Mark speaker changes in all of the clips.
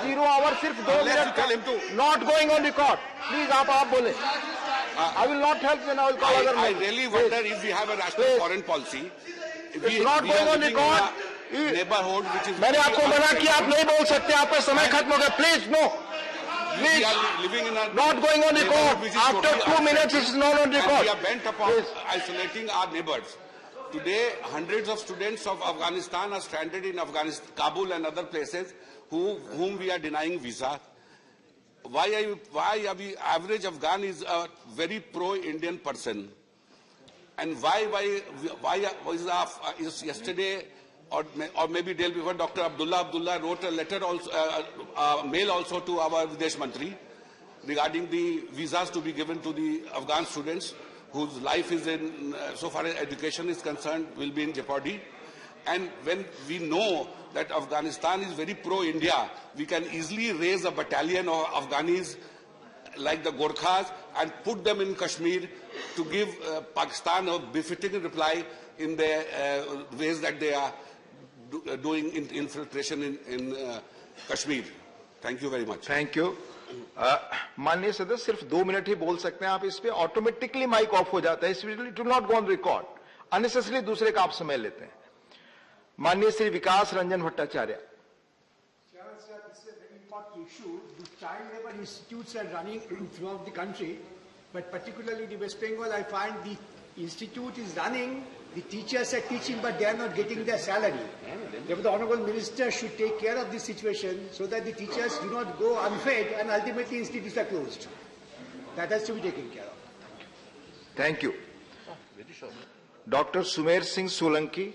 Speaker 1: 0 hour सिर्फ 2 minute not going on record. Please आप बोले. I will not help when I will call other men.
Speaker 2: I really wonder if we have a rational foreign policy.
Speaker 1: It's not going on record.
Speaker 2: Neighborhood which is.
Speaker 1: मैंने आपको मना किया, आप नहीं बोल सकते, आपका समय खत्म हो गया. Please no.
Speaker 2: We are living in a
Speaker 1: not going on record. After 2 minutes, it is not on record.
Speaker 2: We are bent upon isolating our neighbors. Today, hundreds of students of Afghanistan are stranded in Afghanistan, Kabul and other places, whom we are denying visa. Why average Afghan is a very pro-Indian person, and why is yesterday or maybe day before Dr. Abdullah wrote a letter also, mail also to our Videsh Mantri regarding the visas to be given to the Afghan students whose life is in, so far as education is concerned, will be in jeopardy. And when we know that Afghanistan is very pro-India, we can easily raise a battalion of Afghanis like the Gorkhas and put them in Kashmir to give Pakistan a befitting reply in the ways that they are doing infiltration in Kashmir. Thank you very much.
Speaker 1: Thank you. माननीय सदस्य सिर्फ 2 minute ही बोल सकते हैं आप इस पे. Automatically mic off हो जाता है. It will not go on record. Unnecessary दूसरे का आप समय लेते हैं. माननीय श्री विकास Ranjan Bhattacharya.
Speaker 3: The child labor institutes are running throughout the country, but particularly the West Bengal, I find the institute is running, the teachers are teaching, but they are not getting their salary. Therefore, the Honourable Minister should take care of this situation so that the teachers do not go unfed and ultimately institutes are closed. That has to be taken care of.
Speaker 1: Thank you. Dr. Sumer Singh Solanki.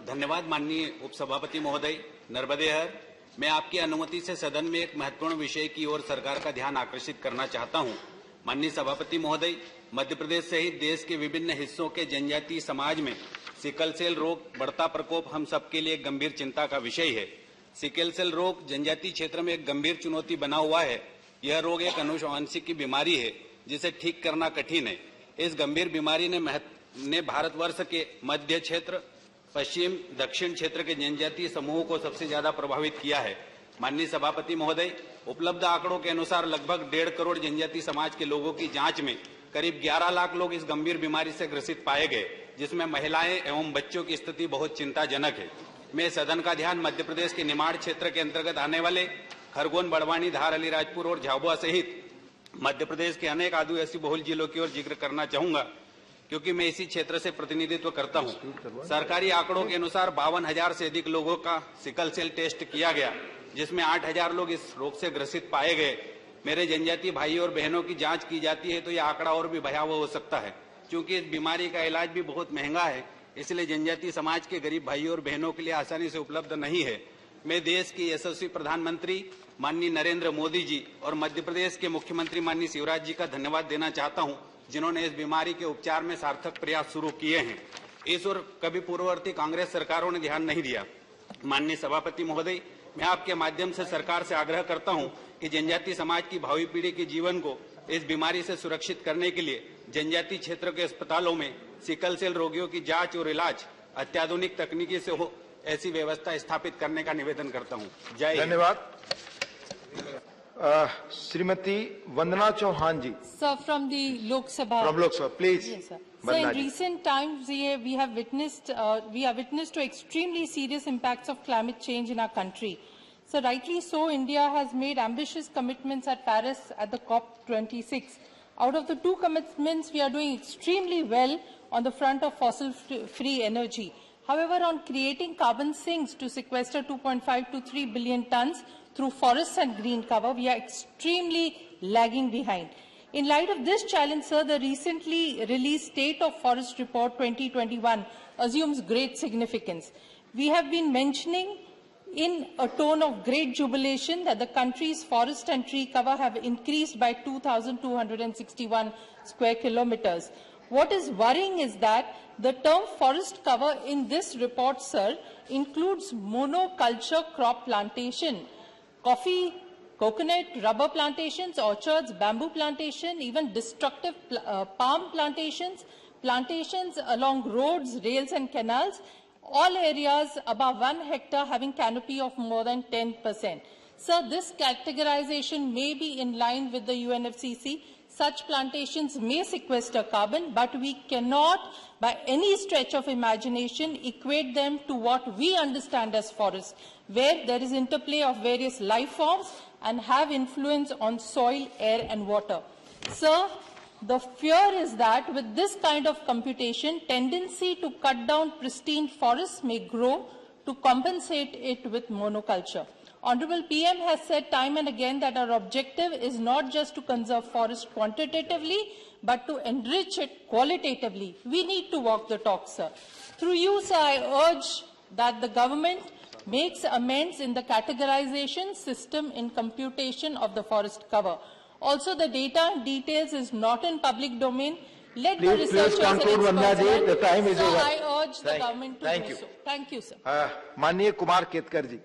Speaker 4: धन्यवाद माननीय उपसभापति महोदय. नर्मदे हर. मैं आपकी अनुमति से सदन में एक महत्वपूर्ण विषय की ओर सरकार का ध्यान आकर्षित करना चाहता हूं. माननीय सभापति महोदय, मध्य प्रदेश सहित देश के विभिन्न हिस्सों के जनजातीय समाज में सिकल सेल रोग बढ़ता प्रकोप हम सबके लिए एक गंभीर चिंता का विषय है. सिकल सेल रोग जनजातीय क्षेत्र में एक गंभीर चुनौती बना हुआ है. यह रोग एक अनुवांशिक की बीमारी है जिसे ठीक करना कठिन है. इस गंभीर बीमारी ने भारतवर्ष के मध्य क्षेत्र, पश्चिम, दक्षिण क्षेत्र के जनजातीय समूहों को सबसे ज्यादा प्रभावित किया है. माननीय सभापति महोदय, उपलब्ध आंकड़ों के अनुसार लगभग 1.5 करोड़ जनजातीय समाज के लोगों की जांच में करीब 11 लाख लोग इस गंभीर बीमारी से ग्रसित पाए गए, जिसमें महिलाएं एवं बच्चों की स्थिति बहुत चिंताजनक है. मैं सदन का ध्यान मध्य प्रदेश के निमाड़ क्षेत्र के अंतर्गत आने वाले खरगोन, बड़वानी, धार, अलीराजपुर और झाबुआ सहित मध्य प्रदेश के अनेक आदिवासी बहुल जिलों की ओर जिक्र करना चाहूंगा, क्योंकि मैं इसी क्षेत्र से प्रतिनिधित्व करता हूं. सरकारी आंकड़ों के अनुसार 52,000 से अधिक लोगों का सिकल सेल टेस्ट किया गया, जिसमें 8,000 लोग इस रोग से ग्रसित पाए गए. मेरे जनजातीय भाइयों और बहनों की जांच की जाती है तो यह आंकड़ा और भी भयावह हो सकता है. क्योंकि इस बीमारी का इलाज भी बहुत महंगा है, इसलिए जनजातीय समाज के गरीब भाइयों और बहनों के लिए आसानी से उपलब्ध नहीं है. मैं देश के यशस्वी प्रधानमंत्री माननीय नरेंद्र मोदी जी और मध्य प्रदेश के मुख्यमंत्री माननीय शिवराज जी का धन्यवाद देना चाहता हूं, जिन्होंने इस बीमारी के उपचार में सार्थक प्रयास शुरू किए हैं. इस ओर कभी पूर्ववर्ती कांग्रेस सरकारों ने ध्यान नहीं दिया. माननीय सभापति महोदय, मैं आपके माध्यम से सरकार से आग्रह करता हूं कि जनजातीय समाज की भावी पीढ़ी के जीवन को इस बीमारी से सुरक्षित करने के लिए जनजातीय क्षेत्र के अस्पतालों में सिकल सेल रोगियों की जांच और इलाज अत्याधुनिक तकनीकी से हो, ऐसी व्यवस्था स्थापित करने का निवेदन करता हूं. जय.
Speaker 1: धन्यवाद. श्रीमती वंदना चौहान जी.
Speaker 5: Sir, from the Lok Sabha.
Speaker 1: From Lok Sabha, please.
Speaker 5: Yes, sir. So in recent times, we have witnessed to extremely serious impacts of climate change in our country. So rightly so, India has made ambitious commitments at Paris at the COP26. Out of the 2 commitments, we are doing extremely well on the front of fossil-free energy. However, on creating carbon sinks to sequester 2.5 to 3 billion tons through forests and green cover, we are extremely lagging behind. In light of this challenge, sir, the recently released State of Forest Report 2021 assumes great significance. We have been mentioning in a tone of great jubilation that the country's forest and tree cover have increased by 2,261 square kilometers. What is worrying is that the term forest cover in this report, sir, includes monoculture crop plantation, coffee, coconut, rubber plantations, orchards, bamboo plantation, even destructive palm plantations, plantations along roads, rails and canals. all areas above 1 hectare having canopy of more than 10%. Sir, this categorization may be in line with the UNFCCC. Such plantations may sequester carbon, but we cannot, by any stretch of imagination, equate them to what we understand as forests, where there is interplay of various life forms and have influence on soil, air and water. Sir, the fear is that with this kind of computation, tendency to cut down pristine forests may grow to compensate it with monoculture. Honorable PM has said time and again that our objective is not just to conserve forest quantitatively, but to enrich it qualitatively. We need to walk the talk, sir. Through you, sir, I urge that the government makes amends in the categorization system in computation of the forest cover. Also, the data and details is not in public domain. Let the researchers
Speaker 1: conclude, Vandana ji. The time is over.
Speaker 5: I urge the government to do so. Thank you, sir.
Speaker 1: माननीय कुमार केतकर जी.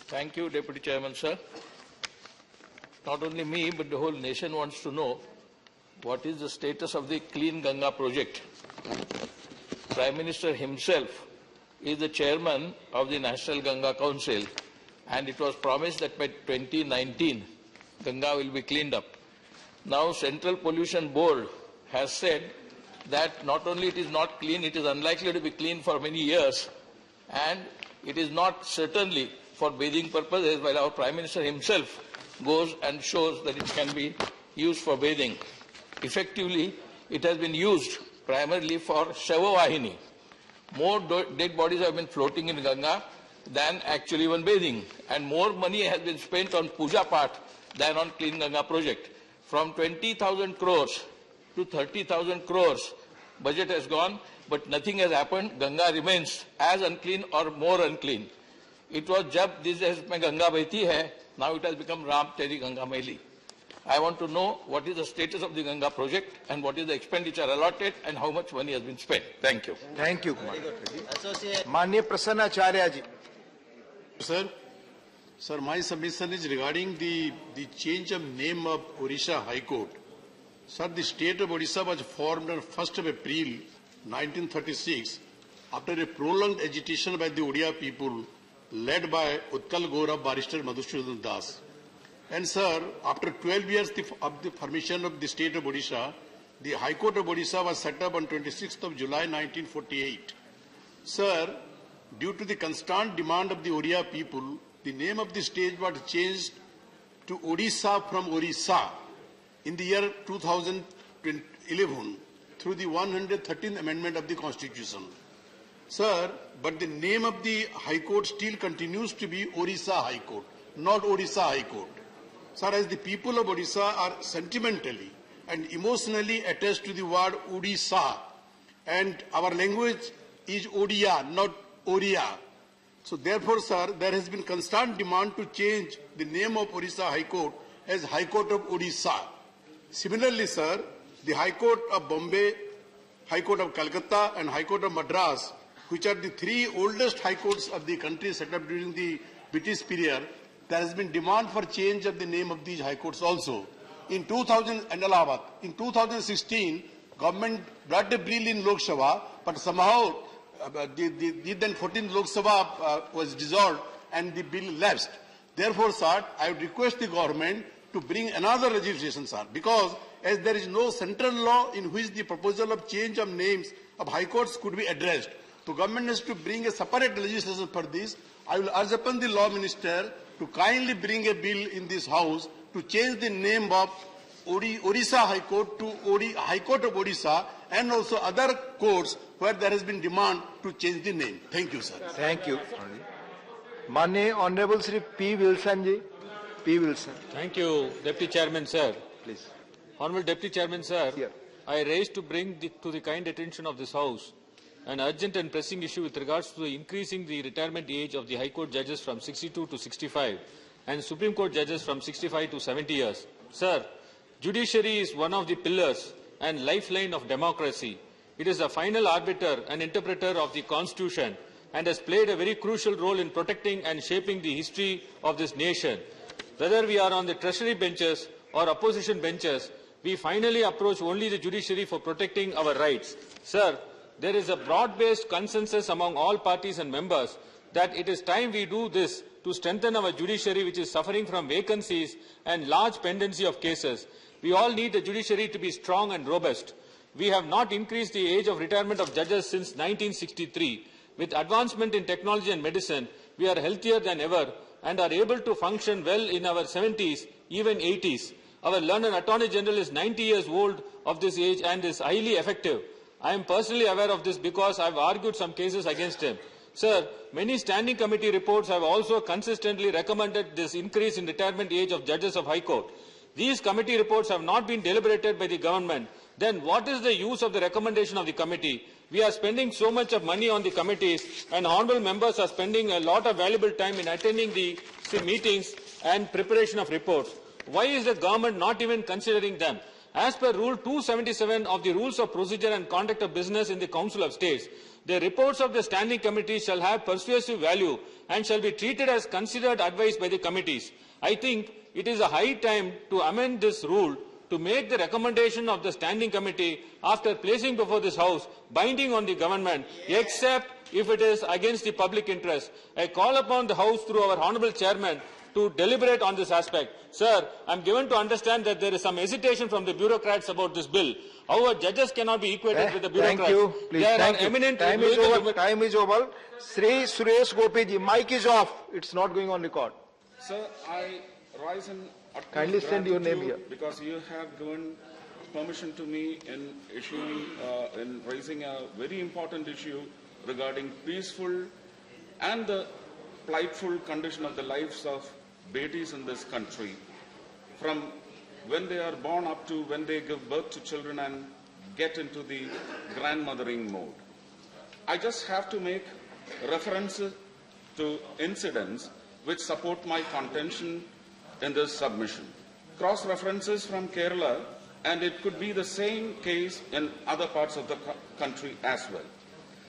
Speaker 6: Thank you, Deputy Chairman, sir. Not only me, but the whole nation wants to know what is the status of the Clean Ganga project. Prime Minister himself is the chairman of the National Ganga Council, and it was promised that by 2019, Ganga will be cleaned up. Now, Central Pollution Board has said that not only it is not clean, it is unlikely to be clean for many years, and it is not certainly for bathing purposes, while our Prime Minister himself goes and shows that it can be used for bathing. Effectively, it has been used primarily for Shavavahini. More dead bodies have been floating in Ganga than actually even bathing, and more money has been spent on Puja Path than on Clean Ganga project. From 20,000 crores to 30,000 crores, budget has gone, but nothing has happened. Ganga remains as unclean or more unclean. It was jab this days mein Ganga behti hai, now it has become Ram Teri Ganga Maili. I want to know what is the status of the Ganga project and what is the expenditure allotted and how much money has been spent. Thank you.
Speaker 1: Thank you, Kumar. माननीय प्रसन्न आचार्य जी.
Speaker 7: Sir, my submission is regarding the change of name of Odisha High Court. Sir, the state of Odisha was formed on 1st of April 1936 after a prolonged agitation by the Odia people led by Utkal Gaurav Barrister Madhusudan Das. And sir, after 12 years of the formation of the state of Odisha, the High Court of Odisha was set up on 26th of July 1948. Sir, due to the constant demand of the Odia people, the name of the state was changed to Odisha from Orissa in the year 2011 through the 113th Amendment of the Constitution. Sir, but the name of the High Court still continues to be Orissa High Court, not Odisha High Court. Sir, as the people of Odisha are sentimentally and emotionally attached to the word Odisha, and our language is Odia, not Oriya. So therefore, sir, there has been constant demand to change the name of Odisha High Court as High Court of Odisha. Similarly, sir, the High Court of Bombay, High Court of Calcutta and High Court of Madras, which are the three oldest high courts of the country set up during the British period, there has been demand for change of the name of these high courts also. In 2016, government brought a bill in Lok Sabha, but somehow the then 14th Lok Sabha was dissolved and the bill lapsed. Therefore, sir, I would request the government to bring another legislation, sir, because as there is no central law in which the proposal of change of names of high courts could be addressed, the government has to bring a separate legislation for this. I will urge upon the law minister to kindly bring a bill in this house to change the name of Odisha High Court to High Court of Odisha and also other courts where there has been demand to change the name. Thank you, sir.
Speaker 1: Thank you. Maanनीय Honorable Shri P. Wilson ji. P. Wilson.
Speaker 8: Thank you, Deputy Chairman, sir.
Speaker 1: Please.
Speaker 8: Honorable Deputy Chairman, sir.
Speaker 1: Here.
Speaker 8: I raised to bring to the kind attention of this House an urgent and pressing issue with regards to increasing the retirement age of the High Court judges from 62 to 65 and Supreme Court judges from 65 to 70 years. Sir, judiciary is one of the pillars and lifeline of democracy. It is a final arbiter and interpreter of the Constitution and has played a very crucial role in protecting and shaping the history of this nation. Whether we are on the treasury benches or opposition benches, we finally approach only the judiciary for protecting our rights. Sir, there is a broad-based consensus among all parties and members that it is time we do this to strengthen our judiciary, which is suffering from vacancies and large pendency of cases. We all need the judiciary to be strong and robust. We have not increased the age of retirement of judges since 1963. With advancement in technology and medicine, we are healthier than ever and are able to function well in our 70s, even 80s. Our learned Attorney General is 90 years old of this age and is highly effective. I am personally aware of this because I have argued some cases against him. Sir, many standing committee reports have also consistently recommended this increase in retirement age of judges of High Court. These committee reports have not been deliberated by the government. Then what is the use of the recommendation of the committee? We are spending so much of money on the committees, and honourable members are spending a lot of valuable time in attending the meetings and preparation of reports. Why is the government not even considering them? As per Rule 277 of the Rules of Procedure and Conduct of Business in the Council of States, the reports of the standing committees shall have persuasive value and shall be treated as considered advice by the committees. I think it is a high time to amend this rule to make the recommendation of the standing committee after placing before this House binding on the government, except if it is against the public interest. I call upon the House through our Honourable Chairman to deliberate on this aspect. Sir, I am given to understand that there is some hesitation from the bureaucrats about this bill. However, judges cannot be equated with the bureaucrats.
Speaker 1: Thank you. Please,
Speaker 8: they are
Speaker 1: thank you.
Speaker 8: eminent.
Speaker 1: Time is over. Time is over. Sri Suresh Gopiji, mic is off. It's not going on record.
Speaker 9: Sir, I rise in
Speaker 1: Kindly send your name here.
Speaker 9: because you have given permission to me in issuing, in raising a very important issue regarding peaceful and the plightful condition of the lives of betis in this country, from when they are born up to when they give birth to children and get into the grandmothering mode. I just have to make references to incidents which support my contention in this submission. Cross-references from Kerala, and it could be the same case in other parts of the country as well.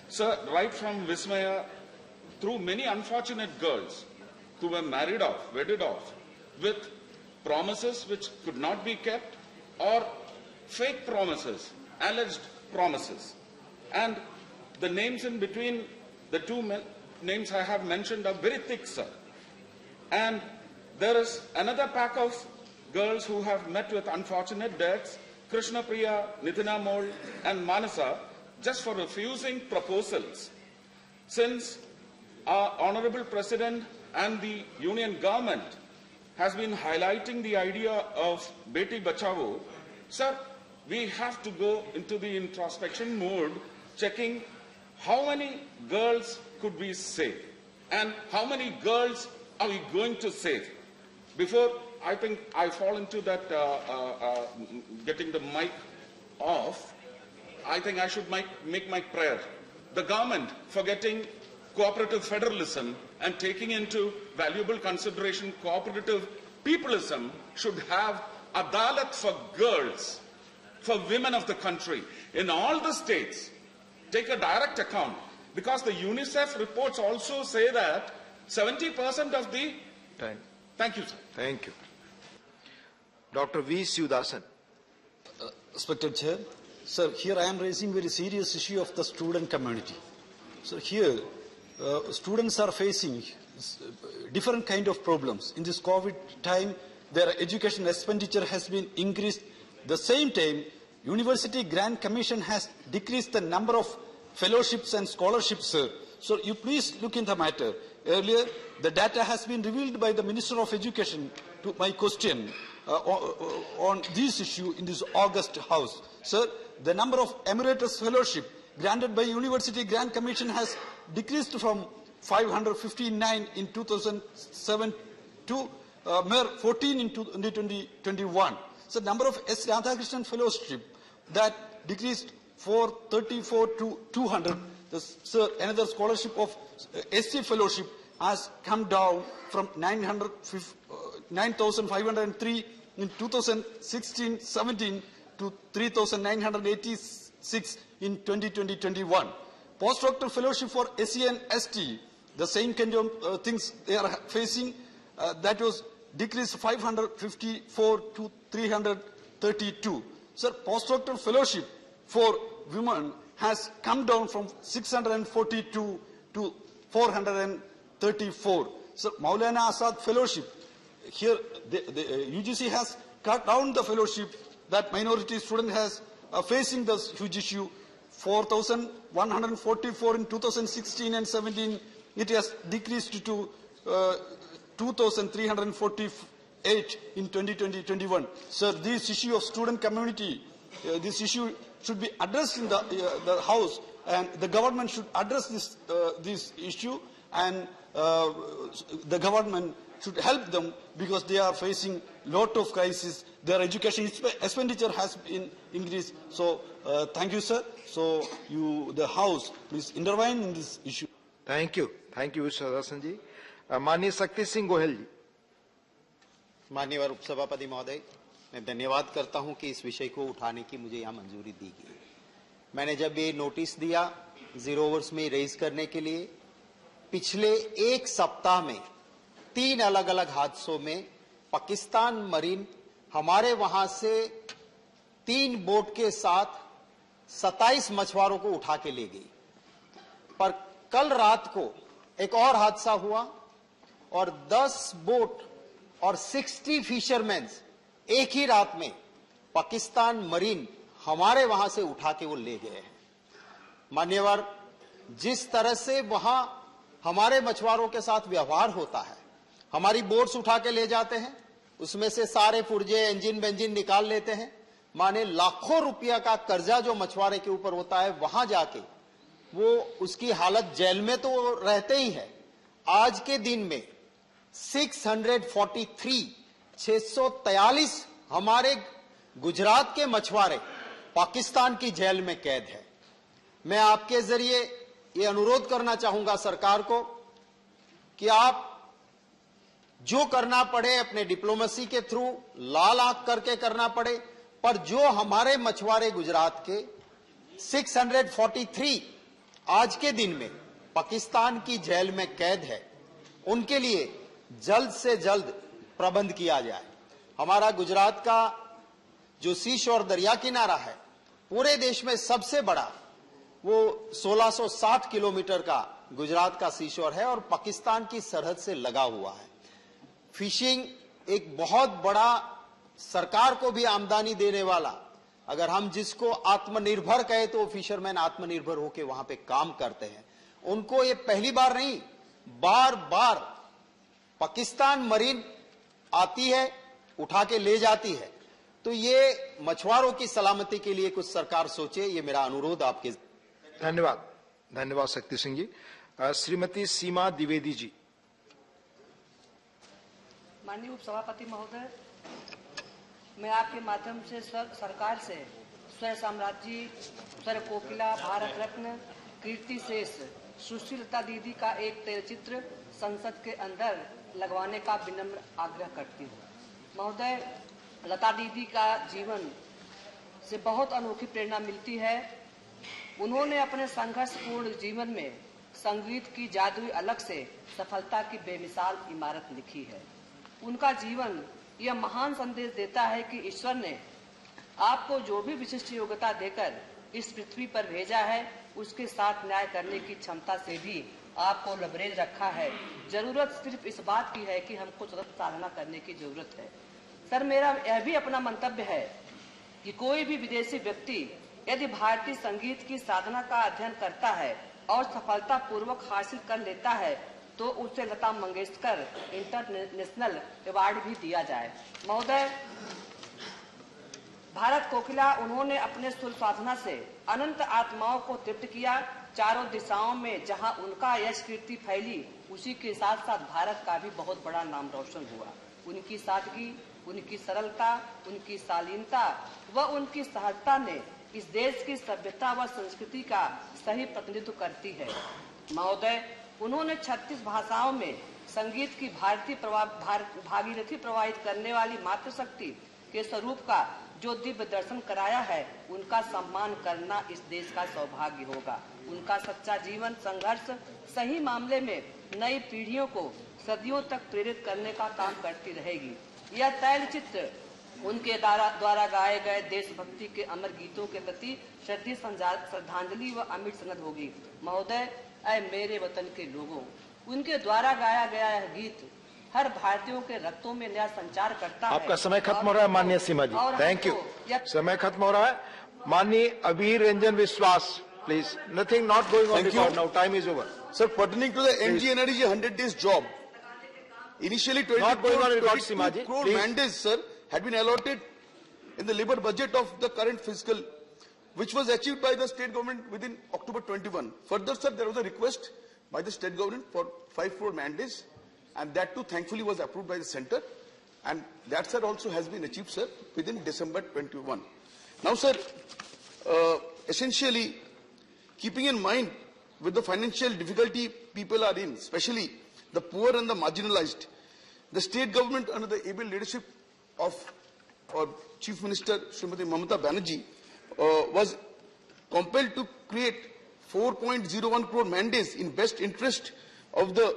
Speaker 9: Sir, right from Vismaya, through many unfortunate girls who were married off, wedded off, with promises which could not be kept, or fake promises, alleged promises. And the names in between the two names I have mentioned are very thick, sir. And there is another pack of girls who have met with unfortunate deaths, Krishna Priya, Nitina Mol, and Manasa, just for refusing proposals. Since our Honourable President and the Union Government has been highlighting the idea of Beti Bachao, sir, we have to go into the introspection mode, checking how many girls could we save and how many girls are we going to save. Before I think I fall into that getting the mic off, I think I should make my prayer. The government, forgetting cooperative federalism and taking into valuable consideration cooperative peopleism, should have Adalat for girls, for women of the country. In all the states, take a direct account, because the UNICEF reports also say that 70% of the...
Speaker 1: Time.
Speaker 9: Thank you, sir.
Speaker 1: Thank you. Dr. V. Siudasan.
Speaker 10: Respected Chair, sir, here I am raising very serious issue of the student community. So here, students are facing different kind of problems. In this COVID time, their education expenditure has been increased. The same time, University Grant Commission has decreased the number of fellowships and scholarships, sir. So you please look in the matter. Earlier, the data has been revealed by the Minister of Education to my question on this issue in this August House. Sir, the number of emeritus fellowship granted by University Grant Commission has decreased from 559 in 2007 to mere 14 in 2021. So number of S. Radhakrishnan fellowship that decreased 434 to 200. Sir, another scholarship of SC fellowship has come down from 9,503 in 2016-17 to 3,986 in 2020-21. Postdoctoral fellowship for SC and ST, the same kind of things they are facing, that was decreased 554 to 332. Sir, postdoctoral fellowship for women has come down from 642 to 434. Sir, Maulana Azad fellowship, here the UGC has cut down the fellowship that minority student has facing this huge issue. 4,144 in 2016 and 17, it has decreased to 2,348 in 2020-21. Sir, this issue of student community, this issue should be addressed in the House, and the government should address this issue, and the government should help them because they are facing lot of crisis. Their education expenditure has been increased. So thank you, sir. So the House, please intervene in this issue.
Speaker 1: Thank you, Sadasan ji. माननीय शक्ति सिंह गोयल जी।
Speaker 11: माननीय उपसभापति महोदय, मैं धन्यवाद करता हूं कि इस विषय को उठाने की मुझे यहाँ मंजूरी दी गई। मैंने जब ये नोटिस दिया 0 ओवर्स में रेज करने के लिए, पिछले एक सप्ताह में 3 अलग अलग हादसों में पाकिस्तान मरीन हमारे वहां से 3 बोट के साथ 27 मछुआरों को उठा के ले गई। पर कल रात को एक और हादसा हुआ और 10 बोट और 60 फिशरमैन एक ही रात में पाकिस्तान मरीन हमारे वहां से उठा के वो ले गए हैं। मान्यवर, जिस तरह से वहां हमारे मछुआरों के साथ व्यवहार होता है, हमारी बोट्स उठा के ले जाते हैं, उसमें से सारे पुर्जे इंजन बेंजिन निकाल लेते हैं, माने लाखों रुपया का कर्जा जो मछुआरे के ऊपर होता है, वहां जाके वो उसकी हालत जेल में तो रहते ही है। आज के दिन में 643 हमारे गुजरात के मछुआरे पाकिस्तान की जेल में कैद है। मैं आपके जरिए ये अनुरोध करना चाहूंगा सरकार को कि आप जो करना पड़े अपने डिप्लोमेसी के थ्रू, लाल आंख करके करना पड़े, पर जो हमारे मछुआरे गुजरात के 643 आज के दिन में पाकिस्तान की जेल में कैद है, उनके लिए जल्द से जल्द प्रबंध किया जाए। हमारा गुजरात का जो सीशोर दरिया किनारा है, पूरे देश में सबसे बड़ा वो 1660 किलोमीटर का गुजरात का सीशोर है और पाकिस्तान की सरहद से लगा हुआ है। फिशिंग एक बहुत बड़ा सरकार को भी आमदनी देने वाला, अगर हम जिसको आत्मनिर्भर कहे तो फिशरमैन आत्मनिर्भर होकर वहां पे काम करते हैं। उनको ये पहली बार नहीं, बार बार पाकिस्तान मरीन आती है, उठा के ले जाती है। तो ये मछुआरों की सलामती के लिए कुछ सरकार सोचे, ये मेरा अनुरोध आपके।
Speaker 1: धन्यवाद शक्ति सिंह जी। श्रीमती सीमा द्विवेदी जी।
Speaker 12: माननीय उपसभापति महोदय, मैं आपके माध्यम से सरकार से स्वर साम्राज्य, स्वर कोकिला, भारत रत्न, कीर्ति शेष सुशीलता दीदी का एक तैलचित्र संसद के अंदर लगवाने का विनम्र आग्रह करती हूँ। महोदय, लता दीदी का जीवन से बहुत अनोखी प्रेरणा मिलती है। उन्होंने अपने संघर्षपूर्ण जीवन में संगीत की जादुई अलग से सफलता की बेमिसाल इमारत लिखी है। उनका जीवन यह महान संदेश देता है कि ईश्वर ने आपको जो भी विशिष्ट योग्यता देकर इस पृथ्वी पर भेजा है, उसके साथ न्याय करने की क्षमता से भी आपको लबरेज रखा है। जरूरत सिर्फ इस बात की है कि हमको सतत साधना करने की जरूरत है। सर, मेरा यह भी अपना मंतव्य है कि कोई भी विदेशी व्यक्ति यदि भारतीय संगीत की साधना का अध्ययन करता है और सफलता पूर्वक हासिल कर लेता है तो उसे लता मंगेशकर इंटरनेशनल अवार्ड भी दिया जाए। महोदय, भारत कोकिला, उन्होंने अपने सुर साधना से अनंत आत्माओं को तृप्त किया। चारों दिशाओं में जहां उनका यश कीर्ति फैली, उसी के साथ साथ भारत का भी बहुत बड़ा नाम रोशन हुआ। उनकी सादगी, उनकी सरलता, उनकी शालीनता व उनकी सहजता ने इस देश की सभ्यता व संस्कृति का सही प्रतिनिधित्व करती है। महोदय, उन्होंने 36 भाषाओं में संगीत की भारतीय भागीरथी प्रवाहित करने वाली मातृशक्ति के स्वरूप का जो दिव्य दर्शन कराया है, उनका सम्मान करना इस देश का सौभाग्य होगा। उनका सच्चा जीवन संघर्ष सही मामले में नई पीढ़ियों को सदियों तक प्रेरित करने का काम करती रहेगी। यह तैलचित्र उनके द्वारा गाए गए देशभक्ति के अमर गीतों के प्रति श्रद्धांजलि व अमिट सनद होगी। महोदय, ऐ मेरे वतन के लोगों, उनके द्वारा गाया गया यह गीत हर भारतीयों के रक्तों में नया संचार करता है।
Speaker 1: आपका समय खत्म हो रहा है माननीय सीमा जी, थैंक यू। समय खत्म हो रहा है। माननीय अबीर रंजन विश्वास, please. Nothing not going on record now, time is over.
Speaker 13: Sir, pertaining to the NGNRG 100 days job, initially 22 crore mandates, sir, had been allotted in the labour budget of the current fiscal, which was achieved by the state government within October 21. Further, sir, there was a request by the state government for 5 crore mandates, and that too thankfully was approved by the centre, and that, sir, also has been achieved, sir, within December 21. Now, sir, essentially, keeping in mind with the financial difficulty people are in, especially the poor and the marginalized, the state government under the able leadership of our Chief Minister Srimati Mamata Banerjee was compelled to create 4.01 crore mandates in best interest of the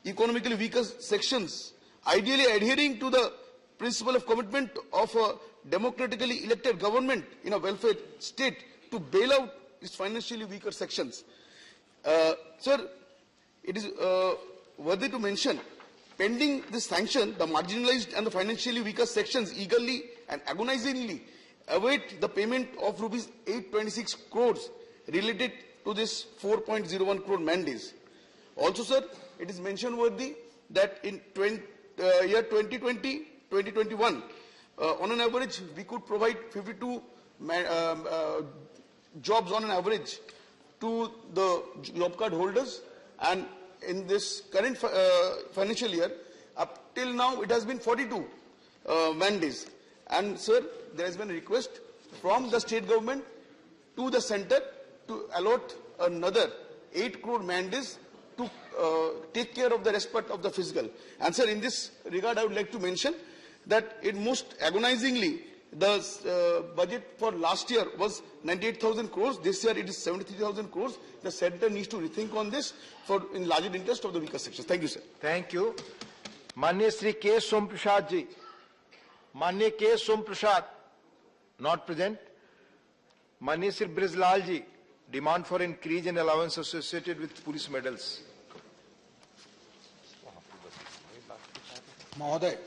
Speaker 13: economically weaker sections, ideally adhering to the principle of commitment of a democratically elected government in a welfare state to bail out its financially weaker sections. Sir, it is worthy to mention, pending this sanction, the marginalized and the financially weaker sections eagerly and agonizingly await the payment of rupees 826 crores related to this 4.01 crore mandates. Also, sir, it is mention worthy that in year 2020-2021, on an average, we could provide 52 jobs on an average to the job card holders, and in this current financial year, up till now, it has been 42 mandates. And sir, there has been a request from the state government to the centre to allot another 8 crore mandates to take care of the rest part of the fiscal. And sir, in this regard, I would like to mention that it most agonizingly, the budget for last year was 98,000 crores. This year it is 73,000 crores. The centre needs to rethink on this for in larger interest of the weaker sections. Thank you, sir.
Speaker 1: Thank you. Manya Shri K. Som Prasad ji. Manya K. Som Prasad, not present. Manya Shri Brizlal ji, demand for increase in allowance associated with police medals.
Speaker 14: महोदय,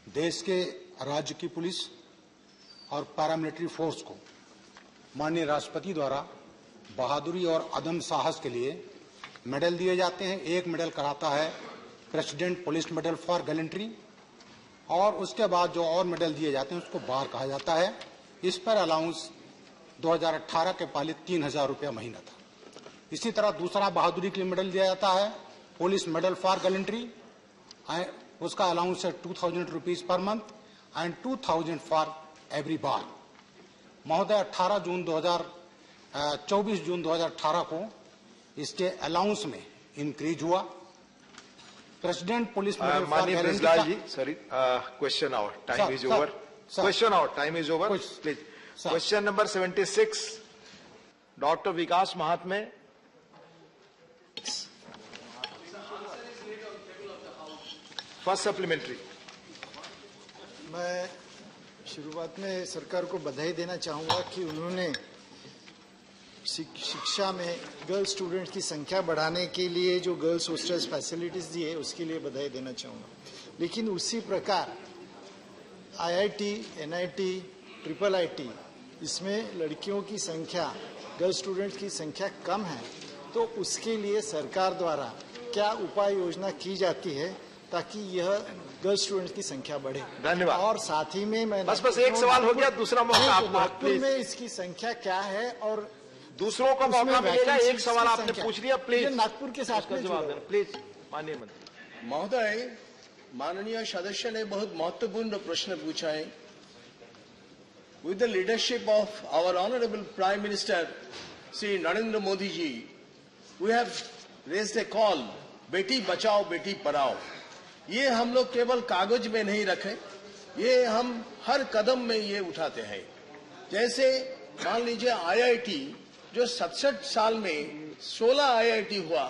Speaker 14: देश के राज्य की police और paramilitary force को माननीय राष्ट्रपति द्वारा बहादुरी और अदम्य साहस के लिए मेडल दिए जाते हैं। एक मेडल कराता है president police medal for gallantry, और उसके बाद जो और मेडल दिए जाते हैं उसको बार कहा जाता है। इस पर अलाउंस 2018 के पहले 3,000 रुपया महीना था। इसी तरह दूसरा बहादुरी के लिए मेडल दिया जाता है पुलिस मेडल फॉर गैलेंट्री, उसका अलाउंस है 2,000 रुपीज पर month and 2,000 for every bar. महोदय, 24 जून 2018 को इसके अलाउंस में इंक्रीज हुआ। President police medal for gallantry,
Speaker 1: sorry, question hour, time is over. Question hour, time is over, please. Question number 76, doctor Vikas Mahatme. First supplementary.
Speaker 15: मैं शुरुआत में सरकार को बधाई देना चाहूँगा कि उन्होंने शिक्षा में गर्ल्स स्टूडेंट्स की संख्या बढ़ाने के लिए जो गर्ल्स हॉस्टल्स फैसिलिटीज़ दी है उसके लिए बधाई देना चाहूँगा। लेकिन उसी प्रकार IIT, NIT, IIIT इसमें लड़कियों की संख्या, गर्ल्स स्टूडेंट्स की संख्या कम है, तो उसके लिए सरकार द्वारा क्या उपाय योजना की जाती है ताकि यह गर्ल्स स्टूडेंट्स की संख्या बढ़े।
Speaker 1: धन्यवाद।
Speaker 15: और साथ ही में मैं
Speaker 1: बस एक सवाल हो गया, दूसरा मौका आपको।
Speaker 15: नागपुर में इसकी संख्या क्या है और
Speaker 1: दूसरों को मौका मिलेगा। एक सवाल आपने पूछ लिया, प्लीज
Speaker 15: नागपुर के साथ में
Speaker 1: जवाब देना, प्लीज। माननीय मंत्री
Speaker 16: महोदय, माननीय सदस्य ने बहुत महत्वपूर्ण प्रश्न पूछा है। With the leadership of our honourable prime minister Shri Narendra Modi ji, we have raised a call, बेटी बचाओ बेटी पढ़ाओ। ये हम लोग केवल कागज में नहीं रखें, ये हम हर कदम में ये उठाते हैं। जैसे मान लीजिए आईआईटी जो 67 साल में 16 आईआईटी हुआ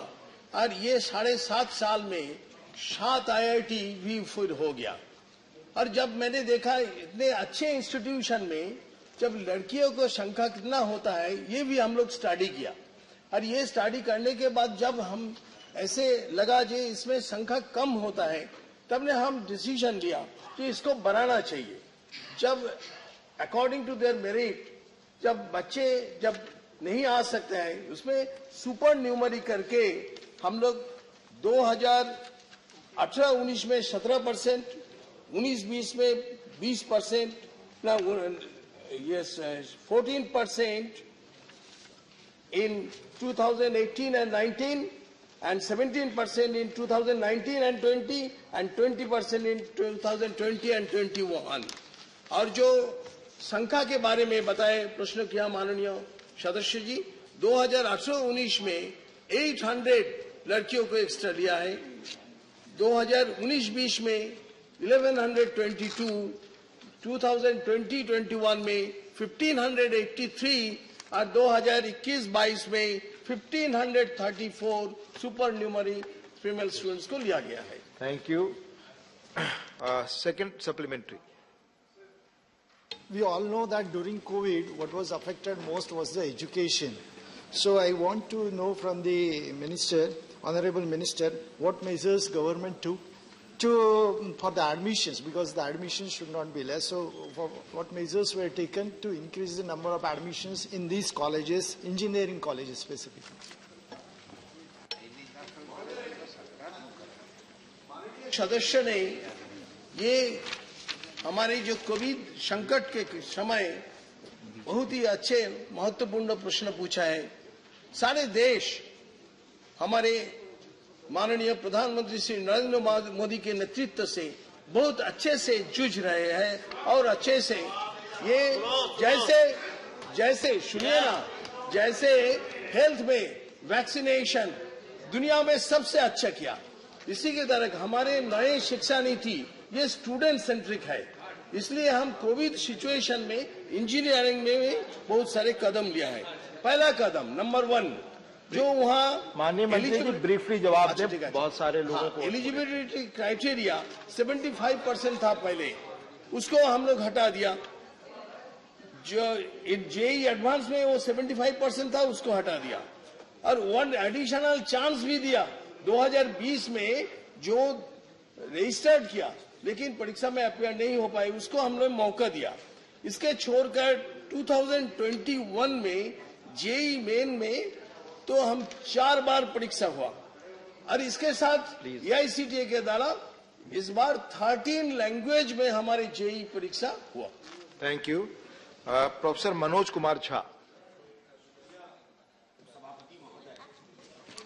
Speaker 16: और ये 7.5 साल में 7 आईआईटी भी फिर हो गया। और जब मैंने देखा इतने अच्छे इंस्टीट्यूशन में जब लड़कियों को संख्या कितना होता है ये भी हम लोग स्टडी किया। और ये स्टडी करने के बाद जब हम ऐसे लगा जो इसमें संख्या कम होता है तब ने हम डिसीजन लिया कि इसको बढ़ाना चाहिए। जब अकॉर्डिंग टू देयर मेरिट जब बच्चे जब नहीं आ सकते हैं उसमें सुपर न्यूमरी करके हम लोग 2018-19 में 17%, 19-20 में 20%, 14% in 2018 and 19, and 17% in 2019 and 20, and 20% in 2020 and 21. और जो संख्या के बारे में बताए प्रश्न किया माननीय सदस्य जी, 2018-19 में 800 लड़कियों को एक्स्ट्रा लिया है, 2019-20 में 1122, 2020-21 में 1583 और 2021-22 में 1534 सुपर न्यूमरी फीमेल स्टूडेंट्स को लिया गया है।
Speaker 1: Thank you. Second supplementary.
Speaker 15: We all know that during COVID, what was affected most was the education. So I want to know from the Minister, Honorable Minister, what measures government took for the admissions, because the admissions should not be less. So what measures were taken to increase the number of admissions in these colleges, engineering colleges specifically?
Speaker 16: सदस्य ने ये हमारे जो Covid संकट के समय बहुत ही अच्छे महत्वपूर्ण प्रश्न पूछा है। सारे देश हमारे माननीय प्रधानमंत्री श्री नरेंद्र मोदी के नेतृत्व से बहुत अच्छे से जूझ रहे हैं और अच्छे से ये जैसे सुनिए ना, जैसे हेल्थ में वैक्सीनेशन दुनिया में सबसे अच्छा किया, इसी के तरह हमारे नए शिक्षा नीति ये स्टूडेंट सेंट्रिक है। इसलिए हम कोविड सिचुएशन में इंजीनियरिंग में भी बहुत सारे कदम लिया है। पहला कदम नंबर 1 जो वहाँ
Speaker 1: माननीय मंत्री जी ब्रीफली जवाब दें, बहुत सारे लोगों को
Speaker 16: एलिजिबिलिटी क्राइटेरिया 75% था पहले, उसको हम लोग हटा दिया। जो जेई एडवांस में वो 75% था उसको हटा दिया और 1 एडिशनल चांस भी दिया 2020 में जो रजिस्टर्ड किया लेकिन परीक्षा में अपियर नहीं हो पाए उसको हमने मौका दिया। इसके छोड़कर 2021 में जेई मेन में तो हम 4 बार परीक्षा हुआ और इसके साथ एआईसीटीई के द्वारा इस बार 13 लैंग्वेज में हमारे जेई परीक्षा हुआ।
Speaker 1: Thank you. Professor Manoj Kumar Jha.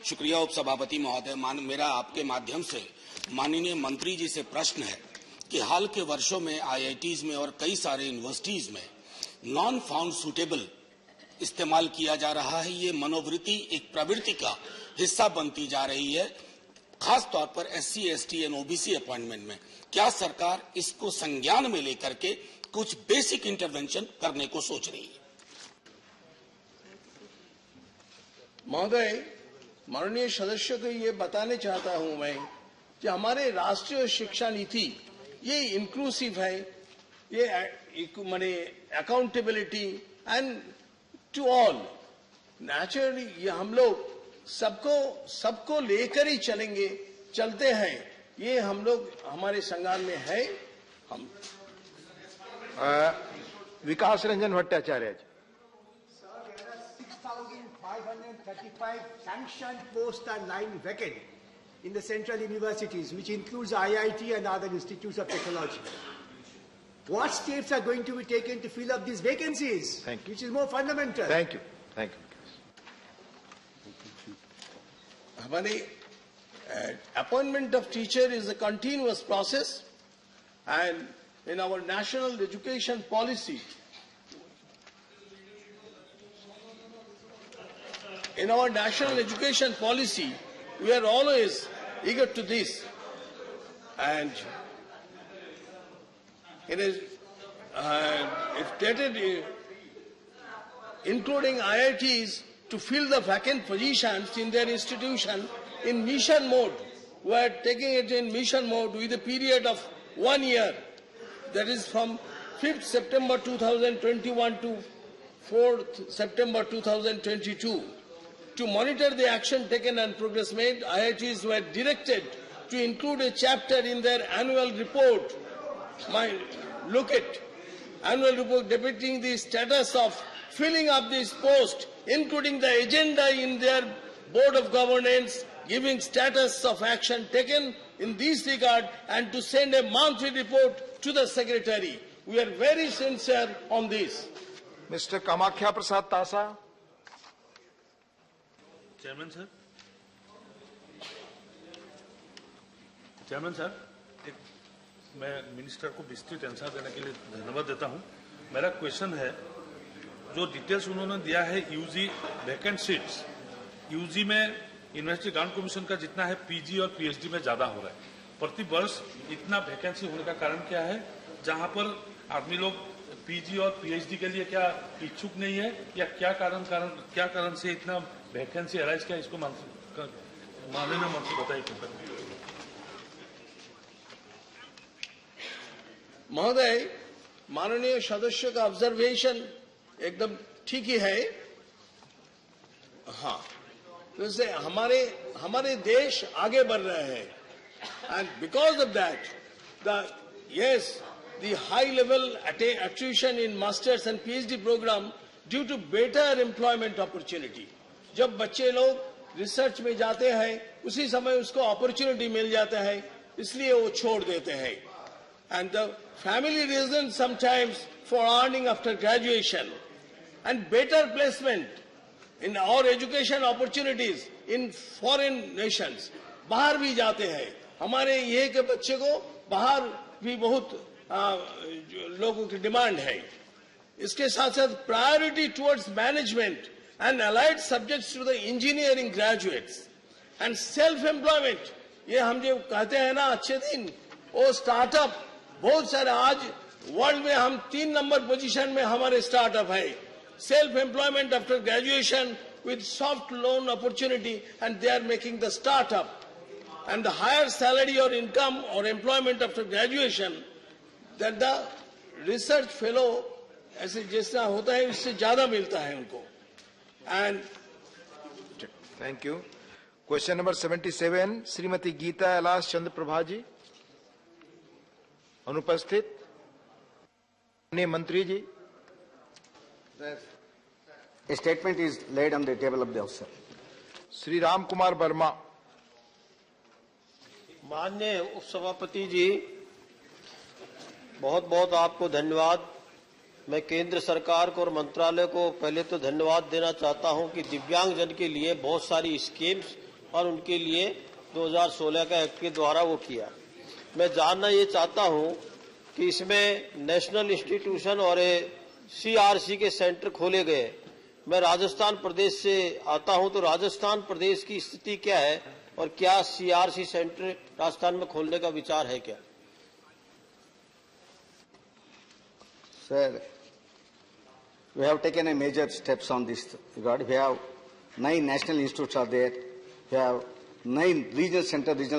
Speaker 17: शुक्रिया उपसभापति महोदय। मेरा आपके माध्यम से माननीय मंत्री जी से प्रश्न है कि हाल के वर्षों में आईआईटीज में और कई सारे यूनिवर्सिटीज में नॉन फाउंड सुटेबल इस्तेमाल किया जा रहा है। ये मनोवृत्ति एक प्रवृत्ति का हिस्सा बनती जा रही है, खास तौर पर SC, ST and OBC appointment में। क्या सरकार इसको संज्ञान में लेकर के कुछ बेसिक इंटरवेंशन करने को सोच रही है?
Speaker 16: महोदय, माननीय सदस्य को ये बताने चाहता हूं मैं कि हमारे राष्ट्रीय शिक्षा नीति ये इंक्लूसिव है, ये माने accountability and to all. Naturally ये हम लोग सबको लेकर ही चलते हैं। ये हम लोग हमारे संज्ञान में है। हम
Speaker 1: विकास रंजन भट्टाचार्य जी।
Speaker 3: 6,535 sanctioned posts are lying vacant in the central universities, which includes IIT and other institutes of technology. What steps are going to be taken to fill up these vacancies?
Speaker 1: Thank you.
Speaker 3: Which is more fundamental.
Speaker 1: Thank you. Thank you.
Speaker 16: हमारे appointment of teacher is a continuous process, and in our national education policy, we are always eager to this. And it is stated including IITs to fill the vacant positions in their institution in mission mode. We are taking it in mission mode with a period of 1 year. That is from 5th September 2021 to 4th September 2022. To monitor the action taken and progress made, IITs were directed to include a chapter in their annual report. Look at annual report depicting the status of filling up this post, including the agenda in their board of governance, giving status of action taken in this regard, and to send a monthly report to the secretary. We are very sincere on this.
Speaker 1: Mr. Kamakhya Prasad Tasa.
Speaker 18: Chairman sir. Chairman sir, मैं minister को विस्तृत answer देने के लिए धन्यवाद देता हूं। मेरा क्वेश्चन है, जो डिटेल्स उन्होंने दिया है यूजी वैकेंट सीट्स, यूजी में यूनिवर्सिटी ग्रांट कमीशन का जितना है पीजी और पीएचडी में ज्यादा हो रहा है। प्रति वर्ष इतना वैकेंसी होने का कारण क्या है, जहां पर आदमी लोग पीजी और पीएचडी के लिए क्या इच्छुक नहीं है, या क्या कारण से इतना वैकेंसी अराइज किया, इसको माननीय मंत्री बताइए।
Speaker 16: महोदय, माननीय सदस्य का ऑब्जर्वेशन एकदम ठीक ही है। हाँ, वैसे हमारे देश आगे बढ़ रहे हैं, and because of that the high level attrition in masters and PhD program due to better employment opportunity. जब बच्चे लोग रिसर्च में जाते हैं, उसी समय उसको अपॉर्चुनिटी मिल जाता है, इसलिए वो छोड़ देते हैं. And the family reasons sometimes for earning after graduation and better placement in our education opportunities in foreign nations. बाहर भी जाते हैं. हमारे ये के बच्चे को बाहर भी बहुत लोगों की डिमांड है. इसके साथ साथ priority towards management and allied subjects to the engineering graduates and self-employment. ये हम जो कहते हैं ना अच्छे दिन, वो स्टार्टअप बहुत सारे आज वर्ल्ड में हम 3 नंबर पोजीशन में हमारे स्टार्टअप है. Self-employment after graduation with soft loan opportunity, and they are making the startup. And the higher salary or income or employment after graduation that the research fellow ऐसे जैसा होता है इससे ज्यादा मिलता है उनको. And
Speaker 1: thank you. Question number 77, Srimati Geeta Alas Chandra Prabha ji. अनुपस्थित. माननीय मंत्री जी.
Speaker 19: A statement is laid on the table of the House.
Speaker 1: Shri Ram Kumar Verma.
Speaker 20: माननीय उपसभापति जी, बहुत बहुत आपको धन्यवाद. मैं केंद्र सरकार को और मंत्रालय को पहले तो धन्यवाद देना चाहता हूं कि दिव्यांगजन के लिए बहुत सारी स्कीम्स और उनके लिए 2016 का एक्ट के द्वारा वो किया. मैं जानना ये चाहता हूं कि इसमें नेशनल इंस्टीट्यूशन और CRC के सेंटर खोले गए. मैं राजस्थान प्रदेश से आता हूं, तो राजस्थान प्रदेश की स्थिति क्या है और क्या CRC सेंटर राजस्थान में खोलने का विचार है क्या?
Speaker 19: Sir, we have taken a major steps on this regard. We have 9 national institutes are there. We have 9 regional centers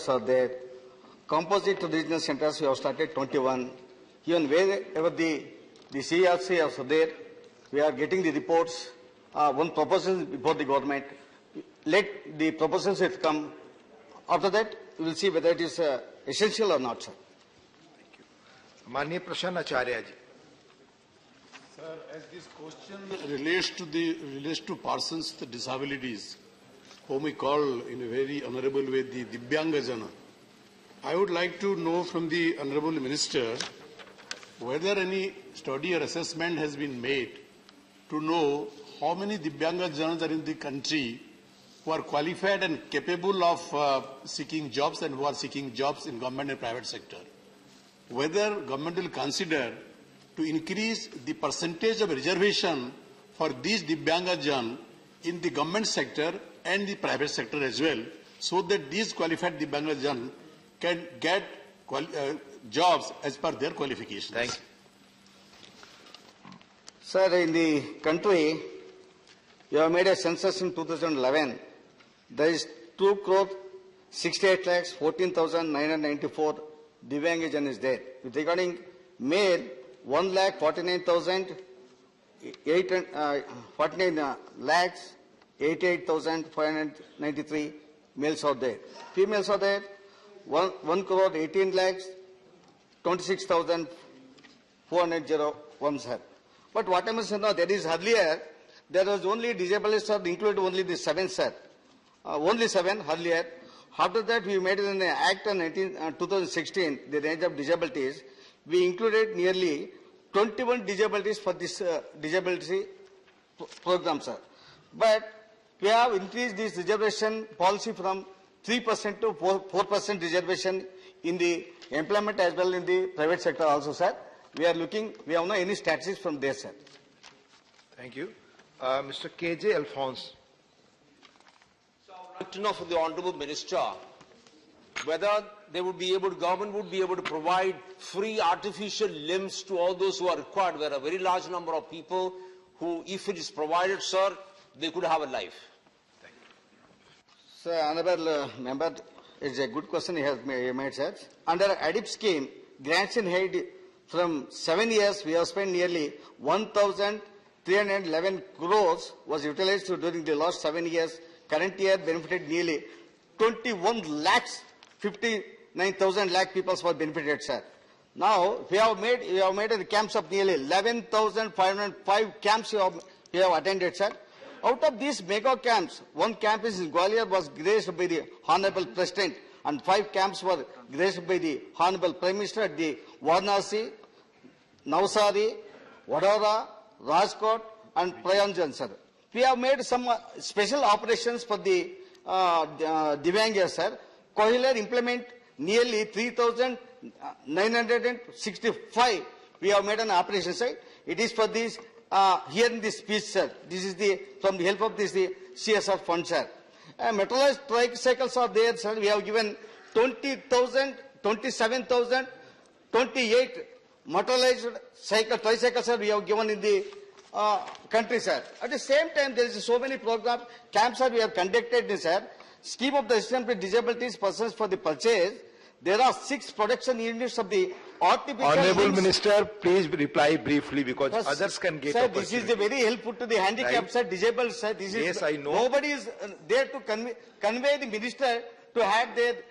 Speaker 19: are there. Composite regional centers we have started 21. Even wherever the CRC are there, we are getting the reports. One proposal before the government. Let the proposals come. After that, we will see whether it is essential or not, sir.
Speaker 1: माननीय प्रसन्न आचार्य जी.
Speaker 7: Sir, as this question relates to persons with disabilities, whom we call in a very honourable way the Divyangajana, I would like to know from the honourable minister whether any study or assessment has been made to know how many Divyangajanas are in the country who are qualified and capable of seeking jobs and who are seeking jobs in government and private sector. Whether government will consider to increase the percentage of reservation for these Divyangajan in the government sector and the private sector as well, so that these qualified Divyangajan can get jobs as per their qualifications.
Speaker 1: Thank you.
Speaker 19: Sir, in the country, you have made a census in 2011. There is 2,68,14,994 Divyangajan is there. With regarding male, 1,49,593 males are there. Females are there, 1,18,26,401, sir. But what I must say now, there is earlier, there was only disabled, sir, included only the 7, sir. Only 7 earlier. After that, we made in the Act on 2016, the range of disabilities. We included nearly 21 disabilities for this disability program, sir. But we have increased this reservation policy from 3% to 4% reservation in the employment as well in the private sector also, sir. We are looking, we have no any statistics from there, sir.
Speaker 1: Thank you. Mr. KJ Alphonse.
Speaker 21: So I would like to know from the Honourable Minister whether they would be able, government would be able to provide free artificial limbs to all those who are required. There are a very large number of people who, if it is provided, sir, they could have a life.
Speaker 19: Sir, honourable member, it's a good question he has made, sir. Under ADIP scheme, grants in aid from 7 years, we have spent nearly 1,311 crores was utilized during the last 7 years. Current year benefited nearly 21,59,000 lakh people were benefited, sir. Now, we have made the camps of nearly 11,505 camps we have attended, sir. Out of these mega camps, 1 campus in Gwalior was graced by the Honourable President and 5 camps were graced by the Honourable Prime Minister at the Varanasi, Navsari, Vadodara, Rajkot and Prayanjan, sir. We have made some special operations for the Divyangas, sir. Kohilar implement nearly 3,965. We have made an operation, sir. It is for this, here in this speech, sir. This is from the help of the CSR fund, sir. Metallized tricycles are there, sir. We have given 20,000, 27,000, 28 motorized tricycles, sir, we have given in the country, sir. At the same time, there is so many programs, camps, sir, we have conducted, sir. Scheme of the Assistance with Disabilities Persons for the purchase. There are 6 production units of the artificial
Speaker 1: Honourable
Speaker 19: limbs.
Speaker 1: Minister, please reply briefly because others can get
Speaker 19: Sir,
Speaker 1: opportunity.
Speaker 19: this is very helpful to the handicapped, sir, disabled, sir. This
Speaker 1: Yes,
Speaker 19: is,
Speaker 1: I know.
Speaker 19: Nobody is there to convey the minister to have their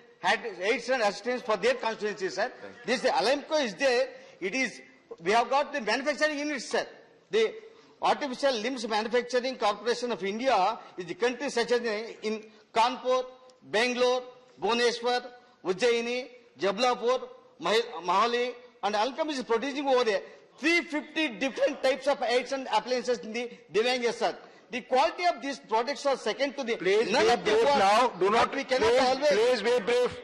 Speaker 19: aids and assistance for their constituency, sir. This Alamco is there. It is, we have got the manufacturing units, sir. The Artificial Limbs Manufacturing Corporation of India is the country such as in Kanpur, Bangalore, Bhubaneswar, Ujjaini, Jabalpur, Mohali, and Alchem is producing over there 350 different types of aids and appliances in the Divyangas, sir. The quality of these products are second to the.
Speaker 1: Please be brief now. Do not. Please be brief.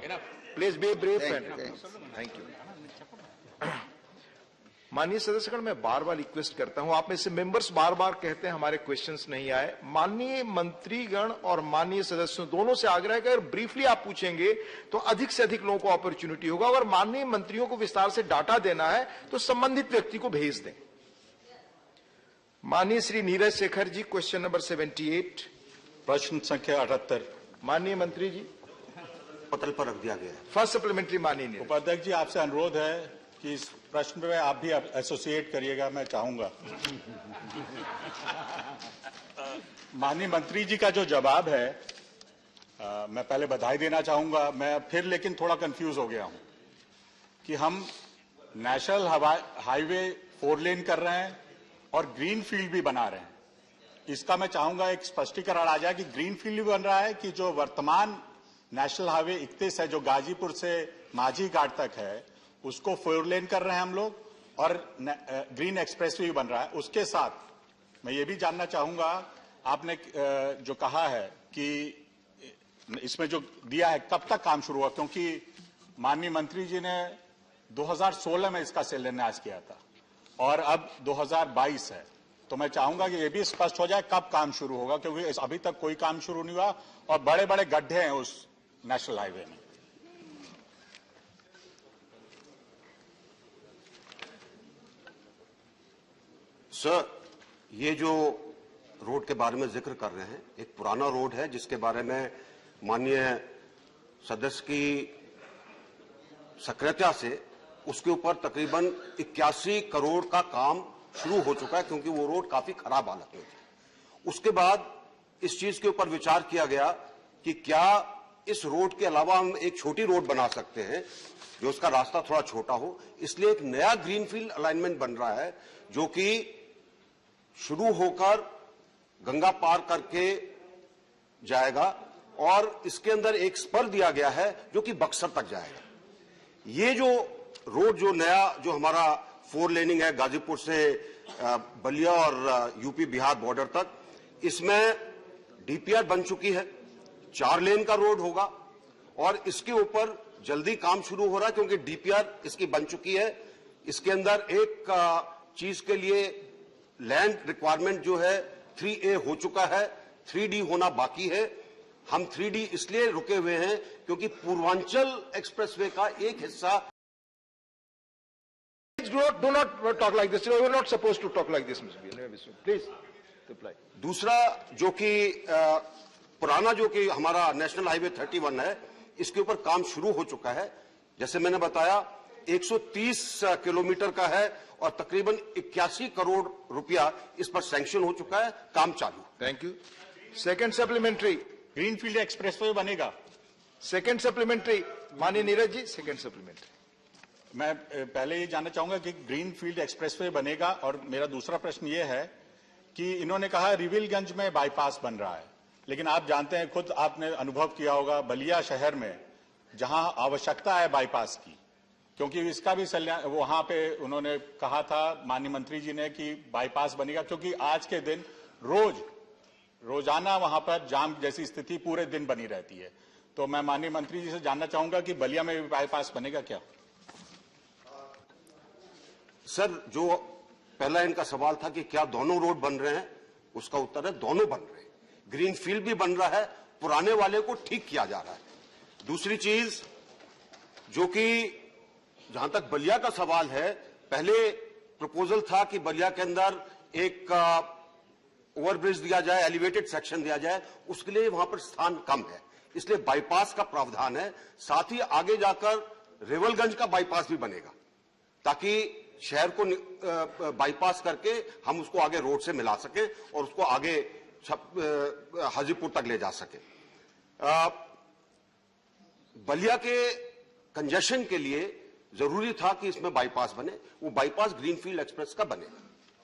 Speaker 1: Please be brief. Thank you. माननीय सदस्यगण, मैं बार बार request करता हूं, आप में से members बार बार कहते हैं हमारे क्वेश्चंस नहीं आए। माननीय मंत्रीगण और माननीय सदस्यों दोनों से आग्रह है कि अगर ब्रीफली आप पूछेंगे तो अधिक से अधिक लोगों को अपॉर्चुनिटी होगा। अगर माननीय मंत्रियों को विस्तार से डाटा देना है तो संबंधित व्यक्ति को भेज दें। माननीय श्री नीरज शेखर जी, क्वेश्चन नंबर 78।
Speaker 22: प्रश्न संख्या 78।
Speaker 1: माननीय मंत्री जी,
Speaker 22: पटल पर रख दिया गया है।
Speaker 1: First supplementary. माननीय
Speaker 22: उपाध्यक्ष जी, आपसे अनुरोध है कि इस प्रश्न में आप भी एसोसिएट करिएगा, मैं चाहूंगा। माननीय मंत्री जी का जो जवाब है, मैं पहले बधाई देना चाहूंगा। मैं फिर लेकिन थोड़ा कंफ्यूज हो गया हूं कि हम नेशनल हाईवे 4 लेन कर रहे हैं और ग्रीन फील्ड भी बना रहे हैं। इसका मैं चाहूंगा एक स्पष्टीकरण आ जाए कि ग्रीन फील्ड भी बन रहा है कि जो वर्तमान नेशनल हाईवे 31 है, जो गाजीपुर से माझी घाट तक है, उसको 4 लेन कर रहे हैं हम लोग, और ग्रीन एक्सप्रेस भी बन रहा है। उसके साथ मैं ये भी जानना चाहूंगा, आपने जो कहा है कि इसमें जो दिया है कब तक काम शुरू हुआ, क्योंकि माननीय मंत्री जी ने 2016 में इसका शिलान्यास किया था और अब 2022 है। तो मैं चाहूंगा कि ये भी स्पष्ट हो जाए कब काम शुरू होगा, क्योंकि अभी तक कोई काम शुरू नहीं हुआ और बड़े बड़े गड्ढे हैं उस नेशनल हाईवे में।
Speaker 2: सर, ये जो रोड के बारे में जिक्र कर रहे हैं, एक पुराना रोड है जिसके बारे में माननीय सदस्य की सक्रियता से उसके ऊपर तकरीबन 81 करोड़ का काम शुरू हो चुका है, क्योंकि वो रोड काफी खराब हालत में थी। उसके बाद इस चीज के ऊपर विचार किया गया कि क्या इस रोड के अलावा हम एक छोटी रोड बना सकते हैं जो उसका रास्ता थोड़ा छोटा हो। इसलिए एक नया ग्रीनफील्ड अलाइनमेंट बन रहा है जो कि शुरू होकर गंगा पार करके जाएगा और इसके अंदर एक स्पर दिया गया है जो कि बक्सर तक जाएगा। ये जो रोड जो नया जो हमारा 4 लेनिंग है गाजीपुर से बलिया और यूपी बिहार बॉर्डर तक, इसमें डीपीआर बन चुकी है, 4 लेन का रोड होगा और इसके ऊपर जल्दी काम शुरू हो रहा है क्योंकि डीपीआर इसकी बन चुकी है। इसके अंदर एक चीज के लिए लैंड रिक्वायरमेंट जो है 3A हो चुका है, 3D होना बाकी है। हम 3D इसलिए रुके हुए हैं क्योंकि पूर्वांचल एक्सप्रेसवे का एक हिस्सा
Speaker 1: Do not talk like this. You are not supposed to talk like this, Mr. Biswa. Please reply.
Speaker 2: दूसरा जो कि पुराना जो कि हमारा नेशनल हाईवे 31 है, इसके ऊपर काम शुरू हो चुका है। जैसे मैंने बताया 130 किलोमीटर का है और तकरीबन 81 करोड़ रुपया इस पर सैंक्शन हो चुका है, काम चालू।
Speaker 1: Thank you. Second supplementary
Speaker 22: greenfield expressway बनेगा।
Speaker 1: सेकंड सप्लीमेंट्री माननीय नीरज जी, सेकंड सप्लीमेंट्री।
Speaker 22: मैं पहले ये जानना चाहूंगा कि ग्रीनफील्ड एक्सप्रेसवे बनेगा और मेरा दूसरा प्रश्न ये है कि इन्होंने कहा रिविलगंज में बाईपास बन रहा है, लेकिन आप जानते हैं, खुद आपने अनुभव किया होगा बलिया शहर में जहां आवश्यकता है बाईपास की, क्योंकि इसका भी वहां पे उन्होंने कहा था माननीय मंत्री जी ने कि बाईपास बनेगा, क्योंकि आज के दिन रोजाना वहां पर जाम जैसी स्थिति पूरे दिन बनी रहती है। तो मैं माननीय मंत्री जी से जानना चाहूंगा कि बलिया में भी बाईपास बनेगा क्या?
Speaker 2: सर, जो पहला इनका सवाल था कि क्या दोनों रोड बन रहे हैं, उसका उत्तर है दोनों बन रहे हैं। ग्रीनफील्ड भी बन रहा है, पुराने वाले को ठीक किया जा रहा है। दूसरी चीज जो कि जहां तक बलिया का सवाल है, पहले प्रपोजल था कि बलिया के अंदर एक ओवरब्रिज दिया जाए, एलिवेटेड सेक्शन दिया जाए, उसके लिए वहां पर स्थान कम है, इसलिए बाईपास का प्रावधान है। साथ ही आगे जाकर रेवलगंज का बाईपास भी बनेगा ताकि शहर को बाईपास करके हम उसको आगे रोड से मिला सकें और उसको आगे हाजीपुर तक ले जा सके। बलिया के कंजेशन के लिए जरूरी था कि इसमें बाईपास बने, वो बाईपास ग्रीनफील्ड एक्सप्रेस का बने।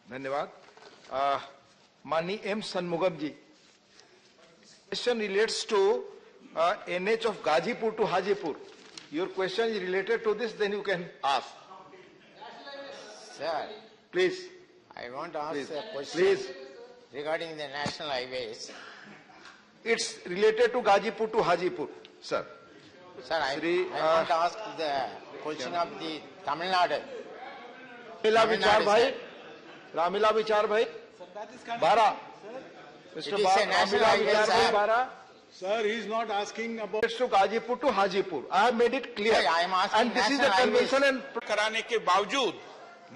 Speaker 1: धन्यवाद। माननीय M Shanmugam ji, question relates to NH of Gazipur to Hajipur. Your question is related to this, then you can ask.
Speaker 4: Sir,
Speaker 1: please.
Speaker 4: I want to ask a question
Speaker 1: please.
Speaker 4: regarding the national highways.
Speaker 1: It's related to Gazipur to Hajipur, sir.
Speaker 4: Sir, I want to ask the question of the Tamil Nadu.
Speaker 1: Ramila Vichar bhai, Bara. Mr. Ramila Vichar bhai, Bara.
Speaker 23: Sir, he is not asking about
Speaker 1: to Gazipur to Hajipur. I have made it clear.
Speaker 4: I am asking
Speaker 1: and this is the convention and
Speaker 24: कराने के बावजूद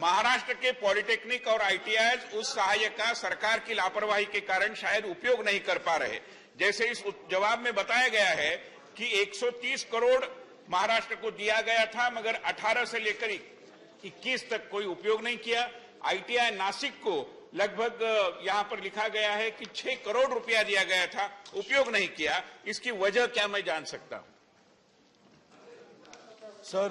Speaker 24: महाराष्ट्र के polytechnic और ITI उस सहायक का सरकार की लापरवाही के कारण शायद उपयोग नहीं कर पा रहे। जैसे इस जवाब में बताया गया है कि 130 करोड़ महाराष्ट्र को दिया गया था, मगर 18 से लेकर 21 तक कोई उपयोग नहीं किया। आईटीआई नासिक को लगभग यहां पर लिखा गया है कि 6 करोड़ रुपया दिया गया था, उपयोग नहीं किया। इसकी वजह क्या मैं जान सकता हूं?
Speaker 23: Sir,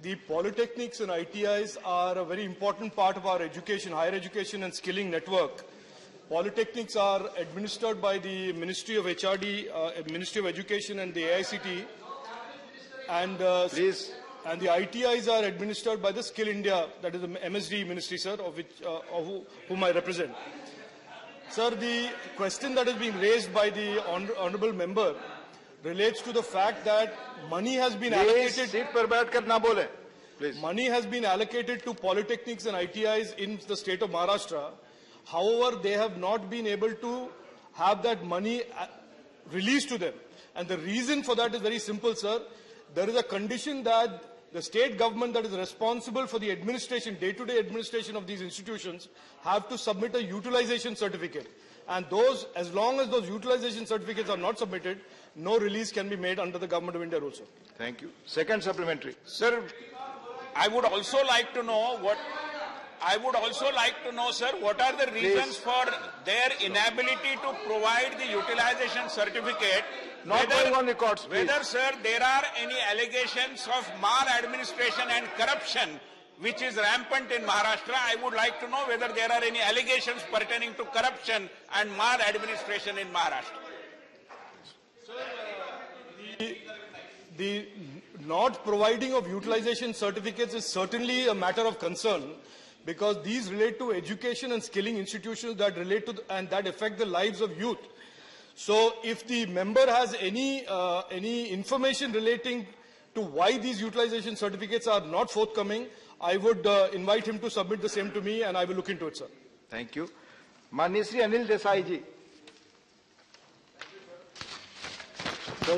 Speaker 23: the polytechnics and ITIs are a very important part of our education, higher education and skilling network. Polytechnics are administered by the Ministry of HRD, Ministry of Education and the AICT. And, and the ITIs are administered by the Skill India, that is the MSD ministry, sir, of which, whom I represent. Sir, the question that is being raised by the honorable member relates to the fact that money has been allocated. Money has been allocated to polytechnics and ITIs in the state of Maharashtra. However, they have not been able to have that money released to them. And the reason for that is very simple, sir. There is a condition that the state government that is responsible for the administration, day-to-day administration of these institutions, have to submit a utilization certificate. And those, as long as those utilization certificates are not submitted, no release can be made under the Government of India rules.
Speaker 1: Thank you. Second supplementary.
Speaker 24: Sir, I would also like to know, sir, what are the reasons for their inability to provide the utilization certificate?
Speaker 1: Not going on records, please.
Speaker 24: Whether, sir, there are any allegations of maladministration and corruption which is rampant in Maharashtra. I would like to know whether there are any allegations pertaining to corruption and maladministration in Maharashtra.
Speaker 23: The not providing of utilization certificates is certainly a matter of concern, because these relate to education and skilling institutions that relate to and that affect the lives of youth. So if the member has any information relating to why these utilization certificates are not forthcoming, I would invite him to submit the same to me, and I will look into it, sir.
Speaker 1: Thank you. Manya Shri Anil Desai ji.
Speaker 5: Sir,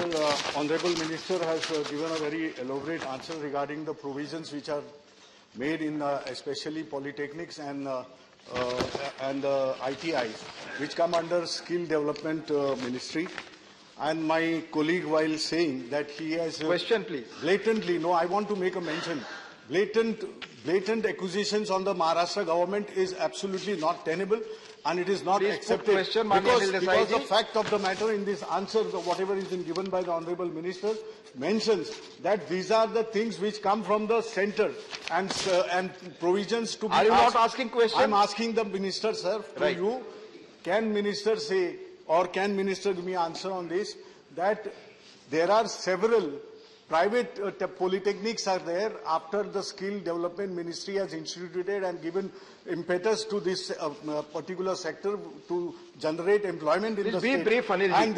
Speaker 5: Honorable Minister has given a very elaborate answer regarding the provisions which are made in especially polytechnics and ITIs, which come under Skill Development Ministry. And my colleague, while saying that he has
Speaker 1: question, please,
Speaker 5: blatantly, no, I want to make a mention. Blatant accusations on the Maharashtra government is absolutely not tenable, and it is not accepted. Because the fact of the matter in this answer, whatever is been given by the Honorable Minister, mentions that these are the things which come from the centre and provisions to be
Speaker 1: Are you
Speaker 5: asked.
Speaker 1: not asking questions?
Speaker 5: I am asking the Minister, sir, to you. Can Minister say, or can Minister give me answer on this, that there are several private polytechnics are there after the Skill Development Ministry has instituted and given impetus to this particular sector to generate employment in the state.
Speaker 1: Brief, Anil ji.
Speaker 5: And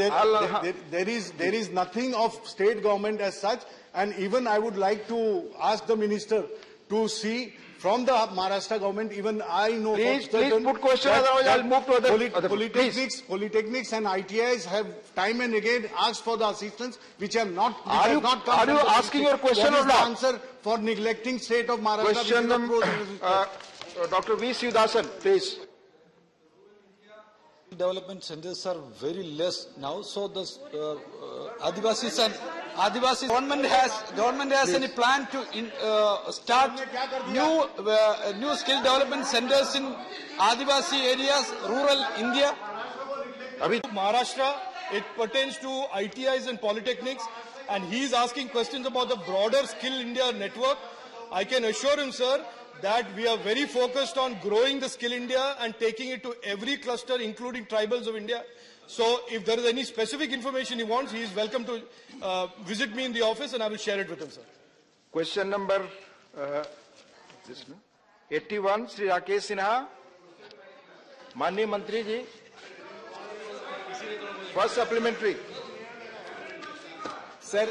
Speaker 5: there is nothing of state government as such. And even I would like to ask the Minister to see from the Maharashtra government, even I know.
Speaker 1: Please put question, otherwise I'll move to other.
Speaker 5: Polytechnics and ITIs have time and again asked for the assistance, which have not.
Speaker 1: Are you asking your question or not?
Speaker 5: What is the answer for neglecting state of Maharashtra?
Speaker 1: Question number, Dr. V. Sivasan, please.
Speaker 10: Development centers are very less now, so the Adivasis government has any plan to start new skill development centers in Adivasi areas, rural India?
Speaker 23: Maharashtra, it pertains to ITIs and polytechnics, and he is asking questions about the broader Skill India network. I can assure him, sir, that we are very focused on growing the Skill India and taking it to every cluster, including tribals of India. So if there is any specific information he wants, he is welcome to visit me in the office, and I will share it with him, sir.
Speaker 1: Question number 81, Sri Rakesh Sinha. Manya Mantri ji. First supplementary.
Speaker 11: Sir,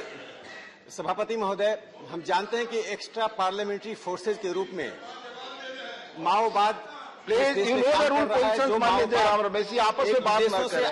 Speaker 11: सभापति महोदय, हम जानते हैं कि extra parliamentary forces के रूप में माओवाद
Speaker 1: आपस में बात न करें।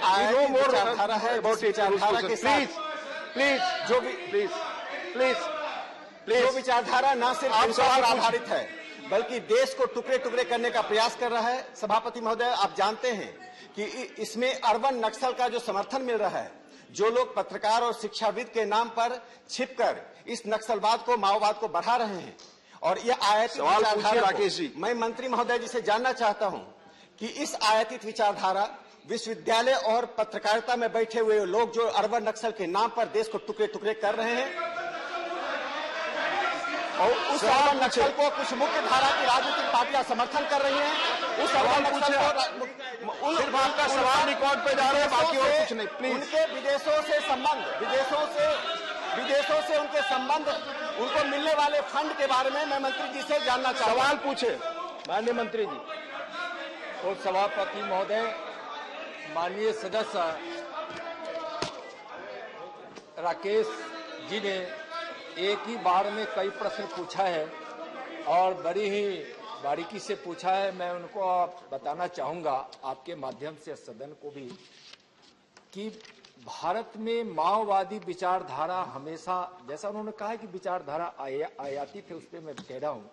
Speaker 11: जो विचारधारा न सिर्फ पर आधारित है बल्कि देश को टुकड़े टुकड़े करने का प्रयास कर रहा है। सभापति महोदय, आप जानते हैं कि इसमें अर्बन नक्सल का जो समर्थन मिल रहा है, जो लोग पत्रकार और शिक्षाविद के नाम पर छिपकर इस नक्सलवाद को, माओवाद को बढ़ा रहे हैं, और ये आयातित विचारधारा को मैं मंत्री महोदय जी से जानना चाहता हूं कि इस आयातित विचारधारा विश्वविद्यालय और पत्रकारिता में बैठे हुए लोग जो अर्बन नक्सल के नाम पर देश को टुकड़े टुकड़े कर रहे हैं, और उस अर्बन नक्सल को कुछ मुख्य धारा की राजनीतिक पार्टियां समर्थन कर रही हैं, उस अर्बन नक्सल को
Speaker 1: सिर्फ आपका सवाल रिकॉर्ड पे जा रहे हैं, बाकी और कुछ नहीं। प्लीज।
Speaker 11: उनके विदेशों से उनके संबंध, उनको मिलने वाले फंड के बारे में मैं मंत्री जी से जानना चाहता हूं।
Speaker 1: सवाल पूछे माननीय मंत्री जी।
Speaker 6: और सभापति महोदय, माननीय सदस्य राकेश जी ने एक ही बार में कई प्रश्न पूछा है और बड़ी ही बारीकी से पूछा है। मैं उनको बताना चाहूंगा आपके माध्यम से सदन को भी कि भारत में माओवादी विचारधारा हमेशा, जैसा उन्होंने कहा है कि विचारधारा आयाती थे, उस पर मैं कह रहा हूँ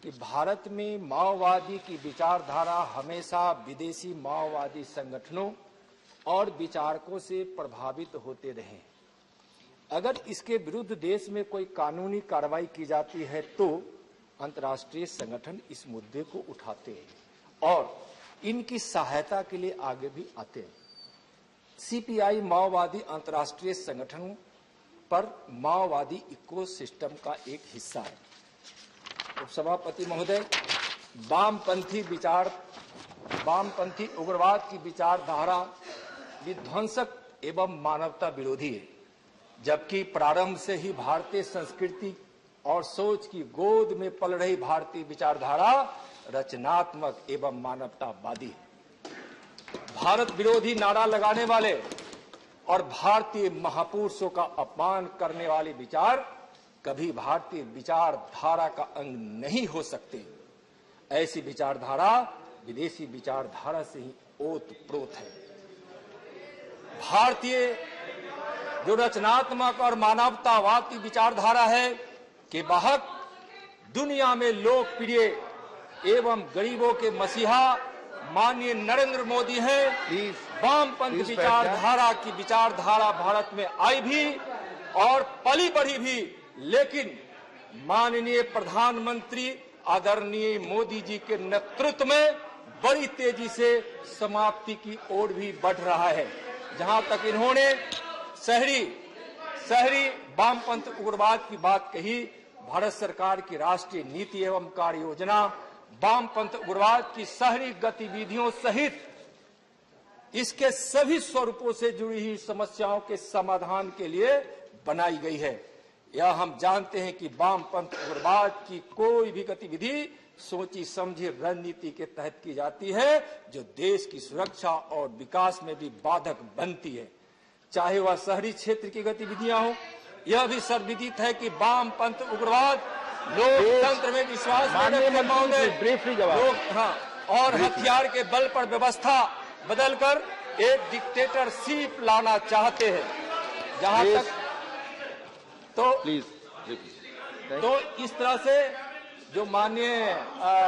Speaker 6: कि भारत में माओवादी की विचारधारा हमेशा विदेशी माओवादी संगठनों और विचारकों से प्रभावित होते रहे। अगर इसके विरुद्ध देश में कोई कानूनी कार्रवाई की जाती है तो अंतर्राष्ट्रीय संगठन इस मुद्दे को उठाते हैं और इनकी सहायता के लिए आगे भी आते हैं। सीपीआई माओवादी अंतर्राष्ट्रीय संगठनों पर माओवादी इकोसिस्टम का एक हिस्सा है। उपसभापति महोदय, वामपंथी उग्रवाद की विचारधारा विध्वंसक एवं मानवता विरोधी है, जबकि प्रारंभ से ही भारतीय संस्कृति और सोच की गोद में पल रही भारतीय विचारधारा रचनात्मक एवं मानवतावादी है। भारत विरोधी नारा लगाने वाले और भारतीय महापुरुषों का अपमान करने वाले विचार कभी भारतीय विचारधारा का अंग नहीं हो सकते। ऐसी विचारधारा विदेशी विचारधारा से ही ओतप्रोत है। भारतीय जो रचनात्मक और मानवतावाद की विचारधारा है के वाहक दुनिया में लोकप्रिय एवं गरीबों के मसीहा माननीय नरेंद्र मोदी हैं। वामपंथ विचारधारा की विचारधारा भारत में आई भी और पली बढ़ी भी, लेकिन माननीय प्रधानमंत्री आदरणीय मोदी जी के नेतृत्व में बड़ी तेजी से समाप्ति की ओर भी बढ़ रहा है। जहां तक इन्होंने शहरी वामपंथ उग्रवाद की बात कही, भारत सरकार की राष्ट्रीय नीति एवं कार्य योजना वामपंथ उग्रवाद की शहरी गतिविधियों सहित इसके सभी स्वरूपों से जुड़ी हुई समस्याओं के समाधान के लिए बनाई गई है। यह हम जानते हैं कि वामपंथ उग्रवाद की कोई भी गतिविधि सोची समझी रणनीति के तहत की जाती है, जो देश की सुरक्षा और विकास में भी बाधक बनती है, चाहे वह शहरी क्षेत्र की गतिविधियां हो। यह भी सर्वविदित है कि वामपंथ उग्रवाद लोकतंत्र में विश्वास और हथियार के बल पर व्यवस्था बदलकर एक डिक्टेटरशिप लाना चाहते हैं। जहां तक तो इस तरह से जो माननीय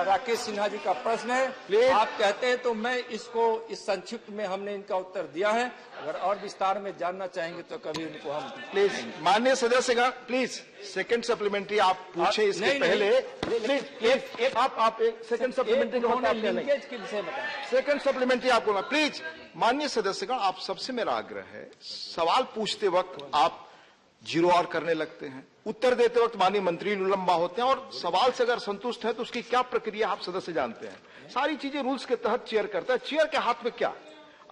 Speaker 6: राकेश सिन्हा जी का प्रश्न है, आप कहते हैं तो मैं इसको इस संक्षिप्त में हमने इनका उत्तर दिया है। अगर और विस्तार में जानना चाहेंगे तो कभी उनको हम
Speaker 1: प्लीज माननीय सदस्यगण प्लीज सेकंड सप्लीमेंट्री आप पूछे इसके पहले प्लीज आप एक सेकंड सप्लीमेंट्री
Speaker 6: लिंकेज के विषय बताएं।
Speaker 1: सेकंड सप्लीमेंट्री आपको प्लीज माननीय सदस्यगण आप सबसे मेरा आग्रह है, सवाल पूछते वक्त आप जीरो आवर करने लगते हैं, उत्तर देते वक्त माननीय मंत्री लंबा होते हैं, और सवाल से अगर संतुष्ट है तो उसकी क्या प्रक्रिया आप सदस्य जानते हैं। सारी चीजें रूल्स के तहत चेयर करता है। चेयर के हाथ में क्या,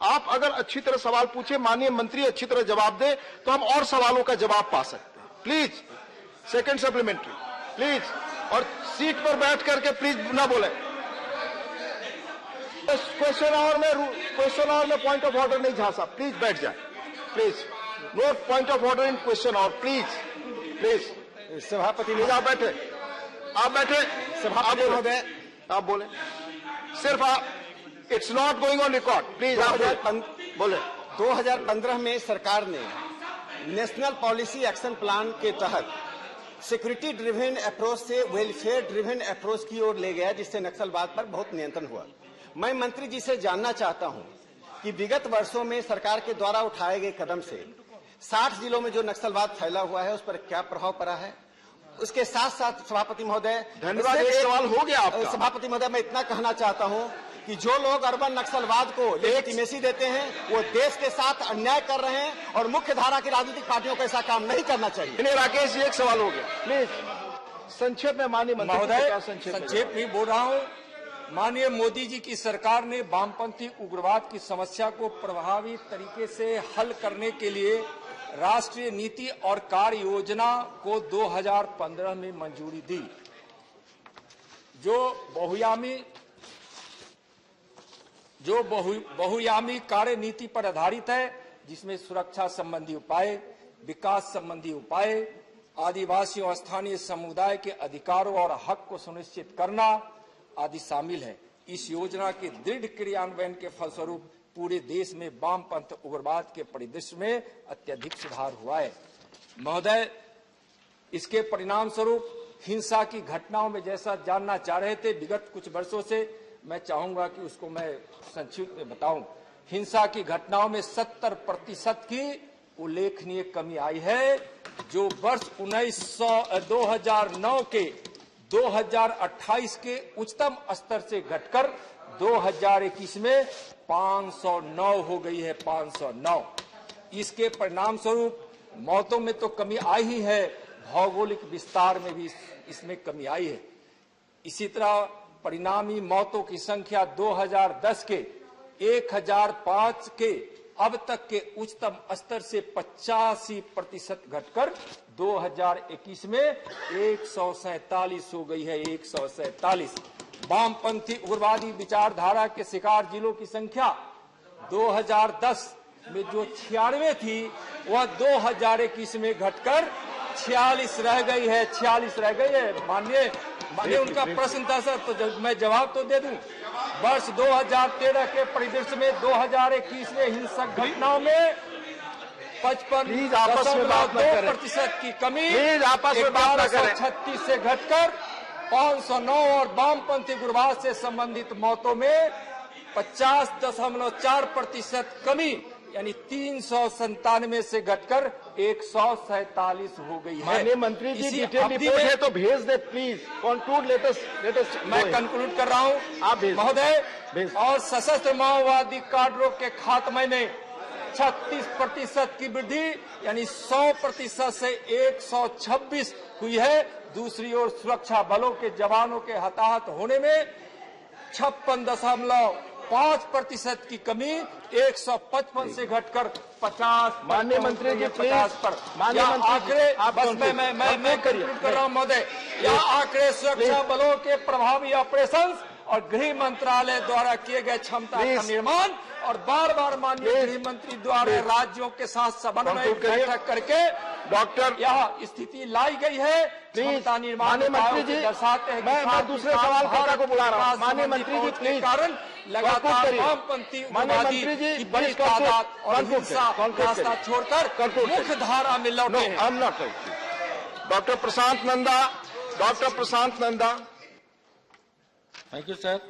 Speaker 1: आप अगर अच्छी तरह सवाल पूछे, माननीय मंत्री अच्छी तरह जवाब दे तो हम और सवालों का जवाब पा सकते हैं। प्लीज सेकंड सप्लीमेंट्री प्लीज, और सीट पर बैठ करके प्लीज ना बोले। क्वेश्चन आवर में पॉइंट ऑफ ऑर्डर नहीं झांसा, प्लीज बैठ जाए। Please no point of order in question hour, please
Speaker 11: सभापति
Speaker 1: आप बैठे सभापति महोदय आप बोले, सिर्फ आप, it's not going on record, please आप बोले।
Speaker 11: 2015 में सरकार ने नेशनल पॉलिसी एक्शन प्लान के तहत सिक्योरिटी ड्रिवन अप्रोच से वेलफेयर ड्रिवन अप्रोच की ओर ले गया, जिससे नक्सलवाद पर बहुत नियंत्रण हुआ। मैं मंत्री जी से जानना चाहता हूं कि विगत वर्षों में सरकार के द्वारा उठाए गए कदम से 60 जिलों में जो नक्सलवाद फैला हुआ है उस पर क्या प्रभाव पड़ा है। उसके साथ साथ सभापति महोदय,
Speaker 1: धन्यवाद, एक सवाल हो गया आपका।
Speaker 11: सभापति महोदय, मैं इतना कहना चाहता हूं कि जो लोग अर्बन नक्सलवाद को लेजिटिमेसी देते हैं वो देश के साथ अन्याय कर रहे हैं और मुख्य धारा की राजनीतिक पार्टियों को ऐसा काम नहीं करना चाहिए।
Speaker 1: राकेश जी एक सवाल हो गया, प्लीज संक्षेप में माननीय
Speaker 6: महोदय। संक्षेप में बोल रहा हूँ, माननीय मोदी जी की सरकार ने वामपंथी उग्रवाद की समस्या को प्रभावी तरीके से हल करने के लिए राष्ट्रीय नीति और कार्य योजना को 2015 में मंजूरी दी, जो बहुआयामी कार्य नीति पर आधारित है, जिसमें सुरक्षा संबंधी उपाय, विकास संबंधी उपाय, आदिवासियों और स्थानीय समुदाय के अधिकारों और हक को सुनिश्चित करना आदि शामिल है। इस योजना के दृढ़ क्रियान्वयन के फलस्वरूप पूरे देश में वामपंथ उग्रवाद के परिदृश्य में अत्यधिक सुधार हुआ है। महोदय, इसके परिणाम स्वरूप हिंसा की घटनाओं में जैसा जानना चाह रहे थे विगत कुछ वर्षों से, मैं चाहूंगा कि उसको मैं संक्षिप्त में बताऊं। हिंसा की घटनाओं में 70% की उल्लेखनीय कमी आई है, जो वर्ष 2009 के 2028 के उच्चतम स्तर से घटकर 2021 में 509 हो गई है। 509। इसके परिणाम स्वरूप मौतों में तो कमी आई ही है, भौगोलिक विस्तार में भी इसमें कमी आई है। इसी तरह परिणामी मौतों की संख्या 2010 के 1005 के अब तक के उच्चतम स्तर से 85% घटकर 2021 में 147 हो गई है। 147। वामपंथी उग्रवादी विचारधारा के शिकार जिलों की संख्या 2010 में जो 96 थी वह 2021 में घटकर 46 रह गई है। 46 रह गई है। माननीय उनका प्रश्न था सर, तो मैं जवाब तो दे दूं। वर्ष 2013 के परिदृश्य में 2021 में हिंसक घटनाओं में 55.2% की कमी 1136 से घटकर 509 और वामपंथी उग्रवाद से संबंधित मौतों में 50.4% कमी यानी 397 से घटकर 147 हो गई है।
Speaker 1: माननीय मंत्री जी, डिटेल रिपोर्ट है तो भेज दे प्लीज। कंक्लूड लेटेस्ट
Speaker 6: मैं कंक्लूड कर रहा हूं आप महोदय। और सशस्त्र माओवादी काडरों के खात्मे में 36% की वृद्धि यानी 100% से 126 हुई है। दूसरी ओर सुरक्षा बलों के जवानों के हताहत होने में 56.5% की कमी 155 से घटकर 50।
Speaker 1: माननीय मंत्री जी
Speaker 6: 50 पर आंकड़े बस मैं कंक्लूड कर रहा हूं महोदय। यह आंकड़े सुरक्षा बलों के प्रभावी ऑपरेशन और गृह मंत्रालय द्वारा किए गए क्षमता का निर्माण और बार बार माननीय गृह मंत्री द्वारा राज्यों के साथ समन्वय बैठक करके डॉक्टर यह स्थिति लाई गई है। क्षमता निर्माण
Speaker 1: मंत्री जी
Speaker 6: दर्शाते हैं।
Speaker 1: मैं दूसरे सवाल को बुला रहा हूँ। माननीय मंत्री जी प्लीज।
Speaker 6: कारण लगातार वामपंथी उग्रवादी की बड़ी तादाद और हिंसा रास्ता छोड़कर मुख्य धारा में लौटे हैं।
Speaker 1: Doctor Prashant Nanda.
Speaker 18: Thank you, sir.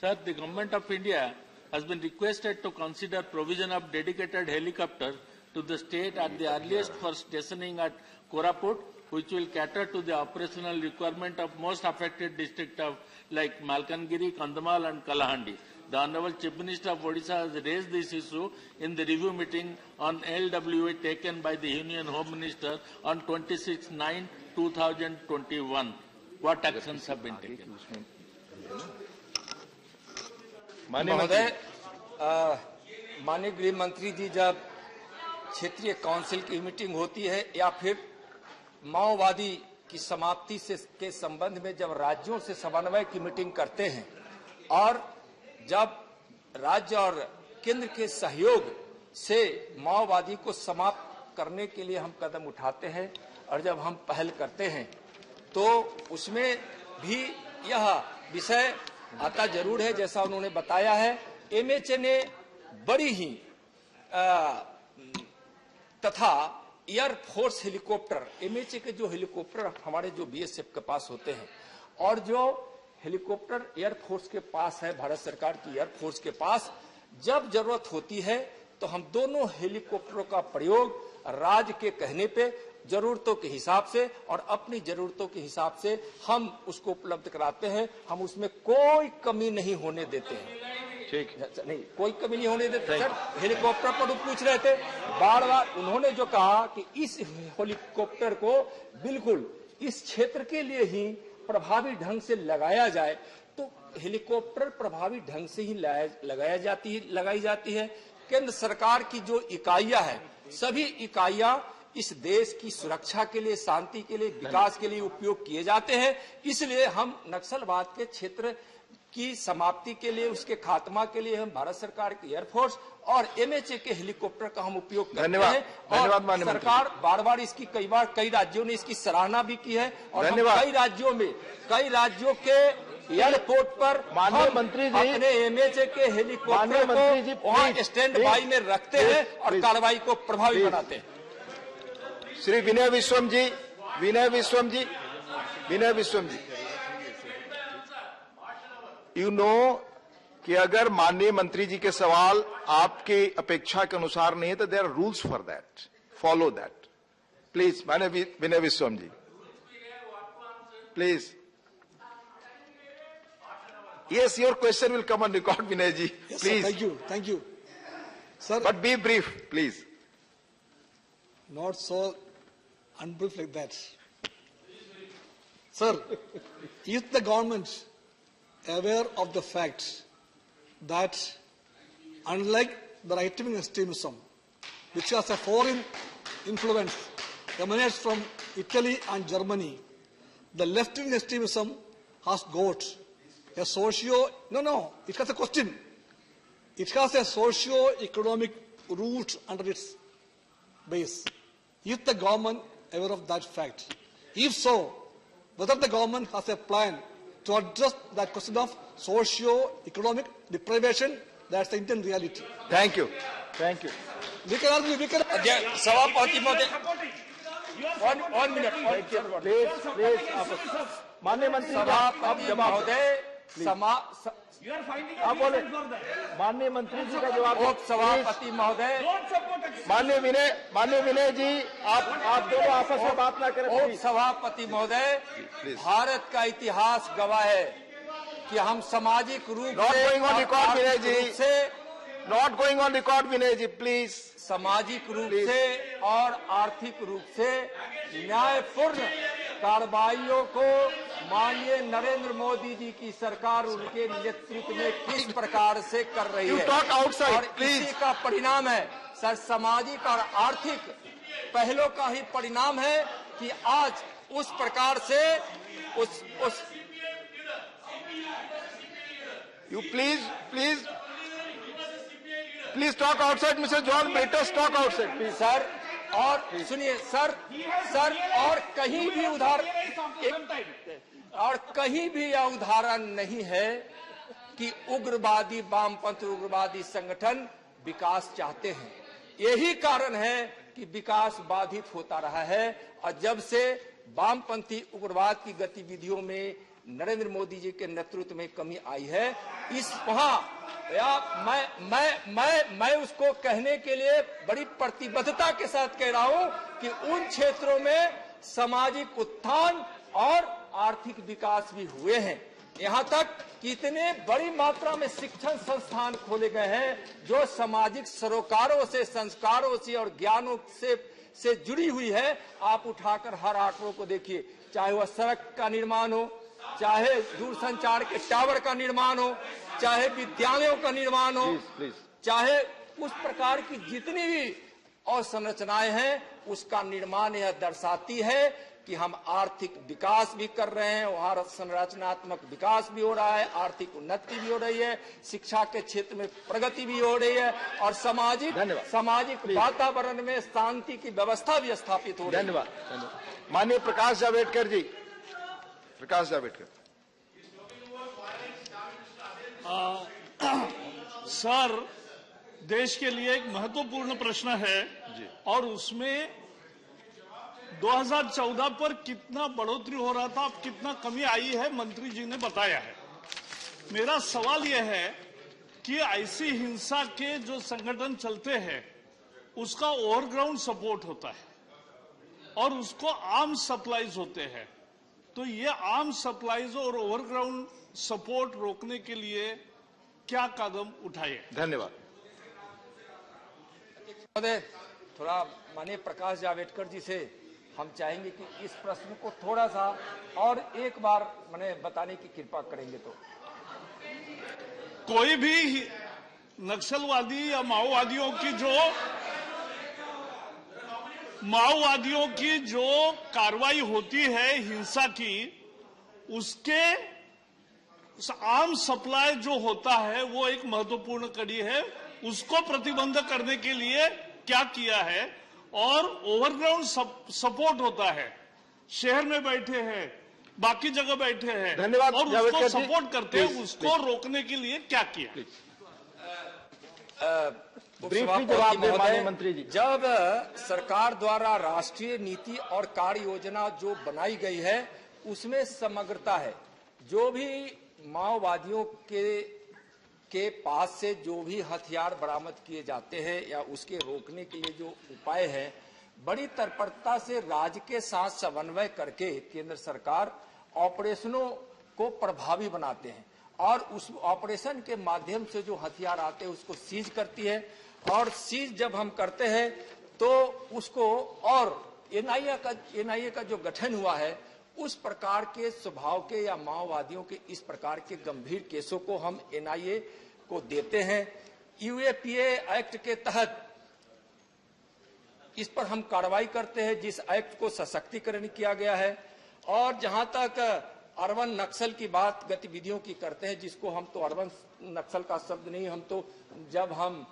Speaker 18: Sir, the government of India has been requested to consider provision of dedicated helicopter to the state at the earliest for stationing at Koraput, which will cater to the operational requirement of most affected districts of like Malkangiri, Kandhamal and Kalahandi. The Honorable Chief Minister of Odisha has raised this issue in the review meeting on LWA taken by the Union Home Minister on 26/9/2021. What actions have been taken?
Speaker 6: महोदय, माननीय गृह मंत्री जी जब क्षेत्रीय council की meeting होती है या फिर माओवादी की समाप्ति से के संबंध में जब राज्यों से समन्वय की मीटिंग करते हैं और जब राज्य और केंद्र के सहयोग से माओवादी को समाप्त करने के लिए हम कदम उठाते हैं और जब हम पहल करते हैं तो उसमें भी यह विषय आता जरूर है। जैसा उन्होंने बताया है, एमएचए ने बड़ी ही तथा एयरफोर्स हेलीकॉप्टर, एमएचए के जो हेलीकॉप्टर हमारे जो बीएसएफ के पास होते हैं और जो हेलीकॉप्टर एयरफोर्स के पास है, भारत सरकार की एयरफोर्स के पास, जब जरूरत होती है तो हम दोनों हेलीकॉप्टरों का प्रयोग राज्य के कहने पे जरूरतों के हिसाब से और अपनी जरूरतों के हिसाब से हम उसको उपलब्ध कराते हैं। हम उसमें कोई कमी नहीं होने देते हैं। ठीक नहीं, कोई कमी नहीं होने देते। सर, हेलीकॉप्टर पर पूछ रहे थे, बार बार उन्होंने जो कहा कि इस हेलीकॉप्टर को बिल्कुल इस क्षेत्र के लिए ही प्रभावी ढंग से लगाया जाए, तो हेलीकॉप्टर प्रभावी ढंग से ही लगाई जाती है। केंद्र सरकार की जो इकाइयां हैं, सभी इकाइयां इस देश की सुरक्षा के लिए, शांति के लिए, विकास के लिए उपयोग किए जाते हैं। इसलिए हम नक्सलवाद के क्षेत्र की समाप्ति के लिए, उसके खात्मा के लिए हम भारत सरकार की एयरफोर्स और एमएचए के हेलीकॉप्टर का हम उपयोग करते हैं। और सरकार बार बार इसकी कई राज्यों ने इसकी सराहना भी की है और कई राज्यों के एयरपोर्ट पर
Speaker 1: माननीय मंत्री जी,
Speaker 6: अपने एमएचए के हेलीकॉप्टर को वहां स्टैंड बाई में रखते हैं और कार्रवाई को प्रभावी बनाते हैं।
Speaker 1: श्री विनय विश्वम जी, विनय विश्वम जी, विनय विश्वम जी, यू नो कि अगर माननीय मंत्री जी के सवाल आपकी अपेक्षा के अनुसार नहीं है तो there are rules for that, follow that please. माननीय Vinay Vishwam ji please. Yes, your question will come on record, Vinay ji.
Speaker 8: Yes,
Speaker 1: please.
Speaker 8: Sir, thank you. Sir,
Speaker 1: but be brief, please.
Speaker 8: Not so unbrief like that. Sir, is the government aware of the fact that unlike the right-wing extremism, which has a foreign influence, emanates from Italy and Germany, the left-wing extremism has got a it has a question. It has a socio-economic root under its base. Is the government aware of that fact? If so, whether the government has a plan to address that question of socio-economic deprivation, that's the Indian reality.
Speaker 1: Thank you. Thank you.
Speaker 8: We can argue, we can...
Speaker 6: सभापति महोदय, 1 minute.
Speaker 1: Please, माननीय मंत्री
Speaker 6: सभापति महोदय,
Speaker 1: आप बोले माननीय मंत्री जी का जवाब।
Speaker 6: उप सभापति महोदय,
Speaker 1: माननीय विनय जी, आप दोनों आपस में बात ना करें।
Speaker 6: उप सभापति महोदय, भारत का इतिहास गवाह है कि हम सामाजिक रूप से
Speaker 1: not going on record Vinay ji please.
Speaker 6: सामाजिक रूप से और आर्थिक रूप से न्यायपूर्ण कार्रवाइयों को माननीय नरेंद्र मोदी जी की सरकार उनके नेतृत्व में किस प्रकार से कर रही है और इसी का परिणाम है सर, सामाजिक और आर्थिक पहलों का ही परिणाम है कि आज उस प्रकार से उस
Speaker 1: you please talk outside mister John बेटर्स, talk outside please.
Speaker 6: Sir और सुनिए सर और कहीं भी यह उदाहरण नहीं है कि उग्रवादी वामपंथी उग्रवादी संगठन विकास चाहते हैं। यही कारण है कि विकास बाधित होता रहा है और जब से वामपंथी उग्रवाद की गतिविधियों में नरेंद्र मोदी जी के नेतृत्व में कमी आई है, इस मैं उसको कहने के लिए बड़ी प्रतिबद्धता के साथ कह रहा हूं कि उन क्षेत्रों में सामाजिक उत्थान और आर्थिक विकास भी हुए हैं। यहां तक कि इतने बड़ी मात्रा में शिक्षण संस्थान खोले गए हैं जो सामाजिक सरोकारों से, संस्कारों से और ज्ञानों से जुड़ी हुई है। आप उठाकर हर आंकड़ों को देखिए, चाहे वह सड़क का निर्माण हो, चाहे दूरसंचार के टावर का निर्माण हो, चाहे विद्यालयों का निर्माण हो, चाहे उस प्रकार की जितनी भी अवसंरचनाएं हैं, उसका निर्माण यह दर्शाती है कि हम आर्थिक विकास भी कर रहे हैं, वहां संरचनात्मक विकास भी हो रहा है, आर्थिक उन्नति भी हो रही है, शिक्षा के क्षेत्र में प्रगति भी हो रही है और सामाजिक वातावरण में शांति की व्यवस्था भी स्थापित हो रही है।
Speaker 1: धन्यवाद। माननीय प्रकाश जावड़ेकर जी, प्रकाश जावड़ेकर।
Speaker 9: सर, देश के लिए एक महत्वपूर्ण प्रश्न है और उसमें 2014 पर कितना बढ़ोतरी हो रहा था, अब कितना कमी आई है, मंत्री जी ने बताया है। मेरा सवाल यह है कि ऐसी हिंसा के जो संगठन चलते हैं उसका ओवरग्राउंड सपोर्ट होता है और उसको आर्म्स सप्लाईज होते हैं, तो ये आर्म्स सप्लाईज और ओवरग्राउंड सपोर्ट रोकने के लिए क्या कदम उठाए?
Speaker 1: धन्यवाद।
Speaker 6: थोड़ा माननीय प्रकाश जावड़ेकर जी से हम चाहेंगे कि इस प्रश्न को थोड़ा सा और एक बार मैंने बताने की कृपा करेंगे। तो
Speaker 9: कोई भी नक्सलवादी या माओवादियों की जो कार्रवाई होती है हिंसा की, उसके आर्म्स सप्लाई जो होता है वो एक महत्वपूर्ण कड़ी है। उसको प्रतिबंध करने के लिए क्या किया है? और ओवरग्राउंड सपोर्ट होता है, शहर में बैठे हैं, बाकी जगह बैठे हैं
Speaker 1: धन्यवाद
Speaker 9: और उसको
Speaker 1: जावड़ेकर जी।
Speaker 9: सपोर्ट करते हैं,
Speaker 1: प्लीज,
Speaker 9: उसको रोकने के लिए क्या किया?
Speaker 1: ब्रीफली जवाब दें माननीय मंत्री जी।
Speaker 6: जब सरकार द्वारा राष्ट्रीय नीति और कार्य योजना जो बनाई गई है उसमें समग्रता है। जो भी माओवादियों के पास से जो भी हथियार बरामद किए जाते हैं या उसके रोकने के लिए जो उपाय है, बड़ी तत्परता से राज्य के साथ समन्वय करके केंद्र सरकार ऑपरेशनों को प्रभावी बनाते हैं और उस ऑपरेशन के माध्यम से जो हथियार आते हैं उसको सीज करती है और सीज जब हम करते हैं तो उसको और एनआईए का जो गठन हुआ है उस प्रकार के स्वभाव के या माओवादियों के इस प्रकार के गंभीर केसों को हम एनआईए को देते हैं। यूएपीए एक्ट के तहत इस पर हम कार्रवाई करते हैं, जिस एक्ट को सशक्तिकरण किया गया है। और जहां तक अर्बन नक्सल की बात गतिविधियों की करते हैं, जिसको हम तो अर्बन नक्सल का शब्द नहीं, हम तो जब हम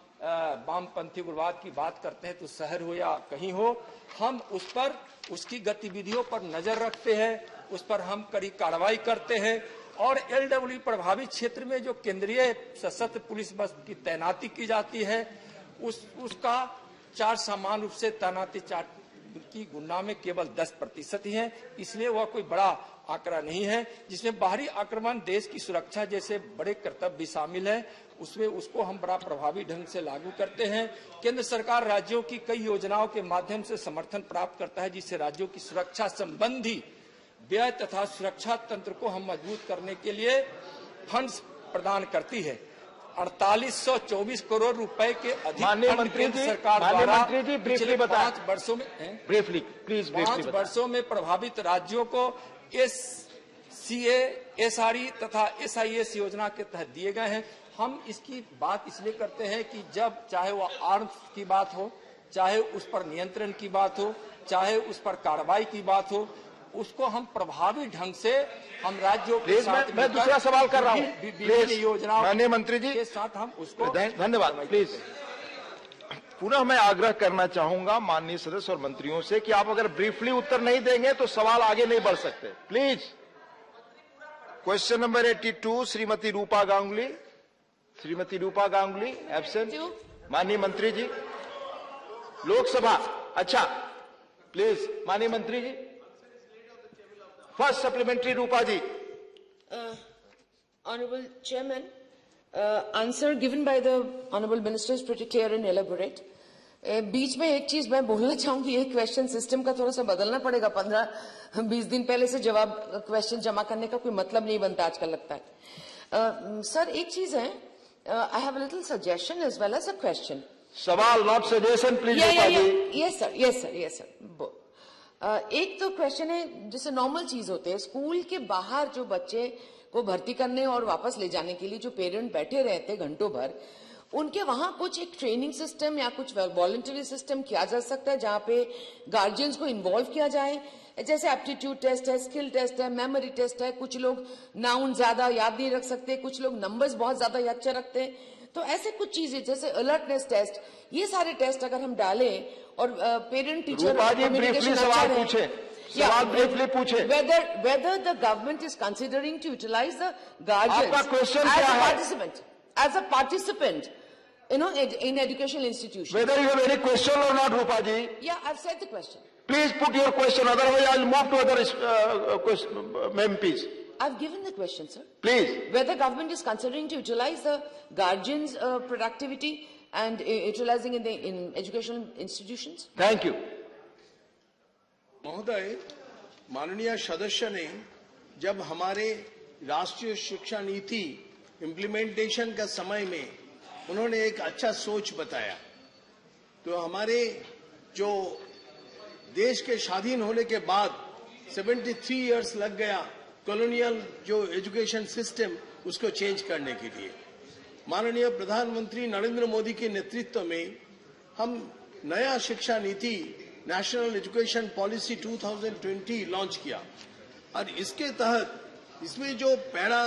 Speaker 6: वामपंथी उग्रवाद की बात करते हैं तो शहर हो या कहीं हो, हम उस पर उसकी गतिविधियों पर नजर रखते हैं, उस पर हम कड़ी कार्रवाई करते हैं। और एलडब्ल्यू प्रभावित क्षेत्र में जो केंद्रीय सशस्त्र पुलिस बल की तैनाती की जाती है उसका चार्ज समान रूप से तैनाती चार्ज की गुना में केवल 10% ही है, इसलिए वह कोई बड़ा आंकड़ा नहीं है। जिसमें बाहरी आक्रमण, देश की सुरक्षा जैसे बड़े कर्तव्य भी शामिल है, उसमें उसको हम बड़ा प्रभावी ढंग से लागू करते हैं। केंद्र सरकार राज्यों की कई योजनाओं के माध्यम से समर्थन प्राप्त करता है, जिससे राज्यों की सुरक्षा संबंधी व्यय तथा सुरक्षा तंत्र को हम मजबूत करने के लिए फंड्स प्रदान करती है। 4824 करोड़ रुपए के अधिक फंड केंद्र सरकार द्वारा पिछले 5 वर्षों में
Speaker 1: ब्रीफली प्लीज
Speaker 6: 5 वर्षों में प्रभावित राज्यों को SCA, SRE तथा SIS योजना के तहत दिए गए हैं। हम इसकी बात इसलिए करते हैं कि जब चाहे वह आर्म्स की बात हो, चाहे उस पर नियंत्रण की बात हो, चाहे उस पर कार्रवाई की बात हो, उसको हम प्रभावी ढंग से हम राज्यों के साथ
Speaker 1: मैं दूसरा सवाल कर रहा हूँ,
Speaker 6: विभिन्न योजनाओं
Speaker 1: माननीय मंत्री जी
Speaker 6: के साथ हम उसको
Speaker 1: धन्यवाद। प्लीज पुनः मैं आग्रह करना चाहूंगा माननीय सदस्य और मंत्रियों से कि आप अगर ब्रीफली उत्तर नहीं देंगे तो सवाल आगे नहीं बढ़ सकते। Please. Question number 82 Shrimati Rupa Ganguly absent. माननीय मंत्री जी लोकसभा। अच्छा प्लीज माननीय मंत्री जी first supplementary Rupa ji.
Speaker 12: Honorable Chairman, answer given by the Honorable Minister is pretty clear and elaborate. बीच में एक चीज मैं बोलना चाहूंगी, एक क्वेश्चन सिस्टम का थोड़ा सा बदलना पड़ेगा। 15-20 दिन पहले से जवाब क्वेश्चन जमा करने का कोई मतलब नहीं बनता आजकल लगता है। सर एक चीज है, I have a little suggestion as well as a question.
Speaker 1: सवाल not suggestion please.
Speaker 12: Yes sir. एक तो क्वेश्चन है, जैसे नॉर्मल चीज होते हैं, स्कूल के बाहर जो बच्चे को भर्ती करने और वापस ले जाने के लिए जो पेरेंट बैठे रहते घंटों भर, उनके वहां कुछ एक ट्रेनिंग सिस्टम या कुछ वॉलंटरी सिस्टम किया जा सकता है जहां पे गार्जियंस को इन्वॉल्व किया जाए। जैसे एप्टीट्यूड टेस्ट है, स्किल टेस्ट है, मेमोरी टेस्ट है, कुछ लोग नाउन ज्यादा याद नहीं रख सकते, कुछ लोग नंबर्स बहुत ज्यादा याद रखते हैं, तो ऐसे कुछ चीजें जैसे अलर्टनेस टेस्ट, ये सारे टेस्ट अगर हम डालें और पेरेंट टीचर कम्युनिकेशन अच्छा रहे। Whether the government is considering to utilize the guardians as a participant, in educational institutions.
Speaker 1: Whether you have any question or not, Rupa ji.
Speaker 12: Yeah, I've said the question.
Speaker 1: Please put your question. Otherwise, I'll move to other MPs.
Speaker 12: I've given the question, sir.
Speaker 1: Please.
Speaker 12: Whether government is considering to utilize the guardians' productivity and utilizing in educational institutions.
Speaker 1: Thank you.
Speaker 16: महोदय, माननीय सदस्य ने जब हमारे राष्ट्रीय शिक्षा नीति implementation का समय में उन्होंने एक अच्छा सोच बताया, तो हमारे जो देश के स्वाधीन होने के बाद 73 इयर्स लग गया कॉलोनियल जो एजुकेशन सिस्टम उसको चेंज करने के लिए। माननीय प्रधानमंत्री नरेंद्र मोदी के नेतृत्व में हम नया शिक्षा नीति नेशनल एजुकेशन पॉलिसी 2020 लॉन्च किया और इसके तहत इसमें जो पैरा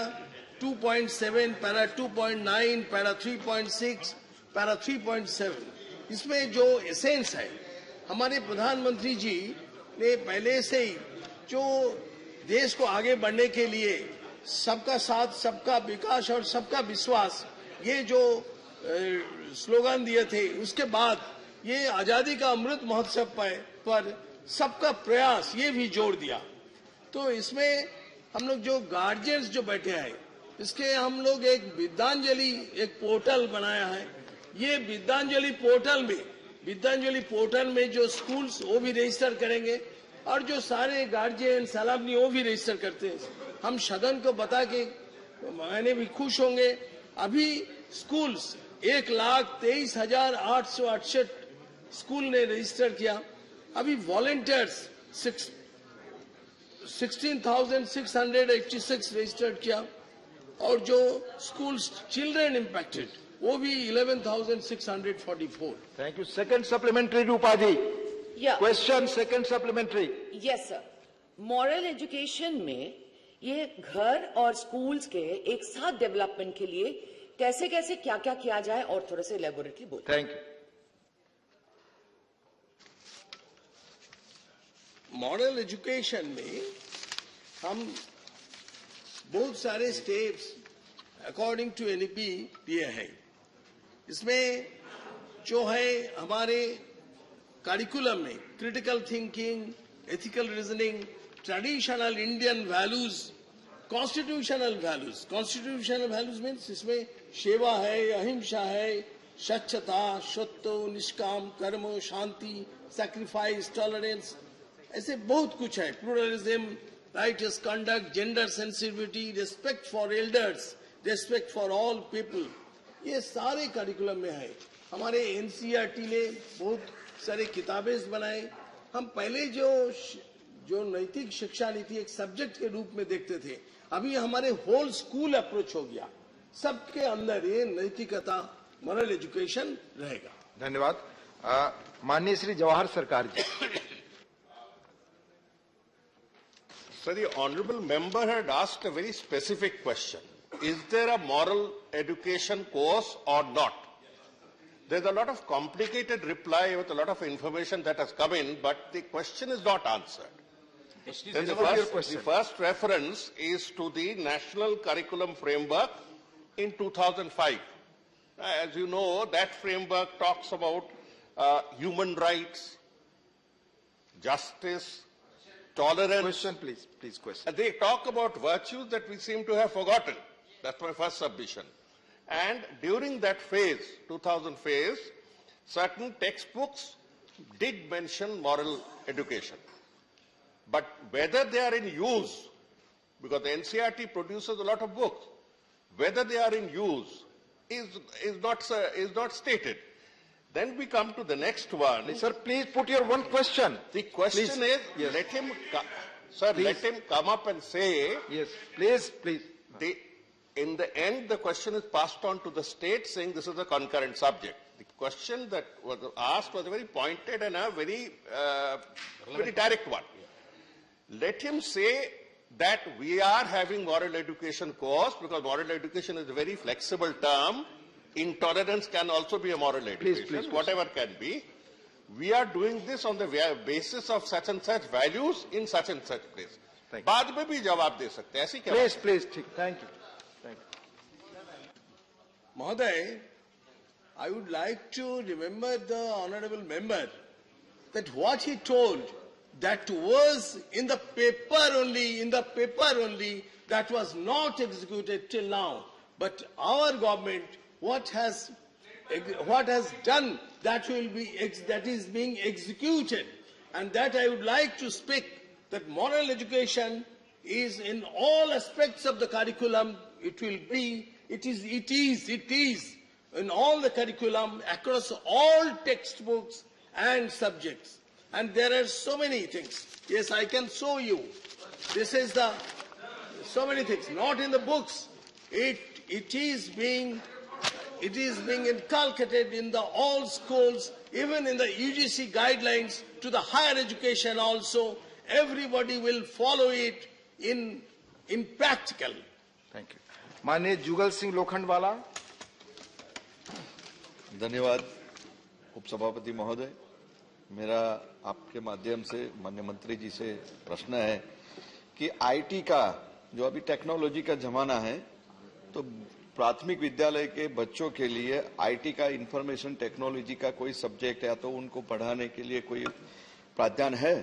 Speaker 16: 2.7, पैरा 2.9, पैरा 3.6, पैरा 3.7, इसमें जो एसेंस है, हमारे प्रधानमंत्री जी ने पहले से ही जो देश को आगे बढ़ने के लिए सबका साथ, सबका विकास और सबका विश्वास, ये जो स्लोगन दिए थे, उसके बाद ये आजादी का अमृत महोत्सव पर सबका प्रयास ये भी जोड़ दिया। तो इसमें हम लोग जो गार्जियंस जो बैठे हैं, इसके हम लोग एक विद्यांजलि एक पोर्टल बनाया है। ये विद्यांजलि पोर्टल में जो स्कूल्स वो भी रजिस्टर करेंगे और जो सारे गार्जियन सलामनी वो भी रजिस्टर करते हैं। हम सदन को बता के मैंने भी खुश होंगे। अभी स्कूल्स 1,23,868 स्कूल ने रजिस्टर किया। अभी वॉलंटियर्स 16,686 रजिस्टर्ड किया और जो स्कूल्स चिल्ड्रन इम्पैक्टेड वो भी 11,644।
Speaker 1: Thank you. Second supplementary Rupa ji. Question second supplementary.
Speaker 12: Yes sir. Moral education में ये घर और स्कूल्स के एक साथ डेवलपमेंट के लिए कैसे कैसे क्या क्या किया जाए और थोड़ा सा इलेबोरेटली बोलिए।
Speaker 1: Thank you.
Speaker 16: मॉरल एजुकेशन में हम बहुत सारे स्टेप्स अकॉर्डिंग टू एनईपी दिए हैं। इसमें जो है हमारे करिकुलम में critical thinking, ethical reasoning, traditional Indian values, constitutional values. Constitutional values means इसमें सेवा है, अहिंसा है, स्वच्छता, सत्य, निष्काम कर्म, शांति, सैक्रिफाइस, टॉलरेंस, ऐसे बहुत कुछ है। Pluralism, righteous conduct, gender sensitivity, respect for elders, respect for all people, ये सारे करिकुलम में है। हमारे एनसीईआरटी ने बहुत सारे किताबें बनाए। हम पहले जो नैतिक शिक्षा नीति एक सब्जेक्ट के रूप में देखते थे, अभी हमारे होल स्कूल अप्रोच हो गया। सबके अंदर ये नैतिकता, मॉरल एजुकेशन रहेगा।
Speaker 1: धन्यवाद। माननीय श्री जवाहर सरकार जी।
Speaker 7: So the honourable member had asked a very specific question. Is there a moral education course or not? There's a lot of complicated reply with a lot of information that has come in, but the question is not answered. Then the first reference is to the National Curriculum Framework in 2005. As you know, that framework talks about human rights, justice, tolerance.
Speaker 1: Question, please. Please, question.
Speaker 7: They talk about virtues that we seem to have forgotten. That's my first submission. And during that phase, 2000 phase, certain textbooks did mention moral education. But whether they are in use, because the NCERT produces a lot of books, whether they are in use is not stated. Then we come to the next one.
Speaker 1: Sir, please put your one question.
Speaker 7: The question is,
Speaker 1: yes.
Speaker 7: let him, sir, please. Let him come up and say.
Speaker 1: Yes, please, please.
Speaker 7: In the end, the question is passed on to the state, saying this is a concurrent subject. The question that was asked was a very pointed and a very direct one. Let him say that we are having moral education course, because moral education is a very flexible term. Intolerance can also be a moral education, please. Whatever can be. We are doing this on the basis of such and such values in such and such place. बाद में भी जवाब दे सकते हैं, ऐसी क्या?
Speaker 1: Please, please, thank you.
Speaker 16: Mahoday, I would like to remember the honorable member that what he told, that was in the paper only, that was not executed till now. But our government, what has done, that is being executed, and that I would like to speak, that moral education is in all aspects of the curriculum. It is in all the curriculum across all textbooks and subjects, and there are so many things. Yes, I can show you. This is so many things, not in the books. It is being inculcated in all schools, even in the UGC guidelines to the higher education also. Everybody will follow it in practical.
Speaker 1: Thank you. माननीय जुगल सिंह लोखंडवाला।
Speaker 13: धन्यवाद उपसभापति महोदय। मेरा आपके माध्यम से माननीय मंत्री जी से प्रश्न है कि आईटी का जो अभी टेक्नोलॉजी का जमाना है, तो प्राथमिक विद्यालय के बच्चों के लिए आईटी का इंफॉर्मेशन टेक्नोलॉजी का कोई सब्जेक्ट या तो उनको पढ़ाने के लिए कोई प्रावधान है?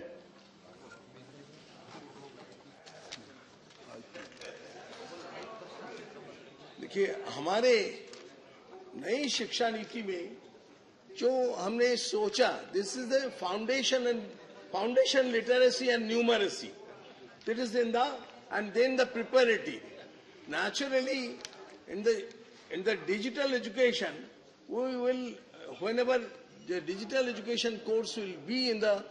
Speaker 16: देखिए, हमारे नई शिक्षा नीति में जो हमने सोचा, this is the foundation literacy and numeracy, that is in the, and then the preparatory. Naturally, in the digital education, we will, whenever the digital education course will be in the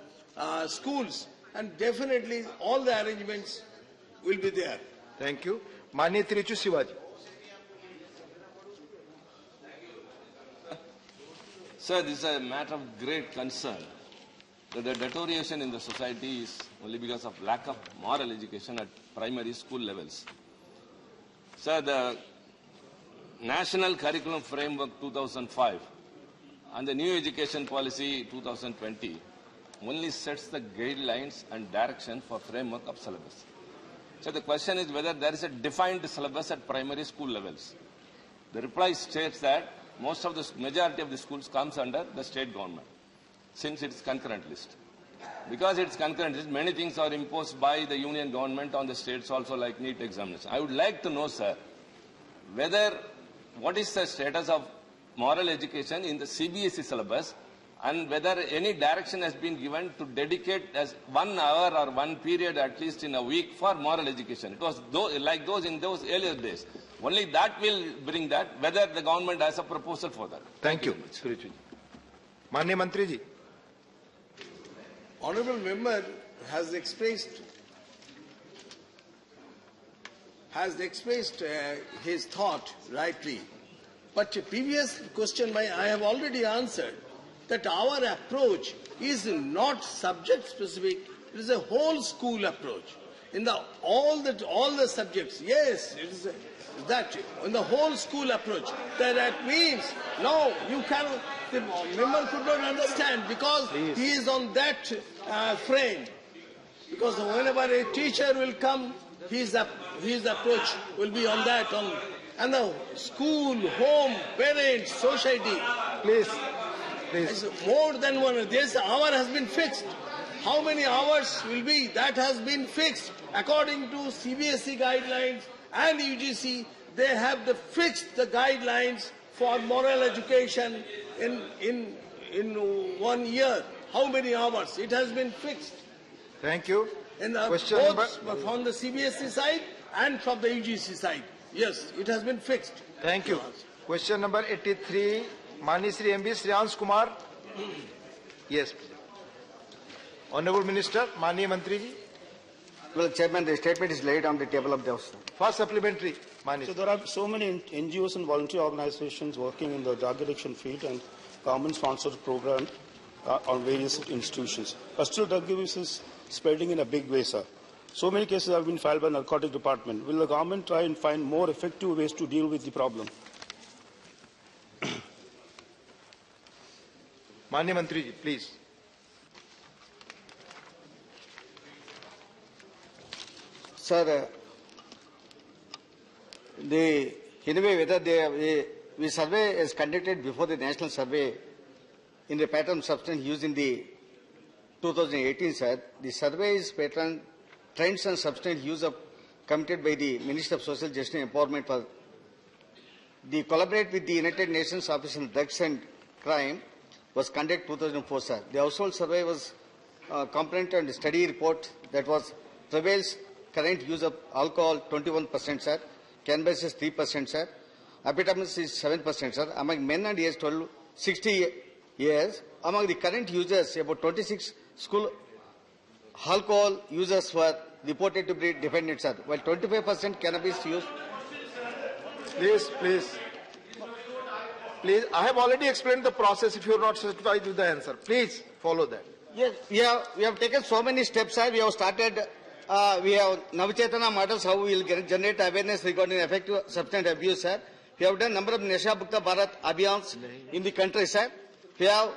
Speaker 16: schools, and definitely all the arrangements will be there.
Speaker 1: Thank you. Mani Trichu Shivaji.
Speaker 3: Sir, this is a matter of great concern. The deterioration in the society is only because of lack of moral education at primary school levels. Sir, the National Curriculum Framework 2005 and the New Education Policy 2020 only sets the guidelines and direction for framework of syllabus. So the question is whether there is a defined syllabus at primary school levels. The reply states that majority of the schools comes under the state government, since it is concurrent list. Because it's concurrent list, many things are imposed by the union government on the states also, like NEET examination. I would like to know, sir, what is the status of moral education in the CBSE syllabus, and whether any direction has been given to dedicate as 1 hour or 1 period at least in a week for moral education. It was like those in those earlier days. Only that will bring that, whether the government has a proposal for that.
Speaker 1: Thank you. Manya Mantri ji.
Speaker 16: Honorable member has expressed his thought rightly. But the previous question I have already answered that our approach is not subject specific, it is a whole school approach. In all the subjects, yes, it is that in the whole school approach. That means, no, you cannot, the member could not understand because he is on that frame. Because whenever a teacher will come, his approach will be on that. And the school, home, parents, society.
Speaker 1: Please.
Speaker 16: It's more than one. This hour has been fixed. How many hours will be? That has been fixed. According to CBSE guidelines and UGC, they have fixed the guidelines for moral education in 1 year. How many hours? It has been fixed.
Speaker 1: Thank you.
Speaker 16: Question both from the CBSE side and from the UGC side. Yes, it has been fixed.
Speaker 1: Thank you. Question number 83, Mani Shri MB Shriyans Kumar. Yes, please. Honorable Minister, Mani Mantri ji.
Speaker 19: Well, Chairman, the statement is laid on the table of the House.
Speaker 1: First supplementary, Mani.
Speaker 14: So there are so many NGOs and voluntary organizations working in the drug addiction field and government-sponsored program on various institutions. But still drug abuse is spreading in a big way, sir. So many cases have been filed by the Narcotic Department. Will the government try and find more effective ways to deal with the problem?
Speaker 1: Mani Mantri ji, please.
Speaker 19: Sir, in a way, whether the survey is conducted before the national survey in the pattern substance used in the 2018, sir, the survey is pattern trends and substance use of committed by the Minister of Social Justice and Empowerment for the collaborate with the United Nations Office on Drugs and Crime was conducted 2004, sir. The household survey was comprehensive and study report that was prevails current use of alcohol 21%, sir. Cannabis is 3%, sir. Amphetamines is 7%, sir. Among men and age 60 years, among the current users, about 26 school alcohol users were reported to be dependent, sir, while 25% cannabis use.
Speaker 1: Please. I have already explained the process. If you are not satisfied with the answer, please follow that.
Speaker 19: Yes, we have taken so many steps, sir. We have started. We have Navchetana models, how we will generate awareness regarding effective substance abuse, sir. We have done number of Nasha Mukta Bharat Abhiyans in the country, sir. We have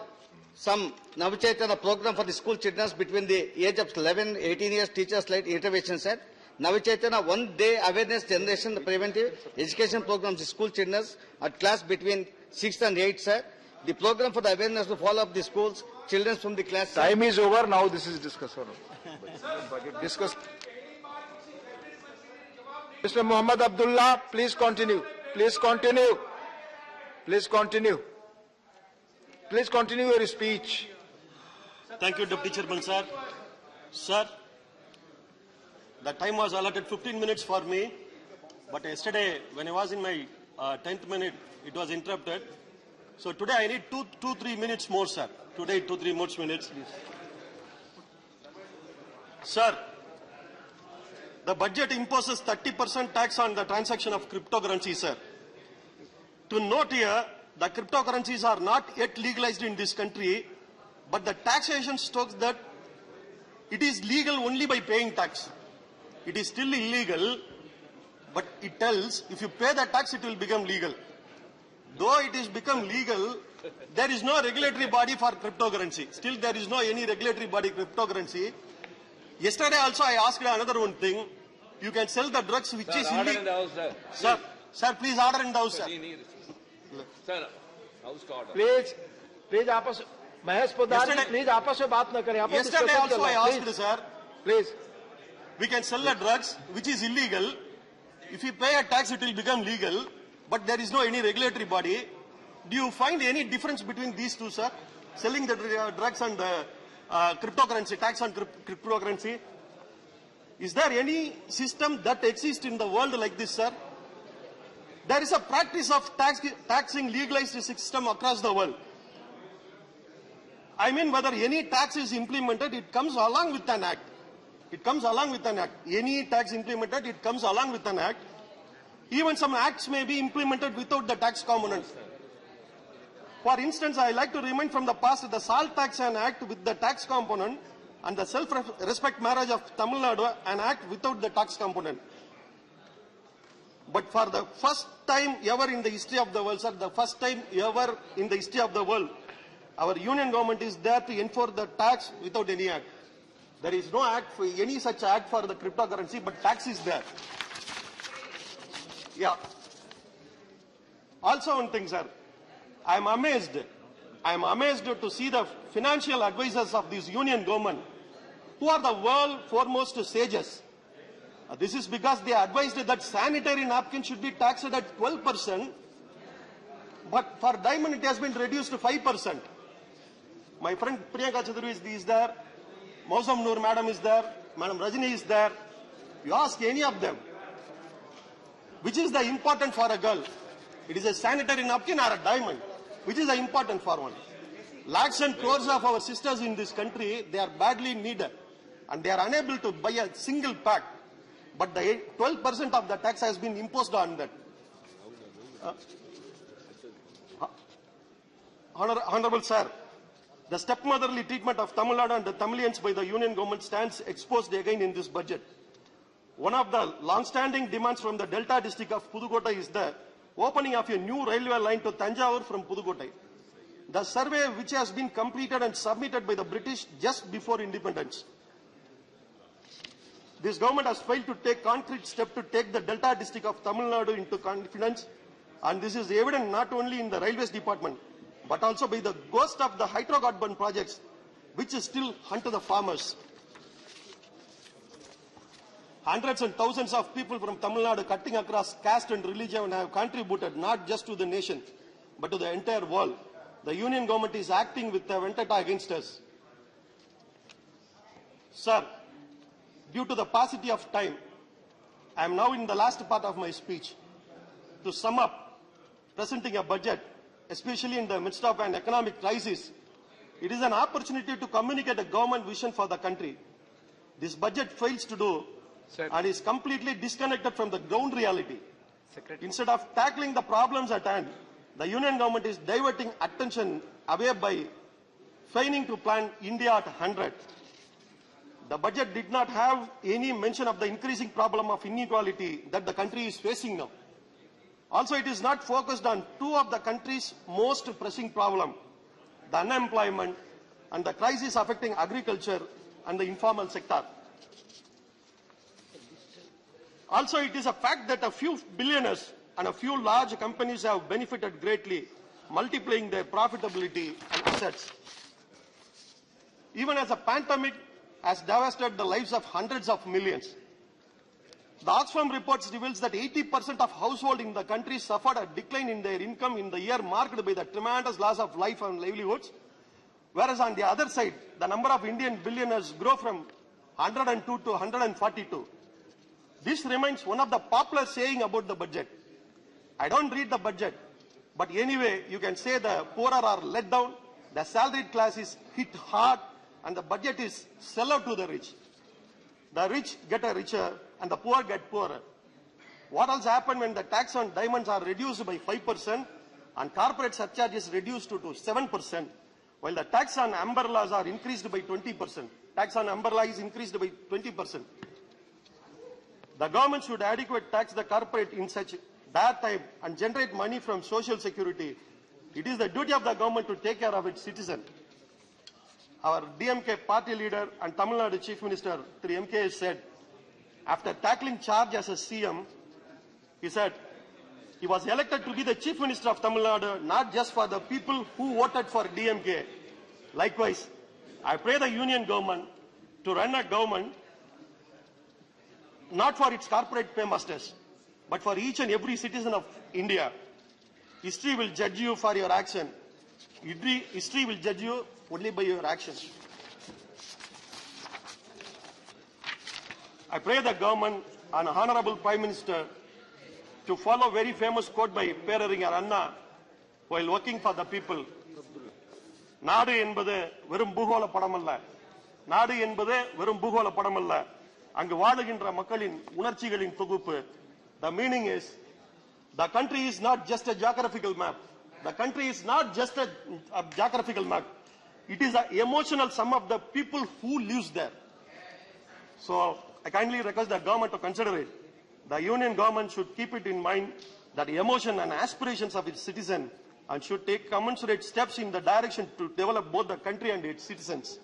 Speaker 19: some Navchetana program for the school children between the age of 11, 18 years, teachers-led intervention, sir. Navichetana one-day awareness generation preventive education programs school children at class between 6th and 8th, sir. The program for the awareness to follow up the schools, children from the class.
Speaker 1: Time is over. Now this is discussed. Discuss. Mr. Muhammad Abdullah, please continue. Please continue. Please continue. Please continue your speech.
Speaker 15: Thank you, Deputy Chairman, sir. Sir, the time was allotted 15 minutes for me, but yesterday, when I was in my 10th minute, it was interrupted. So today I need 3 minutes more, sir. Today 2-3 more minutes. Sir, the budget imposes 30% tax on the transaction of cryptocurrency, sir. To note here, the cryptocurrencies are not yet legalized in this country, but the taxation states that it is legal only by paying tax. It is still illegal, but it tells if you pay the tax, it will become legal. Though it is become legal, there is no regulatory body for cryptocurrency. Still, there is no any regulatory body cryptocurrency. Yesterday also I asked another one thing. You can sell the drugs which is illegal. Sir, please order in the house, sir.
Speaker 3: Sir, house to order.
Speaker 1: Please, आपस Mahesh Poddar, please आपस में बात न करें.
Speaker 15: Yesterday also I asked, sir.
Speaker 1: Please.
Speaker 15: We can sell the drugs which is illegal. If you pay a tax, it will become legal. But there is no any regulatory body. Do you find any difference between these two, sir? Selling the drugs and the cryptocurrency, tax on cryptocurrency. Is there any system that exists in the world like this, sir? There is a practice of taxing legalized system across the world. I mean, whether any tax is implemented, it comes along with an act. It comes along with an act. Any tax implemented, it comes along with an act. Even some acts may be implemented without the tax component. For instance, I like to remind from the past the Salt Tax an act with the tax component and the Self-Respect Marriage of Tamil Nadu an act without the tax component. But for the first time ever in the history of the world, sir, the first time ever in the history of the world, our union government is there to enforce the tax without any act. There is no act for any such act for the cryptocurrency, but tax is there. Yeah. Also one thing, sir. I am amazed to see the financial advisors of this union government, who are the world foremost sages. This is because they advised that sanitary napkins should be taxed at 12%, but for diamond it has been reduced to 5%. My friend Priyanka Chaduri is there, Mausam Noor madam is there, Madam Rajini is there. You ask any of them, which is the important for a girl? It is a sanitary napkin or a diamond? Which is the important for one? Lakhs and crores of our sisters in this country, they are badly needed and they are unable to buy a single pack. But the 12% of the tax has been imposed on that. Honorable Sir, the stepmotherly treatment of Tamil Nadu and the Tamilians by the union government stands exposed again in this budget. One of the long-standing demands from the Delta district of Pudukkottai is the opening of a new railway line to Tanjavur from Pudukkottai. The survey, which has been completed and submitted by the British just before independence. This government has failed to take concrete steps to take the Delta district of Tamil Nadu into confidence, and this is evident not only in the railways department, but also by the ghost of the hydrocarbon projects, which is still hunt the farmers. Hundreds and thousands of people from Tamil Nadu cutting across caste and religion have contributed not just to the nation, but to the entire world. The union government is acting with a vendetta against us. Sir, due to the paucity of time, I am now in the last part of my speech. To sum up, presenting a budget, especially in the midst of an economic crisis, it is an opportunity to communicate a government vision for the country. This budget fails to do and is completely disconnected from the ground reality. Instead of tackling the problems at hand, the union government is diverting attention away by feigning to plan India at 100. The budget did not have any mention of the increasing problem of inequality that the country is facing now. Also, it is not focused on two of the country's most pressing problems, the unemployment and the crisis affecting agriculture and the informal sector. Also, it is a fact that a few billionaires and a few large companies have benefited greatly, multiplying their profitability and assets. Even as a pandemic has devastated the lives of hundreds of millions. The Oxfam reports reveals that 80% of households in the country suffered a decline in their income in the year marked by the tremendous loss of life and livelihoods. Whereas on the other side, the number of Indian billionaires grew from 102 to 142. This remains one of the popular saying about the budget. I don't read the budget, but anyway, you can say the poorer are let down, the salaried class is hit hard, and the budget is sell out to the rich. The rich get richer, and the poor get poorer. What else happened when the tax on diamonds are reduced by 5% and corporate surcharge is reduced to 7%, while the tax on umbrellas are increased by 20%. Tax on umbrella is increased by 20%. The government should adequately tax the corporate in such bad time and generate money from social security. It is the duty of the government to take care of its citizens. Our DMK party leader and Tamil Nadu Chief Minister, Sri MK, said, after tackling charge as a CM, he said, he was elected to be the Chief Minister of Tamil Nadu, not just for the people who voted for DMK. Likewise, I pray the Union government to run a government not for its corporate paymasters, but for each and every citizen of India. History will judge you for your action. History will judge you only by your actions. I pray the government and Honorable Prime Minister to follow very famous quote by Peraringer Anna while working for the people. நாடு என்பது வெறும் பூகோள படமல்ல. நாடு என்பது வெறும் பூகோள படமல்ல. அங்கு வாழுகின்ற மக்களின் உணர்ச்சிகளின் தொகுப்பு. The meaning is, the country is not just a geographical map. The country is not just a geographical map. It is an emotional sum of the people who lives there. So I kindly request the government to consider it. The union government should keep it in mind that the emotion and aspirations of its citizens and should take commensurate steps in the direction to develop both the country and its citizens.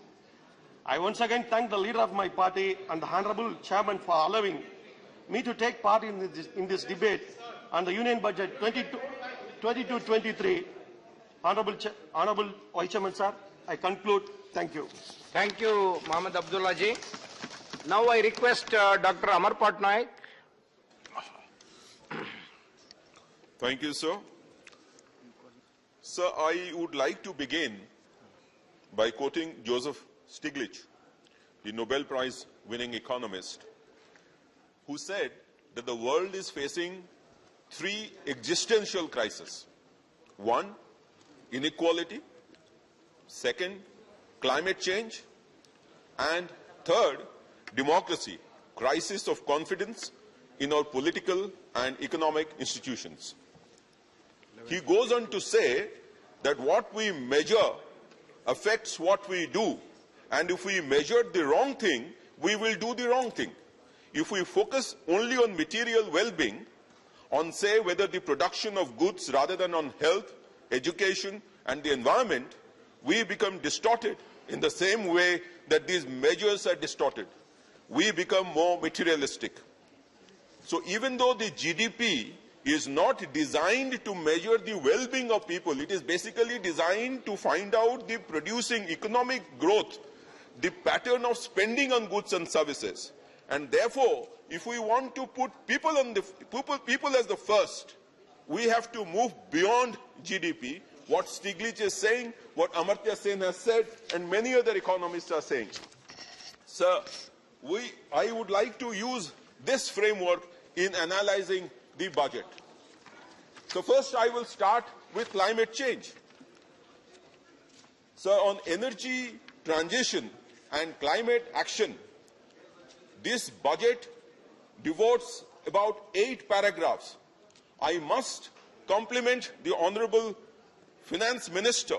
Speaker 15: I once again thank the leader of my party and the Honorable Chairman for allowing me to take part in this debate on the Union Budget 22-23. Honorable Vice Chairman, sir, I conclude. Thank you.
Speaker 4: Thank you, Mohammed Abdullah ji. Now I request Dr. Amar Patnaik.
Speaker 17: Thank you, sir. Sir, I would like to begin by quoting Joseph Stiglitz, the Nobel Prize winning economist, who said that the world is facing three existential crises. One, inequality. Second, climate change. And third, democracy, crisis of confidence in our political and economic institutions. He goes on to say that what we measure affects what we do. And if we measure the wrong thing, we will do the wrong thing. If we focus only on material well-being, on say whether the production of goods rather than on health, education and the environment, we become distorted in the same way that these measures are distorted. We become more materialistic. So even though the GDP is not designed to measure the well-being of people, it is basically designed to find out the producing economic growth, the pattern of spending on goods and services. And therefore, if we want to put people as the first, we have to move beyond GDP, what Stiglitz is saying, what Amartya Sen has said, and many other economists are saying. Sir, I would like to use this framework in analyzing the budget. So first I will start with climate change. So on energy transition and climate action, this budget devotes about 8 paragraphs. I must compliment the Honorable Finance Minister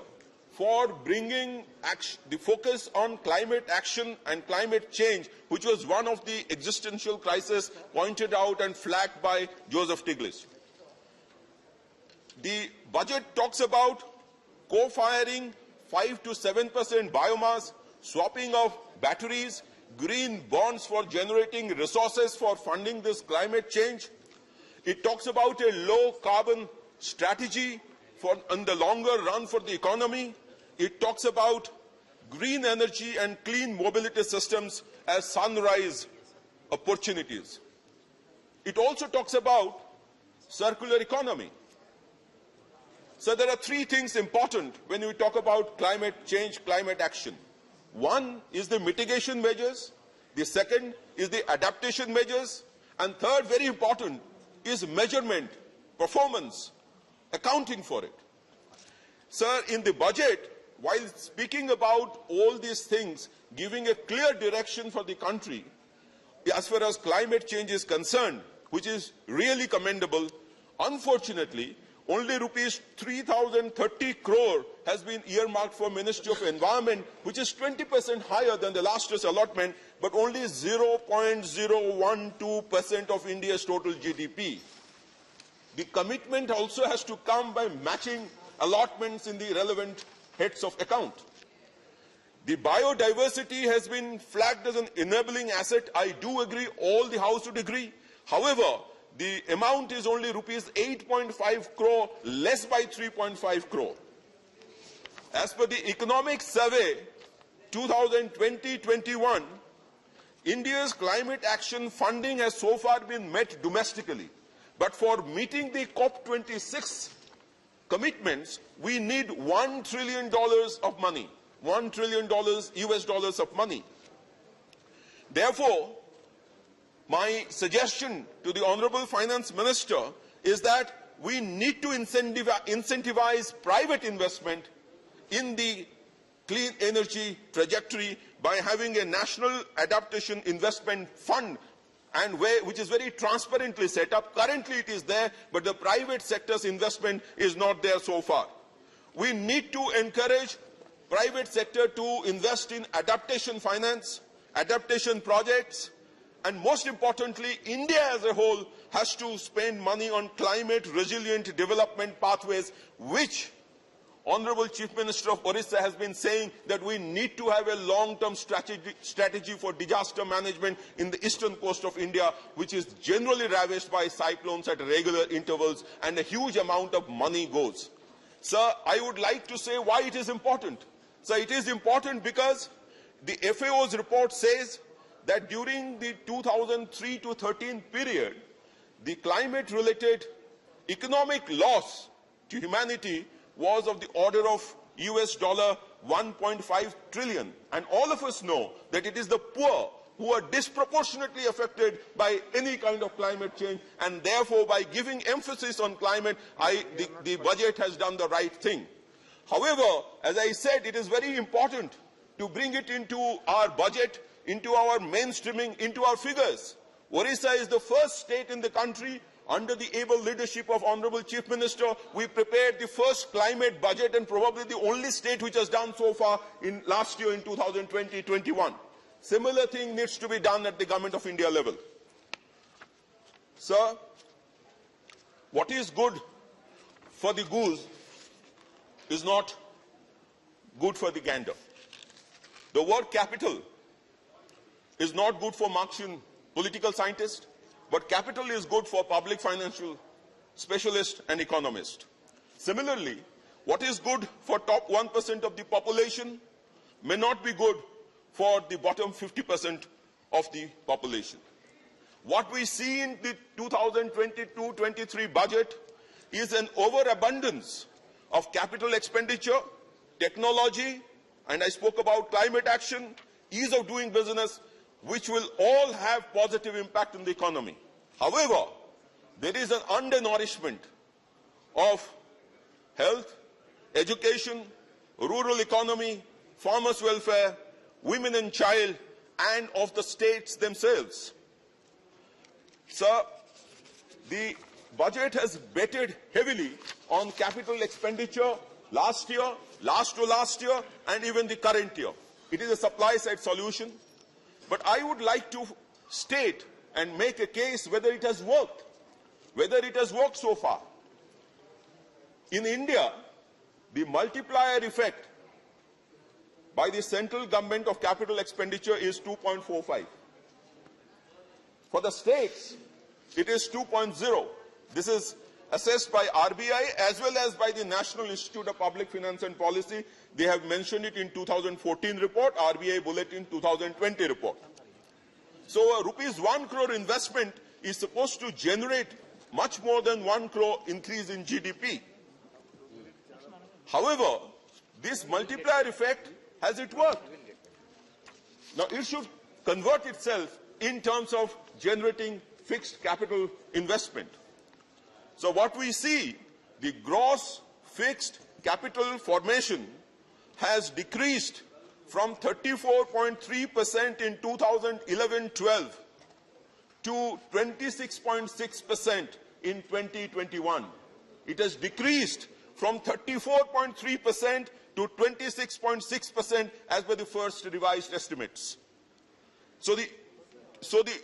Speaker 17: for bringing the focus on climate action and climate change, which was one of the existential crises pointed out and flagged by Joseph Stiglitz. The budget talks about co-firing 5 to 7% biomass, swapping of batteries, green bonds for generating resources for funding this climate change. It talks about a low carbon strategy in the longer run for the economy. It talks about green energy and clean mobility systems as sunrise opportunities. It also talks about circular economy. So there are three things important when we talk about climate change, climate action. One is the mitigation measures, the second is the adaptation measures, and third, very important, is measurement, performance, accounting for it. Sir, in the budget, while speaking about all these things, giving a clear direction for the country, as far as climate change is concerned, which is really commendable, unfortunately, only rupees 3,030 crore has been earmarked for Ministry of Environment, which is 20% higher than the last year's allotment, but only 0.012% of India's total GDP. The commitment also has to come by matching allotments in the relevant heads of account. The biodiversity has been flagged as an enabling asset. I do agree, all the House would agree. However, the amount is only rupees 8.5 crore, less by 3.5 crore. As per the Economic Survey 2020-21, India's climate action funding has so far been met domestically. But for meeting the COP26 commitments, we need $1 trillion of money. $1 trillion US dollars of money. Therefore, my suggestion to the Honorable Finance Minister is that we need to incentivize private investment in the clean energy trajectory by having a national adaptation investment fund, and which is very transparently set up. Currently it is there, but the private sector's investment is not there so far. We need to encourage private sector to invest in adaptation finance, adaptation projects, and most importantly, India as a whole has to spend money on climate resilient development pathways, which Honorable Chief Minister of Orissa has been saying that we need to have a long-term strategy for disaster management in the eastern coast of India, which is generally ravaged by cyclones at regular intervals, and a huge amount of money goes. Sir, I would like to say why it is important. Sir, it is important because the FAO's report says that during the 2003 to 13 period, the climate-related economic loss to humanity was of the order of US $1.5 trillion. And all of us know that it is the poor who are disproportionately affected by any kind of climate change, and therefore by giving emphasis on climate, the budget has done the right thing. However, as I said, it is very important to bring it into our budget, into our mainstreaming, into our figures. Orissa is the first state in the country, under the able leadership of Honorable Chief Minister, we prepared the first climate budget, and probably the only state which has done so far in last year in 2020-21. Similar thing needs to be done at the Government of India level. Sir, what is good for the goose is not good for the gander. The word capital is not good for Marxian political scientists, but capital is good for public financial specialists and economists. Similarly, what is good for top 1% of the population may not be good for the bottom 50% of the population. What we see in the 2022-23 budget is an overabundance of capital expenditure, technology, and I spoke about climate action, ease of doing business, which will all have positive impact on the economy. However, there is an undernourishment of health, education, rural economy, farmers' welfare, women and child, and of the states themselves. Sir, the budget has betted heavily on capital expenditure last year, last to last year, and even the current year. It is a supply-side solution. But I would like to state and make a case whether it has worked, so far. In India, the multiplier effect by the central government of capital expenditure is 2.45. For the states, it is 2.0. This is assessed by RBI as well as by the National Institute of Public Finance and Policy. They have mentioned it in 2014 report, RBI Bulletin 2020 report. So a rupees 1 crore investment is supposed to generate much more than 1 crore increase in GDP. However, this multiplier effect, has it worked? Now it should convert itself in terms of generating fixed capital investment. So what we see, the gross fixed capital formation has decreased from 34.3% in 2011-12 to 26.6% in 2021. It has decreased from 34.3% to 26.6% as per the first revised estimates. So the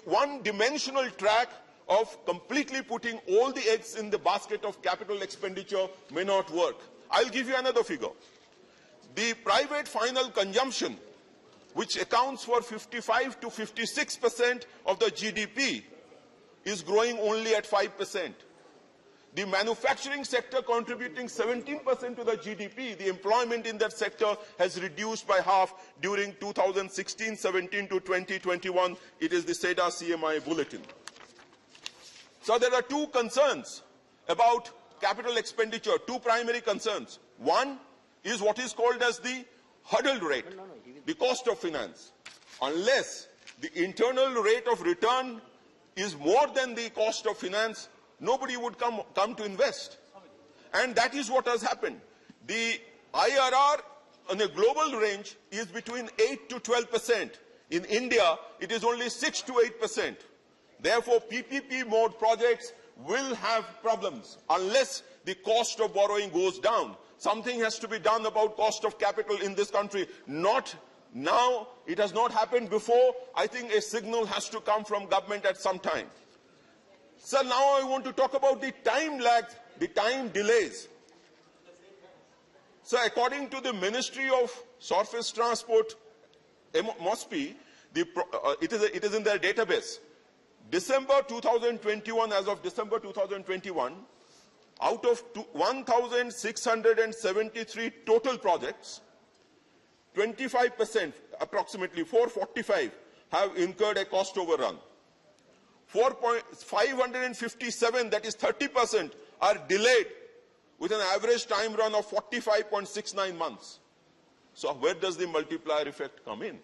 Speaker 17: one-dimensional track of completely putting all the eggs in the basket of capital expenditure may not work. I'll give you another figure. The private final consumption, which accounts for 55 to 56% of the GDP, is growing only at 5%. The manufacturing sector contributing 17% to the GDP, the employment in that sector has reduced by half during 2016-17 to 2021. It is the SEDA CMI bulletin. So there are two concerns about capital expenditure, two primary concerns. One is what is called as the hurdle rate, the cost of finance. Unless the internal rate of return is more than the cost of finance, nobody would come to invest. And that is what has happened. The IRR on a global range is between 8 to 12%. In India, it is only 6 to 8%. Therefore, PPP mode projects will have problems unless the cost of borrowing goes down. Something has to be done about cost of capital in this country. Not now, it has not happened before. I think a signal has to come from government at some time. So now I want to talk about the time lag, the time delays. So according to the Ministry of Surface Transport, MOSPI, it is in their database. December 2021, as of December 2021, out of 1,673 total projects, 25%, approximately 445, have incurred a cost overrun. 557, that is 30%, are delayed with an average time run of 45.69 months. So where does the multiplier effect come in?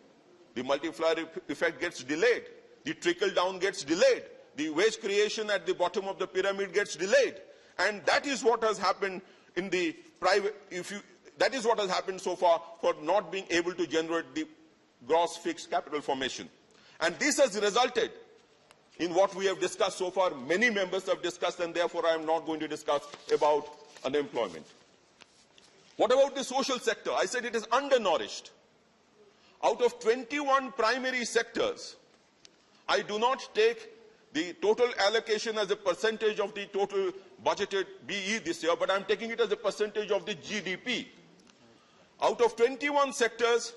Speaker 17: The multiplier effect gets delayed. The trickle down gets delayed. The wage creation at the bottom of the pyramid gets delayed. And that is what has happened in the private, that is what has happened so far for not being able to generate the gross fixed capital formation. And this has resulted in what we have discussed so far. Many members have discussed, and therefore I am not going to discuss about unemployment. What about the social sector? I said it is undernourished. Out of 21 primary sectors, I do not take the total allocation as a percentage of the total budgeted BE this year, but I am taking it as a percentage of the GDP. Out of 21 sectors,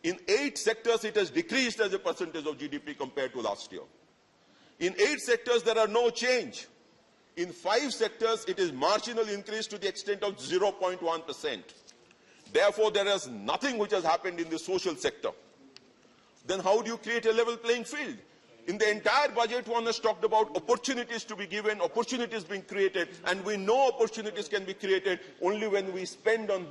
Speaker 17: in 8 sectors it has decreased as a percentage of GDP compared to last year. In 8 sectors there are no change. In 5 sectors it is marginal increase to the extent of 0.1%. Therefore there is nothing which has happened in the social sector. Then how do you create a level playing field? In the entire budget, one has talked about opportunities to be given, opportunities being created, and we know opportunities can be created only when we spend on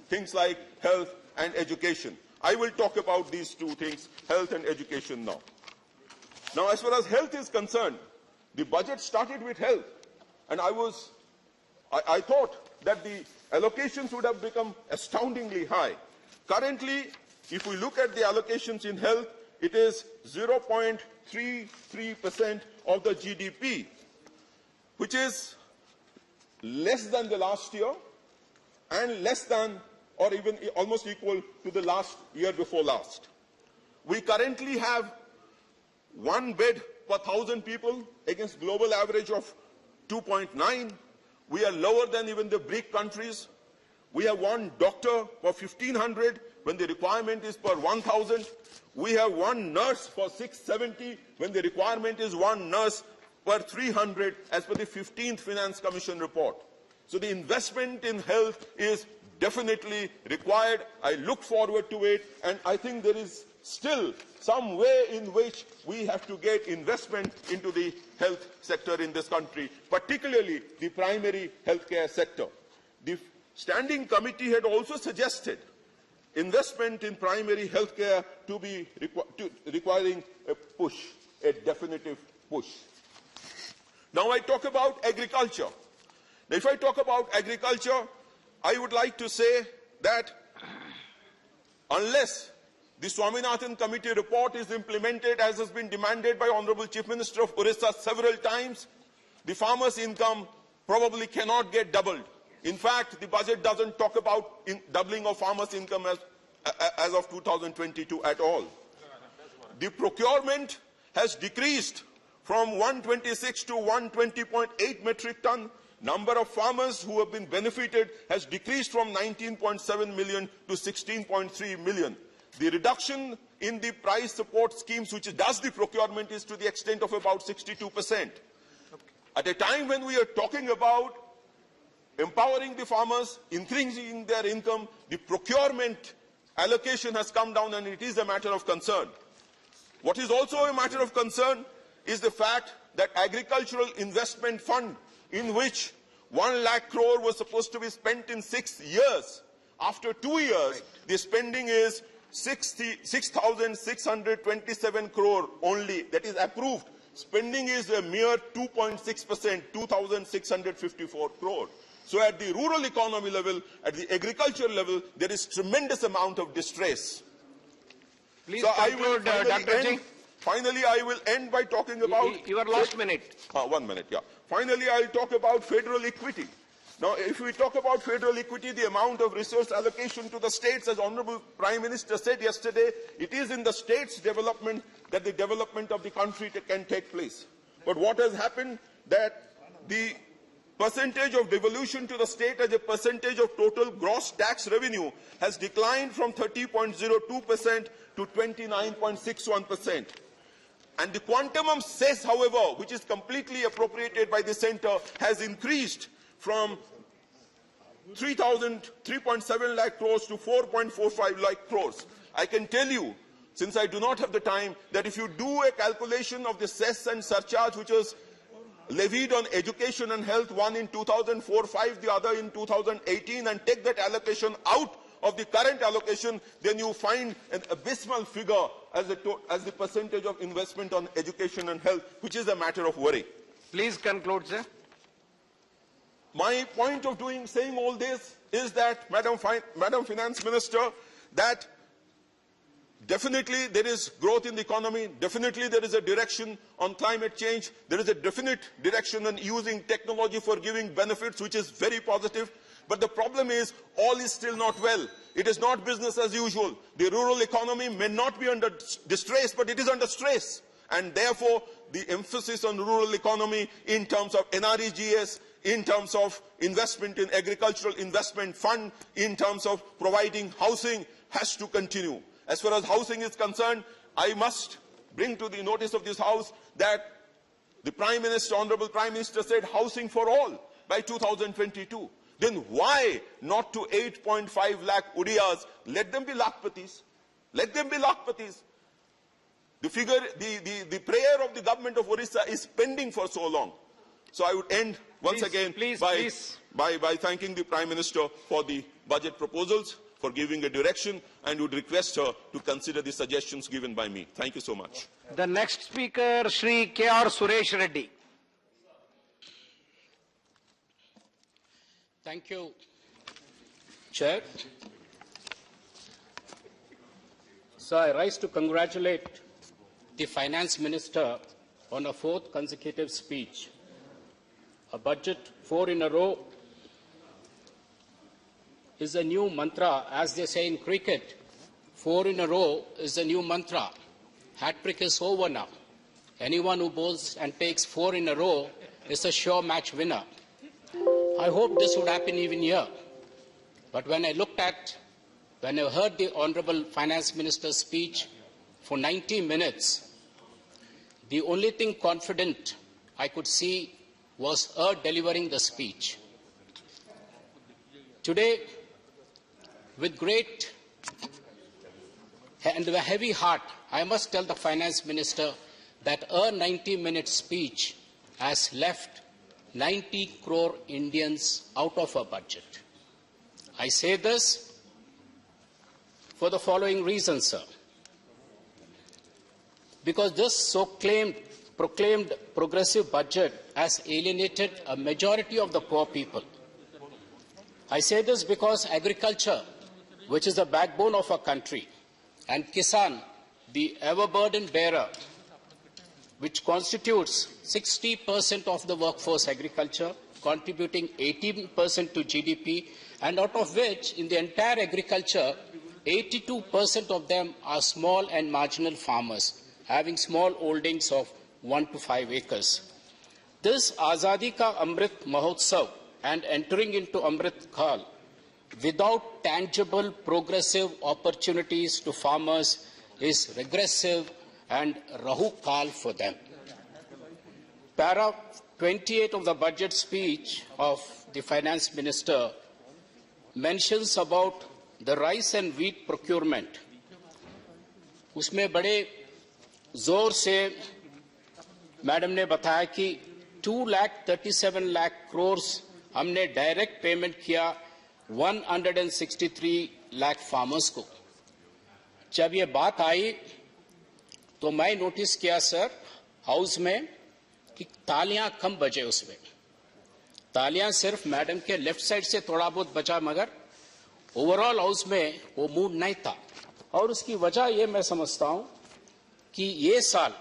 Speaker 17: things like health and education. I will talk about these two things, health and education now. Now, as far as health is concerned, the budget started with health, and I thought that the allocations would have become astoundingly high. Currently, if we look at the allocations in health, it is 0.33% of the GDP, which is less than the last year and less than or even almost equal to the last year before last. We currently have 1 bed per 1,000 people against global average of 2.9. We are lower than even the BRIC countries. We have 1 doctor per 1,500 when the requirement is per 1,000. We have one nurse for 670 when the requirement is one nurse per 300 as per the 15th Finance Commission report. So the investment in health is definitely required. I look forward to it, and I think there is still some way in which we have to get investment into the health sector in this country, particularly the primary healthcare sector. The Standing Committee had also suggested investment in primary healthcare to be requiring a push, a definitive push. Now I talk about agriculture. Now, if I talk about agriculture, I would like to say that unless the Swaminathan Committee report is implemented as has been demanded by Honorable Chief Minister of Orissa several times, the farmers' income probably cannot get doubled. In fact, the budget doesn't talk about doubling of farmers' income as of 2022 at all. The procurement has decreased from 126 to 120.8 metric ton. Number of farmers who have been benefited has decreased from 19.7 million to 16.3 million. The reduction in the price support schemes, which does the procurement, is to the extent of about 62%. At a time when we are talking about empowering the farmers, increasing their income, the procurement allocation has come down, and it is a matter of concern. What is also a matter of concern is the fact that agricultural investment fund, in which 1 lakh crore was supposed to be spent in 6 years, after 2 years, the spending is 6,627 crore only, that is approved. Spending is a mere 2.6%, 2,654 crore. So at the rural economy level, at the agriculture level, there is tremendous amount of distress.
Speaker 4: Please conclude, Dr. Ji.
Speaker 17: Finally, I will end by talking about...
Speaker 4: Your last minute.
Speaker 17: 1 minute, yeah. Finally, I'll talk about federal equity. Now, if we talk about federal equity, the amount of resource allocation to the states, as Honorable Prime Minister said yesterday, it is in the states' development that the development of the country can take place. But what has happened, that the percentage of devolution to the state as a percentage of total gross tax revenue has declined from 30.02% to 29.61%. And the quantum of cess, however, which is completely appropriated by the centre, has increased from 3.7 lakh crores to 4.45 lakh crores. I can tell you, since I do not have the time, that if you do a calculation of the cess and surcharge which was levied on education and health, one in 2004-05, the other in 2018, and take that allocation out of the current allocation, then you find an abysmal figure as the percentage of investment on education and health, which is a matter of worry.
Speaker 4: Please conclude, sir.
Speaker 17: My point of saying all this is that, Madam Finance Minister, that definitely there is growth in the economy, definitely there is a direction on climate change, there is a definite direction on using technology for giving benefits, which is very positive. But the problem is, all is still not well. It is not business as usual. The rural economy may not be under distress, but it is under stress. And therefore, the emphasis on rural economy in terms of NREGS, in terms of investment in agricultural investment fund, in terms of providing housing, has to continue. As far as housing is concerned, I must bring to the notice of this House that the Prime Minister, Honourable Prime Minister, said housing for all by 2022. Then why not to 8.5 lakh Udiyas? Let them be Lakhpatis. Let them be Lakhpatis. The figure, the prayer of the government of Orissa is pending for so long. So I would end once again by thanking the Prime Minister for the budget proposals, for giving a direction, and would request her to consider the suggestions given by me. Thank you so much.
Speaker 4: The next speaker, Shri K.R. Suresh Reddy.
Speaker 2: Thank you, Chair. So I rise to congratulate the Finance Minister on a 4th consecutive speech. A budget 4 in a row is a new mantra, as they say in cricket. 4 in a row is a new mantra. Hat-trick is over now. Anyone who bowls and takes 4 in a row is a sure match winner. I hope this would happen even here. But when I looked at when I heard the Honorable Finance Minister's speech for 90 minutes, the only thing confident I could see was her delivering the speech. Today, with great and a heavy heart, I must tell the Finance Minister that her 90-minute speech has left 90 crore Indians out of her budget. I say this for the following reason, sir. Because this proclaimed progressive budget has alienated a majority of the poor people. I say this because agriculture, which is the backbone of our country, and Kisan, the ever-burden bearer, which constitutes 60% of the workforce agriculture, contributing 18% to GDP, and out of which, in the entire agriculture, 82% of them are small and marginal farmers, having small holdings of 1 to 5 acres. This Azadi Ka Amrit Mahotsav and entering into Amrit Kal without tangible progressive opportunities to farmers is regressive and Rahu Kal for them. Para 28 of the budget speech of the Finance Minister mentions about the rice and wheat procurement. उसमें बड़े जोर से madam ने बताया कि 2,37 लाख करोड़ हमने direct payment किया 163 lakh farmers को। जब ये बात आई तो मैं नोटिस किया सर हाउस में कि तालियां कम बजे उसमें। तालियां सिर्फ मैडम के लेफ्ट साइड से थोड़ा बहुत बचा, मगर ओवरऑल हाउस में वो मूड नहीं था। और उसकी वजह ये मैं समझता हूं कि ये साल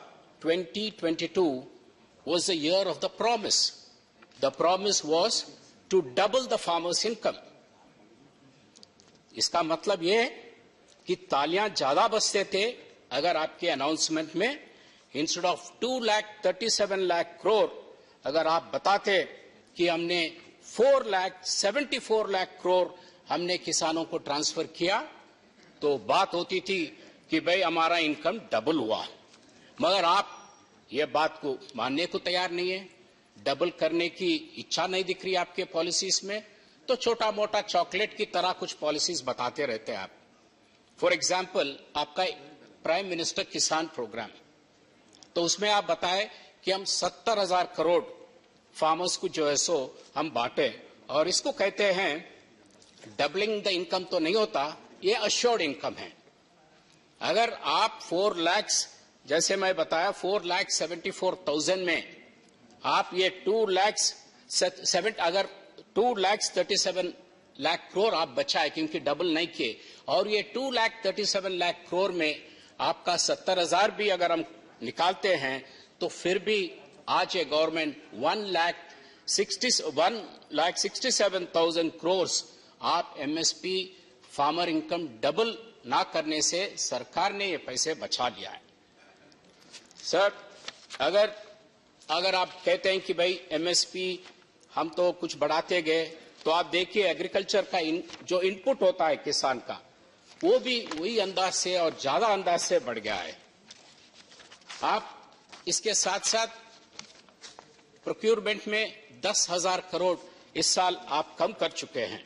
Speaker 2: 2022 was the year of the promise. The promise was to double the farmers' income. इसका मतलब ये है कि तालियां ज्यादा बजते थे अगर आपके अनाउंसमेंट में इंस्टेड ऑफ 2,37 लाख करोड़ अगर आप बताते कि हमने 4,74 लाख करोड़ हमने किसानों को ट्रांसफर किया, तो बात होती थी कि भाई हमारा इनकम डबल हुआ। मगर आप ये बात को मानने को तैयार नहीं है, डबल करने की इच्छा नहीं दिख रही आपके पॉलिसीज में, तो छोटा मोटा चॉकलेट की तरह कुछ पॉलिसीज बताते रहते हैं आप। फॉर एग्जाम्पल, आपका प्राइम मिनिस्टर किसान प्रोग्राम, तो उसमें आप बताए कि हम 70,000 करोड़ फार्मर्स को जो है सो हम बांटे, और इसको कहते हैं डबलिंग द इनकम। तो नहीं होता, ये अश्योर्ड इनकम है। अगर आप 4 लाख, जैसे मैं बताया 4,74,000 में आप ये 2,37 लाख करोड़ आप बचाए, क्योंकि डबल नहीं किए, और ये 2,37 लाख करोड़ में आपका 70,000 भी अगर हम निकालते हैं तो फिर भी आज ये गवर्नमेंट 1,67,000 करोड़ आप एमएसपी फार्मर इनकम डबल ना करने से सरकार ने ये पैसे बचा लिया है। सर, अगर आप कहते हैं कि भाई एमएसपी हम तो कुछ बढ़ाते गए, तो आप देखिए एग्रीकल्चर का जो इनपुट होता है किसान का, वो भी वही अंदाज से और ज्यादा अंदाज से बढ़ गया है। आप इसके साथ साथ प्रोक्योरमेंट में 10,000 करोड़ इस साल आप कम कर चुके हैं।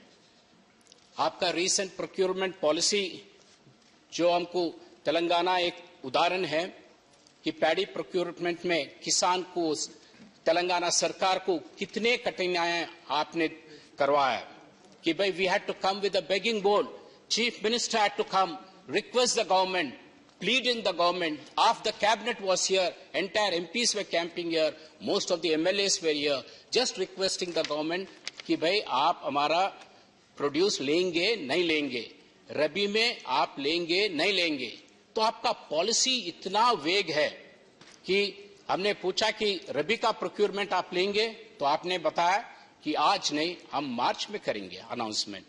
Speaker 2: आपका रीसेंट प्रोक्योरमेंट पॉलिसी जो हमको तेलंगाना एक उदाहरण है कि पैडी प्रोक्योरमेंट में किसान को, तेलंगाना सरकार को कितने कठिनाइयां आपने करवाया कि भाई we had to come with a begging bowl, chief minister had to come, request the government, plead in the government. Half the cabinet was here, entire MPs were camping here, most of the MLAs were here, just requesting the government कि भाई आप हमारा produce लेंगे नहीं लेंगे, रबी में आप लेंगे नहीं लेंगे। तो आपका पॉलिसी इतना वेग है कि हमने पूछा कि रबी का प्रोक्योरमेंट आप लेंगे, तो आपने बताया कि आज नहीं, हम मार्च में करेंगे अनाउंसमेंट।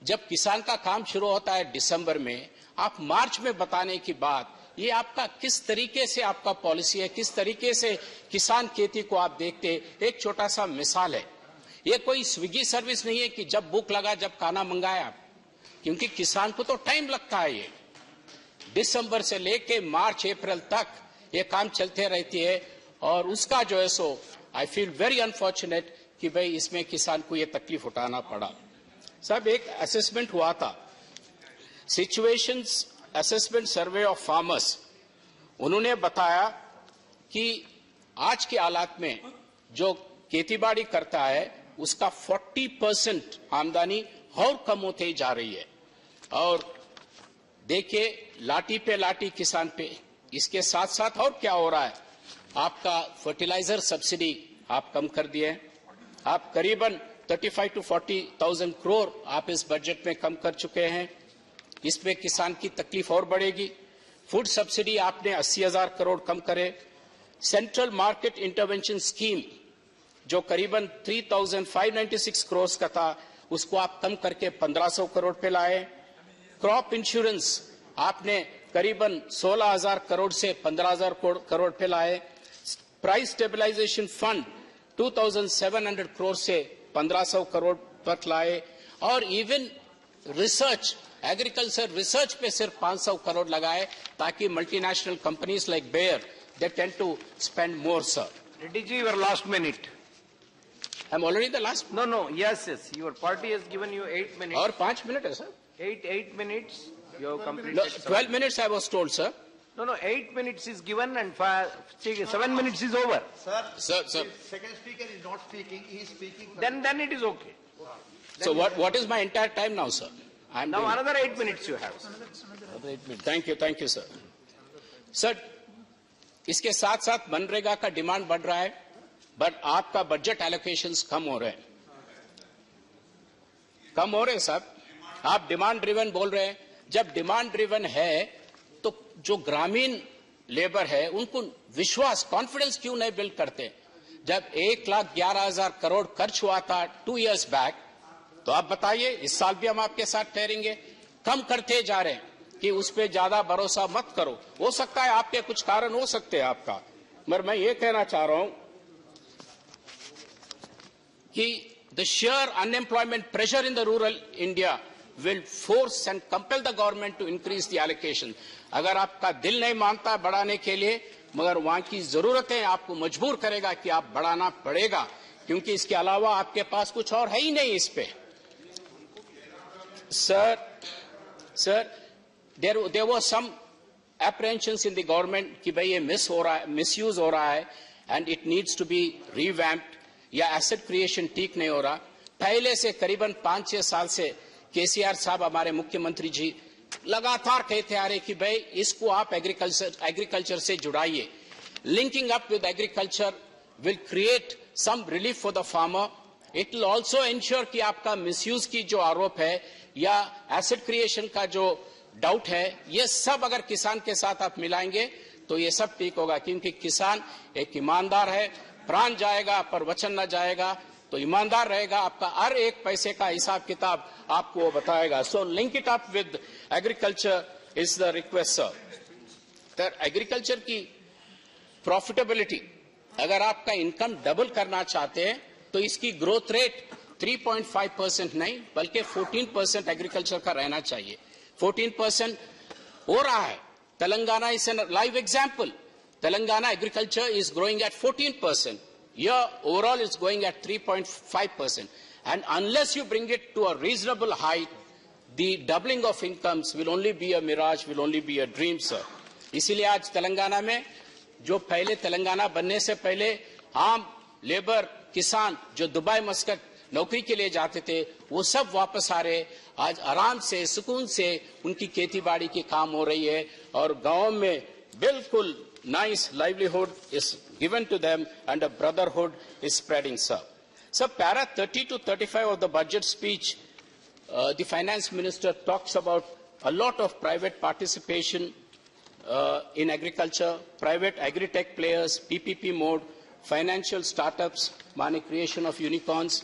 Speaker 2: जब किसान का काम शुरू होता है दिसंबर में, आप मार्च में बताने की बात, ये आपका किस तरीके से आपका पॉलिसी है, किस तरीके से किसान खेती को आप देखते। एक छोटा सा मिसाल है, ये कोई स्विगी सर्विस नहीं है कि जब भूख लगा जब खाना मंगाया। क्योंकि किसान को तो टाइम लगता है। ये दिसंबर से लेके मार्च अप्रैल तक ये काम चलते रहती है और उसका जो है सो आई फील वेरी अनफॉर्चुनेट कि भाई इसमें किसान को ये तकलीफ उठाना पड़ा। साहब एक असेसमेंट हुआ था, situations assessment survey of farmers, उन्होंने बताया कि आज के हालात में जो खेतीबाड़ी करता है उसका 40% आमदनी और कम होते जा रही है। और देखिए लाठी पे लाठी किसान पे, इसके साथ साथ और क्या हो रहा है, आपका फर्टिलाइजर सब्सिडी आप कम कर दिए, आप करीबन 35 to 40,000 करोड़ आप इस बजट में कम कर चुके हैं। इसमें किसान की तकलीफ और बढ़ेगी। फूड सब्सिडी आपने 80,000 करोड़ कम करे। सेंट्रल मार्केट इंटरवेंशन स्कीम जो करीबन 3,596 करोड़ का था उसको आप कम करके 1,500 करोड़ पे लाए। क्रॉप इंश्योरेंस आपने करीबन 16,000 करोड़ से 15,000 करोड़ पे लाए। प्राइस स्टेबलाइजेशन फंड 2,700 करोड़ से 1,500 करोड़ तक लाए। और इवन रिसर्च, एग्रीकल्चर रिसर्च पे सिर्फ 500 करोड़ लगाए ताकि multinational companies like Bayer they tend to spend more. Sir
Speaker 4: Reddy ji, your last minute.
Speaker 2: I'm already the last.
Speaker 4: No, yes. Your party has given you 8 minutes.
Speaker 2: और 5 minute है sir.
Speaker 4: 8 minutes. You have completed.
Speaker 2: No, 12 minutes I was told, sir.
Speaker 4: No, 8 minutes is given and 7 minutes is over.
Speaker 2: Sir.
Speaker 11: Second speaker is not speaking. He is speaking.
Speaker 4: Then it is okay.
Speaker 2: So what is my entire time now, sir?
Speaker 4: Now another 8 minutes you have.
Speaker 2: Another 8 minutes. Thank you, sir. Sir, इसके साथ साथ मनरेगा का demand बढ़ रहा है, but आपका budget allocations कम हो रहे हैं। साहब, आप डिमांड ड्रिवन बोल रहे हैं। जब डिमांड ड्रिवन है तो जो ग्रामीण लेबर है उनको विश्वास, कॉन्फिडेंस क्यों नहीं बिल्ड करते? जब 1,11,000 करोड़ खर्च हुआ था 2 years बैक, तो आप बताइए इस साल भी हम आपके साथ ठहरेंगे। कम करते जा रहे हैं कि उस पर ज्यादा भरोसा मत करो। हो सकता है आपके कुछ कारण हो सकते हैं आपका, मगर मैं ये कहना चाह रहा हूं कि the share unemployment pressure in the rural India will force and compel the government to increase the allocation. अगर आपका दिल नहीं मानता बढ़ाने के लिए, मगर वहां की जरूरतें आपको मजबूर करेगा कि आप बढ़ाना पड़ेगा, क्योंकि इसके अलावा आपके पास कुछ और है ही नहीं इस पे। Sir, there was some apprehensions in the government कि भाई ये misuse हो रहा है and it needs to be revamped, या asset creation ठीक नहीं हो रहा। पहले से करीबन 5-6 साल से केसीआर साहब हमारे मुख्यमंत्री जी लगातार कहते आ रहे कि भाई इसको आप एग्रीकल्चर से जुड़ाइए। Linking up with agriculture will create some relief for the farmer. It will also ensure कि आपका मिसयूज की जो आरोप है या एसेट क्रिएशन का जो डाउट है, ये सब अगर किसान के साथ आप मिलाएंगे तो ये सब ठीक होगा, क्योंकि किसान एक ईमानदार है। प्राण जाएगा पर वचन न जाएगा, तो ईमानदार रहेगा। आपका हर एक पैसे का हिसाब किताब आपको वो बताएगा। So link it up with agriculture is the request sir. Agriculture की प्रॉफिटेबिलिटी, अगर आपका इनकम डबल करना चाहते हैं तो इसकी ग्रोथ रेट 3.5% नहीं बल्कि 14% एग्रीकल्चर का रहना चाहिए। 14% हो रहा है। Telangana is an live example. Telangana agriculture is growing at 14%. Here, overall, it's going at 3.5%. And unless you bring it to a reasonable height, the doubling of incomes will only be a mirage, will only be a dream, sir. इसीलिए आज तेलंगाना में जो पहले तेलंगाना बनने से पहले आम labour किसान जो दुबई मस्कट नौकरी के लिए जाते थे, वो सब वापस आ रहे। आज आराम से सुकून से उनकी खेती-बाड़ी की काम हो रही है और गांव में बिल्कुल nice livelihood is given to them and a brotherhood is spreading, sir. So, para 30 to 35 of the budget speech, the finance minister talks about a lot of private participation in agriculture, private agri-tech players, PPP mode, financial startups, money creation of unicorns.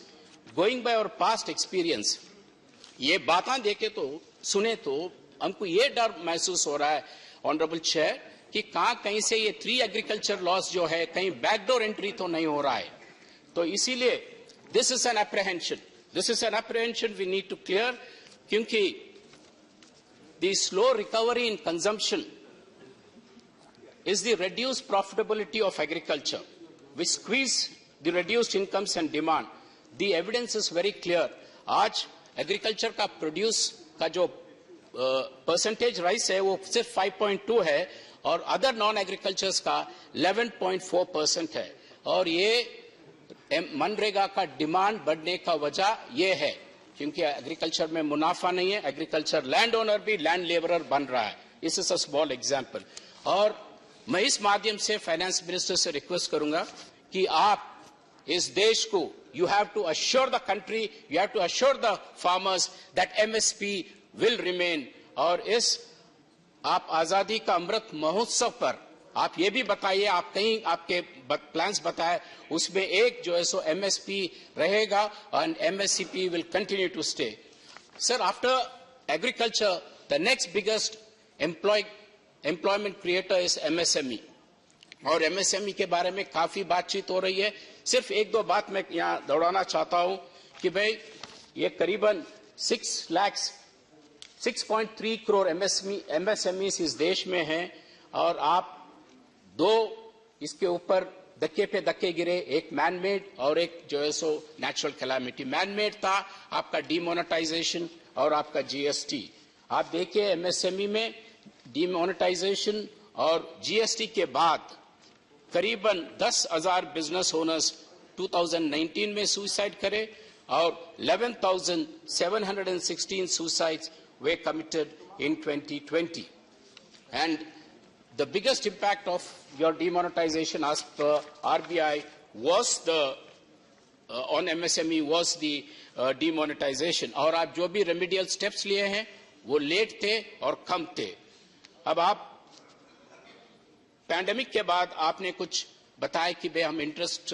Speaker 2: Going by our past experience, ये बातें देखे तो सुने तो हमको ये डर महसूस हो रहा है, ऑनरेबल चेयर, कि कहीं से ये 3 एग्रीकल्चर लॉस जो है कहीं बैकडोर एंट्री तो नहीं हो रहा है। तो इसीलिए this is an apprehension we need to clear, क्योंकि the slow recovery in consumption is the reduced profitability of agriculture, which squeeze the reduced incomes and demand. The evidence is very clear. आज agriculture का produce का जो percentage rice है वो सिर्फ 5.2 है और अदर नॉन एग्रीकल्चर्स का 11.4% है। और ये मनरेगा का डिमांड बढ़ने का वजह ये है क्योंकि एग्रीकल्चर में मुनाफा नहीं है, एग्रीकल्चर लैंड ओनर भी लैंड लेबरर बन रहा है। इस इज अ स्मॉल एग्जाम्पल। और मैं इस माध्यम से फाइनेंस मिनिस्टर से रिक्वेस्ट करूंगा कि आप इस देश को you have to assure the country, you have to assure the farmers that MSP will remain। और इस आप आजादी का अमृत महोत्सव पर आप ये भी बताइए, आप कहीं आपके प्लान्स बताए उसमें एक जो है सो MSP रहेगा and MSCP will continue to stay। Sir, after agriculture, the next biggest employment creator is MSME। और MSME के बारे में काफी बातचीत हो रही है। सिर्फ एक दो बात मैं यहाँ दौड़ाना चाहता हूं कि भाई ये करीबन 6.3 करोड़ MSMEs इस देश में हैं और आप दो इसके ऊपर धक्के पे धक्के गिरे, एक मैन मेड और एक जो है so natural calamity. Man made था आपका डीमोनेटाइजेशन और आपका GST। आप देखिए MSME में डीमोनेटाइजेशन और GST के बाद करीबन 10,000 बिजनेस ओनर्स 2019 में सुसाइड करे और 11,716 suicides were committed in 2020। And the biggest impact of your demonetization as per RBI was on MSME was the demonetization। और आप जो भी remedial steps लिए हैं वो लेट थे और कम थे। अब आप पैंडेमिक के बाद आपने कुछ बताया कि भाई हम इंटरेस्ट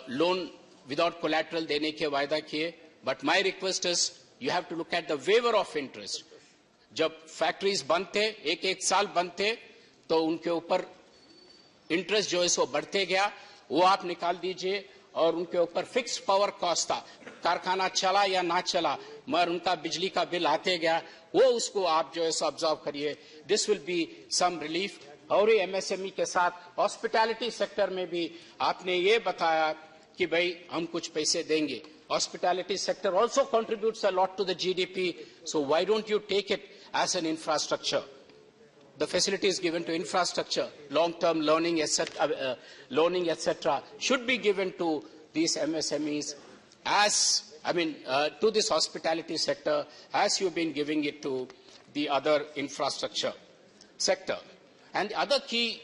Speaker 2: लोन विदाउट कोलैटरल देने के वायदा किए, but my request is you have to look at the waiver of interest. जब फैक्ट्रीज बंद थे, एक साल बंद थे, तो उनके ऊपर इंटरेस्ट जो है सो बढ़ते गया, वो आप निकाल दीजिए। और उनके ऊपर फिक्स्ड पावर कॉस्ट था, कारखाना चला या ना चला मगर उनका बिजली का बिल आते गया, वो उसको आप जो है सो ऑब्जर्व करिए। This will be some relief. और ये MSME के साथ हॉस्पिटैलिटी सेक्टर में भी आपने ये बताया कि भाई हम कुछ पैसे देंगे। Hospitality sector also contributes a lot to the GDP, so why don't you take it as an infrastructure. The facilities given to infrastructure, long-term learning, etc., should be given to these MSMEs to this hospitality sector, as you've been giving it to the other infrastructure sector. And the other key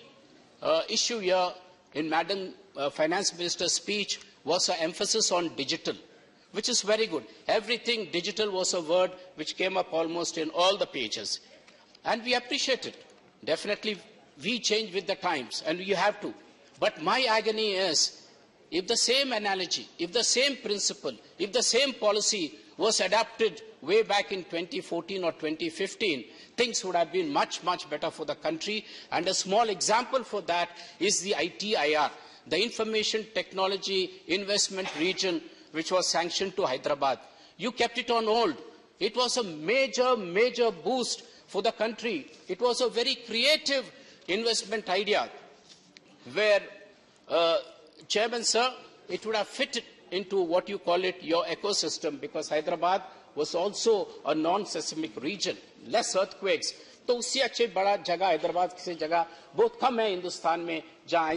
Speaker 2: issue here in Madam Finance Minister's speech was an emphasis on digital, which is very good. Everything digital was a word which came up almost in all the pages. And we appreciate it. Definitely, we change with the times, and you have to. But my agony is, if the same analogy, if the same principle, if the same policy was adopted way back in 2014 or 2015, things would have been much, much better for the country. And a small example for that is the ITIR, the Information Technology Investment Region, which was sanctioned to Hyderabad. You kept it on hold. It was a major, major boost for the country. It was a very creative investment idea where, Chairman Sir, it would have fit into what you call it, your ecosystem, because Hyderabad was also a non-seismic region, less earthquakes. तो उससे अच्छे बड़ा जगह हैदराबाद से जगह बहुत कम है हिंदुस्तान में जहाँ